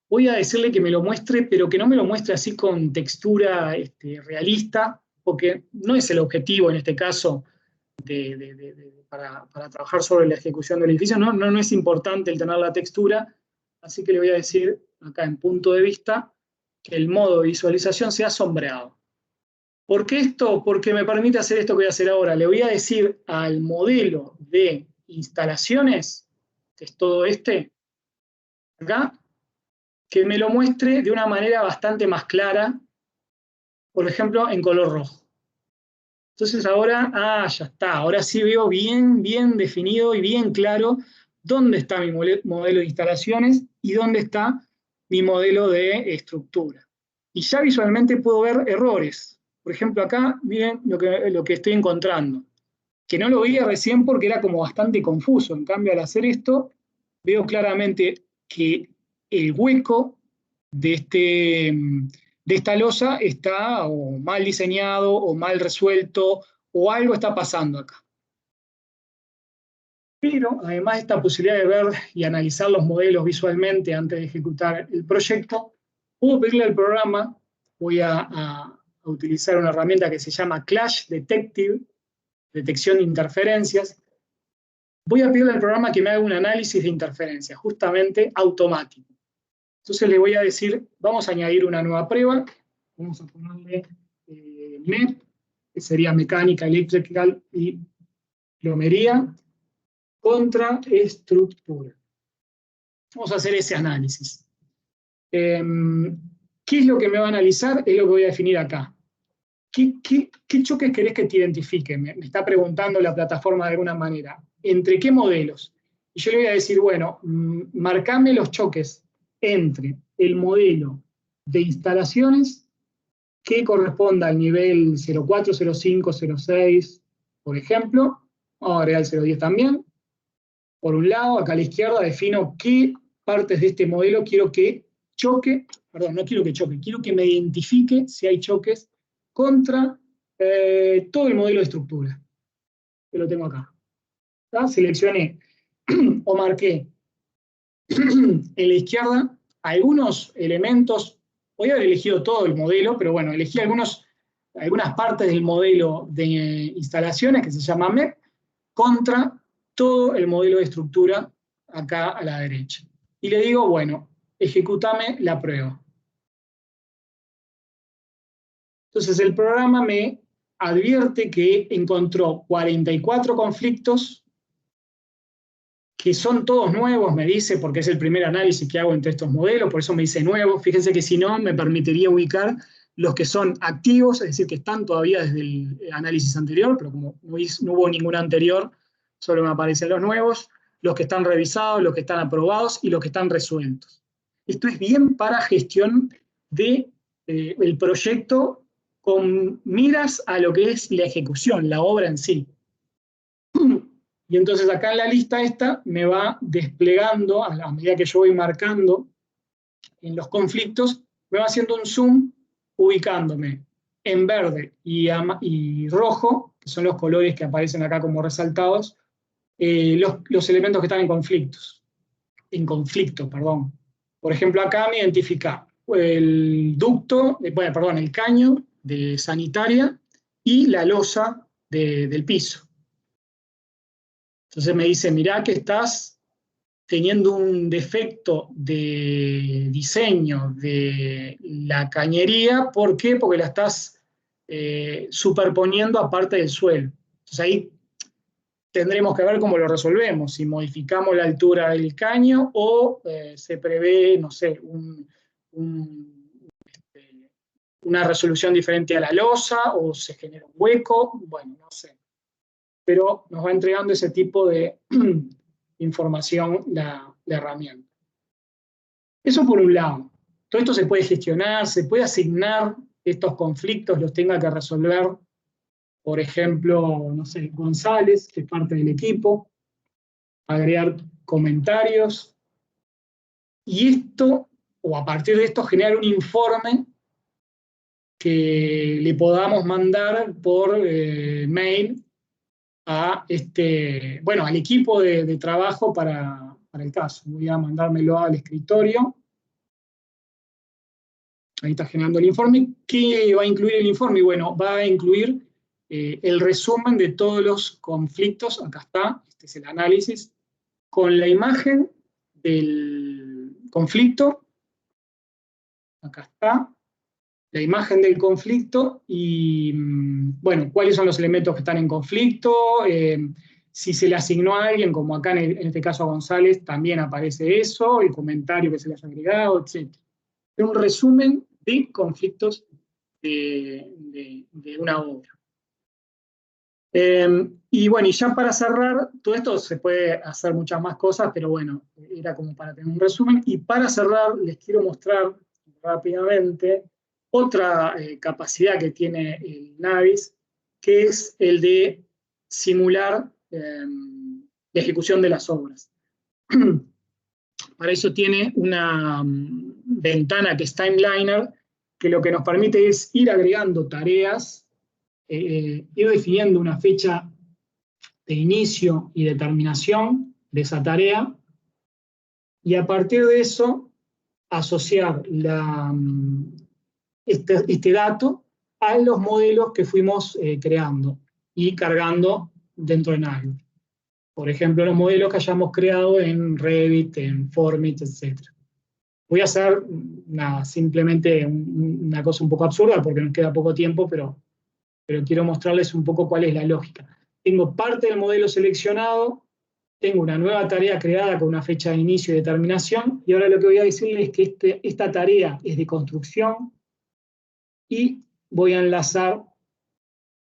Voy a decirle que me lo muestre, pero que no me lo muestre así con textura realista, porque no es el objetivo en este caso para trabajar sobre la ejecución del edificio. No es importante el tener la textura, así que le voy a decir acá en punto de vista que el modo de visualización sea sombreado. ¿Por qué esto? Porque me permite hacer esto que voy a hacer ahora. Le voy a decir al modelo de instalaciones, que es todo acá, que me lo muestre de una manera bastante más clara, por ejemplo, en color rojo. Entonces ahora, ya está, ahora sí veo bien definido y bien claro dónde está mi modelo de instalaciones y dónde está mi modelo de estructura. Y ya visualmente puedo ver errores. Por ejemplo, acá, miren lo que estoy encontrando, que no lo veía recién porque era como bastante confuso. En cambio, al hacer esto, veo claramente que el hueco de esta losa está o mal diseñado o mal resuelto o algo está pasando acá. Pero además de esta posibilidad de ver y analizar los modelos visualmente antes de ejecutar el proyecto, puedo pedirle al programa, voy a utilizar una herramienta que se llama Clash Detective, detección de interferencias. Voy a pedirle al programa que me haga un análisis de interferencias, justamente automático. Entonces le voy a decir, vamos a añadir una nueva prueba, vamos a ponerle MEP, que sería mecánica, eléctrica y plomería, contra estructura. Vamos a hacer ese análisis. ¿Qué es lo que me va a analizar? Es lo que voy a definir acá. ¿Qué choques querés que te identifique? Me está preguntando la plataforma de alguna manera. ¿Entre qué modelos? Y yo le voy a decir, bueno, marcame los choques entre el modelo de instalaciones que corresponda al nivel 04, 05, 06, por ejemplo. Vamos a agregar el 010 también. Por un lado, acá a la izquierda defino qué partes de este modelo quiero que choque, perdón, no quiero que choque, quiero que me identifique si hay choques contra todo el modelo de estructura. Que lo tengo acá. ¿Tá? Seleccioné o marqué en la izquierda algunos elementos, podía haber elegido todo el modelo, pero bueno, elegí algunas partes del modelo de instalaciones que se llama MEP contra todo el modelo de estructura acá a la derecha. Y le digo, bueno, ejecútame la prueba. Entonces el programa me advierte que encontró 44 conflictos, que son todos nuevos, me dice, porque es el primer análisis que hago entre estos modelos, por eso me dice nuevos. Fíjense que si no, me permitiría ubicar los que son activos, es decir, que están todavía desde el análisis anterior, pero como no hubo ningún anterior, solo me aparecen los nuevos, los que están revisados, los que están aprobados y los que están resueltos. Esto es bien para gestión del proyecto con miras a lo que es la ejecución, la obra en sí. Y entonces acá en la lista esta me va desplegando, a medida que yo voy marcando en los conflictos, me va haciendo un zoom ubicándome en verde y rojo, que son los colores que aparecen acá como resaltados, los elementos que están en conflicto. Por ejemplo, acá me identifica el ducto, el caño de sanitaria y la losa del piso. Entonces me dice, mirá que estás teniendo un defecto de diseño de la cañería. ¿Por qué? Porque la estás superponiendo a parte del suelo. Entonces ahí tendremos que ver cómo lo resolvemos, si modificamos la altura del caño o se prevé, no sé, una resolución diferente a la losa o se genera un hueco, bueno, no sé. Pero nos va entregando ese tipo de información la herramienta. Eso por un lado. Todo esto se puede gestionar, se puede asignar estos conflictos, los tenga que resolver, por ejemplo, no sé, González, que es parte del equipo, agregar comentarios, y esto, o a partir de esto, generar un informe que le podamos mandar por mail al equipo de trabajo para el caso. Voy a mandármelo al escritorio. Ahí está generando el informe. ¿Qué va a incluir el informe? Bueno, va a incluir el resumen de todos los conflictos. Acá está, este es el análisis, con la imagen del conflicto. Acá está, la imagen del conflicto y, bueno, cuáles son los elementos que están en conflicto, si se le asignó a alguien, como acá en este caso a González, también aparece eso, el comentario que se le haya agregado, etc. Es un resumen de conflictos de una obra. Y bueno, y ya para cerrar, todo esto se puede hacer muchas más cosas, pero bueno, era como para tener un resumen. Y para cerrar, les quiero mostrar rápidamente otra capacidad que tiene el Navis, que es el de simular la ejecución de las obras. Para eso tiene una ventana que es Timeliner, que lo que nos permite es ir agregando tareas, ir definiendo una fecha de inicio y determinación de esa tarea, y a partir de eso asociar este dato a los modelos que fuimos creando y cargando dentro de Nagios. Por ejemplo, los modelos que hayamos creado en Revit, en Formit, etc. Voy a hacer simplemente una cosa un poco absurda porque nos queda poco tiempo, pero quiero mostrarles un poco cuál es la lógica. Tengo parte del modelo seleccionado, tengo una nueva tarea creada con una fecha de inicio y determinación, y ahora lo que voy a decirles es que esta tarea es de construcción y voy a enlazar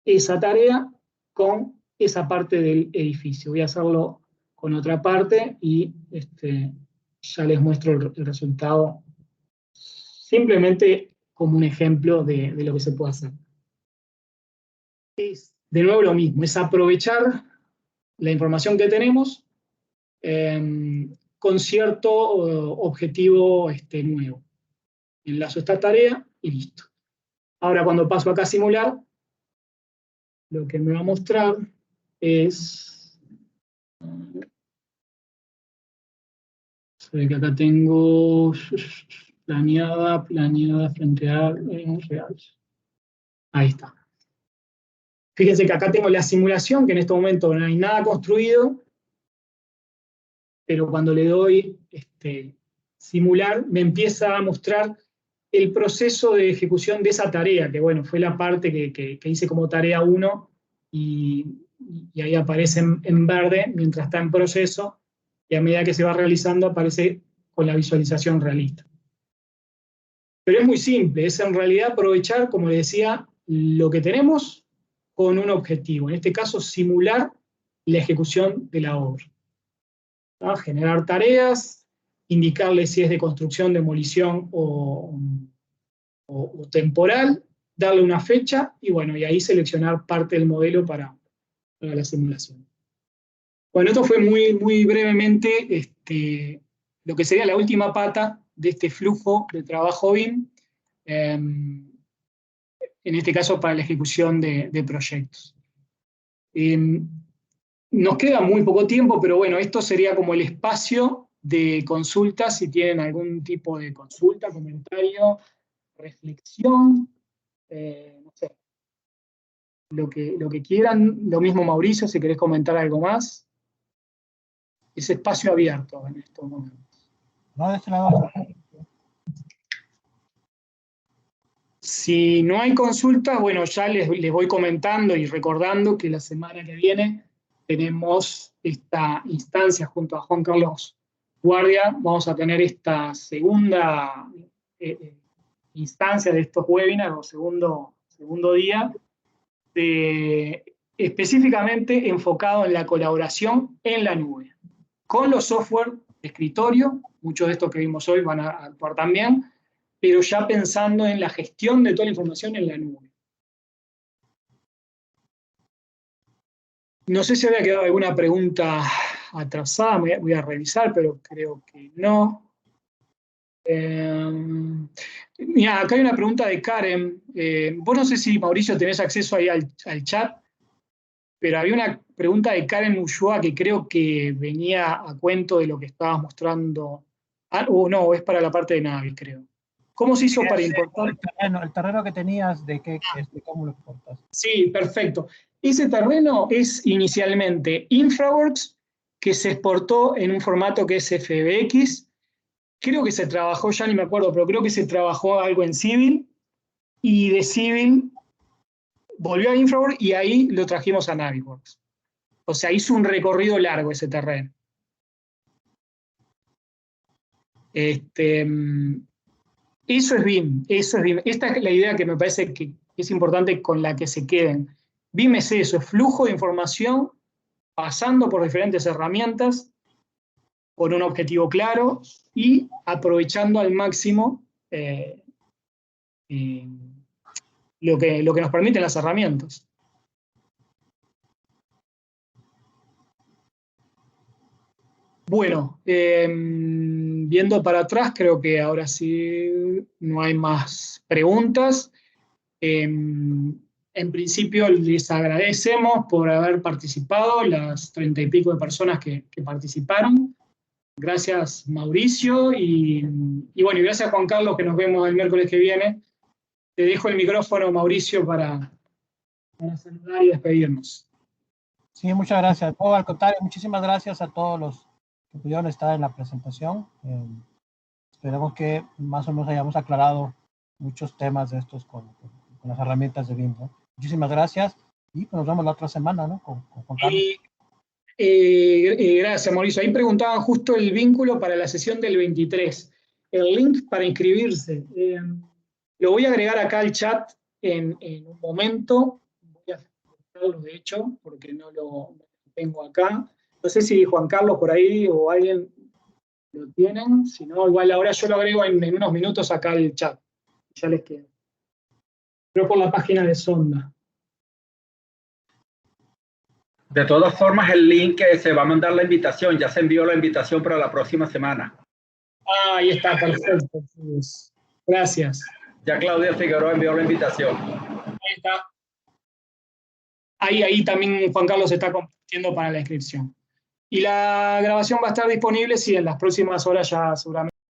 esa tarea con esa parte del edificio. Voy a hacerlo con otra parte y ya les muestro el resultado, simplemente como un ejemplo de lo que se puede hacer. Es de nuevo lo mismo, es aprovechar la información que tenemos con cierto objetivo nuevo. Enlazo esta tarea y listo. Ahora cuando paso acá a simular, lo que me va a mostrar es... Se ve que acá tengo planeada frente a real. Ahí está. Fíjense que acá tengo la simulación, que en este momento no hay nada construido, pero cuando le doy simular, me empieza a mostrar el proceso de ejecución de esa tarea, que bueno, fue la parte que hice como tarea 1, y ahí aparece en verde mientras está en proceso, y a medida que se va realizando aparece con la visualización realista. Pero es muy simple, es en realidad aprovechar, como les decía, lo que tenemos con un objetivo, en este caso simular la ejecución de la obra. ¿Ah? Generar tareas, indicarle si es de construcción, demolición o temporal, darle una fecha y bueno, y ahí seleccionar parte del modelo para la simulación. Bueno, esto fue muy brevemente lo que sería la última pata de este flujo de trabajo BIM, en este caso para la ejecución de proyectos. Nos queda muy poco tiempo, pero bueno, esto sería como el espacio de consulta, si tienen algún tipo de consulta, comentario, reflexión, no sé, lo que quieran. Lo mismo Mauricio, si querés comentar algo más. Es espacio abierto en estos momentos. No, de este lado. Si no hay consultas, bueno, ya les voy comentando y recordando que la semana que viene tenemos esta instancia junto a Juan Carlos Guardia. Vamos a tener esta segunda instancia de estos webinars, o segundo día, específicamente enfocado en la colaboración en la nube, con los software de escritorio. Muchos de estos que vimos hoy van a actuar también, pero ya pensando en la gestión de toda la información en la nube. No sé si había quedado alguna pregunta atrasada, voy a revisar, pero creo que no. Mira, acá hay una pregunta de Karen. Vos no sé si, Mauricio, tenés acceso ahí al chat, pero había una pregunta de Karen Ulloa que creo que venía a cuento de lo que estabas mostrando. No, es para la parte de Navi, creo. ¿Cómo se hizo para importar? El terreno que tenías, de cómo lo importas. Sí, perfecto. Ese terreno es inicialmente Infraworks, que se exportó en un formato que es FBX. Creo que se trabajó, ya ni me acuerdo, pero creo que se trabajó algo en Civil, y de Civil volvió a Infraworks y ahí lo trajimos a Naviworks. O sea, hizo un recorrido largo ese terreno. Eso es BIM, eso es BIM. Esta es la idea que me parece que es importante con la que se queden. BIM es eso, es flujo de información pasando por diferentes herramientas con un objetivo claro y aprovechando al máximo lo que nos permiten las herramientas. Bueno, viendo para atrás, creo que ahora sí no hay más preguntas. en principio les agradecemos por haber participado, las 30 y pico de personas que participaron. Gracias Mauricio y bueno, y gracias Juan Carlos, que nos vemos el miércoles que viene. Te dejo el micrófono, Mauricio, para saludar y despedirnos. Sí, muchas gracias. Oh, al contrario, muchísimas gracias a todos los que pudieron estar en la presentación. Esperemos que más o menos hayamos aclarado muchos temas de estos con las herramientas de BIM, ¿no? Muchísimas gracias y nos vemos la otra semana, ¿no? Con Juan Carlos. Gracias, Mauricio. Ahí preguntaban justo el vínculo para la sesión del 23. El link para inscribirse. Lo voy a agregar acá al chat en un momento. Voy a hacerlo, de hecho, porque no lo tengo acá. No sé si Juan Carlos por ahí o alguien lo tienen. Si no, igual ahora yo lo agrego en unos minutos acá al chat. Ya les queda. Pero por la página de Sonda. De todas formas, el link se va a mandar la invitación. Ya se envió la invitación para la próxima semana. Ah, ahí está, perfecto. Gracias. Ya Claudia Figueroa envió la invitación. Ahí está. Ahí también Juan Carlos está compartiendo para la inscripción. Y la grabación va a estar disponible, sí, en las próximas horas ya seguramente.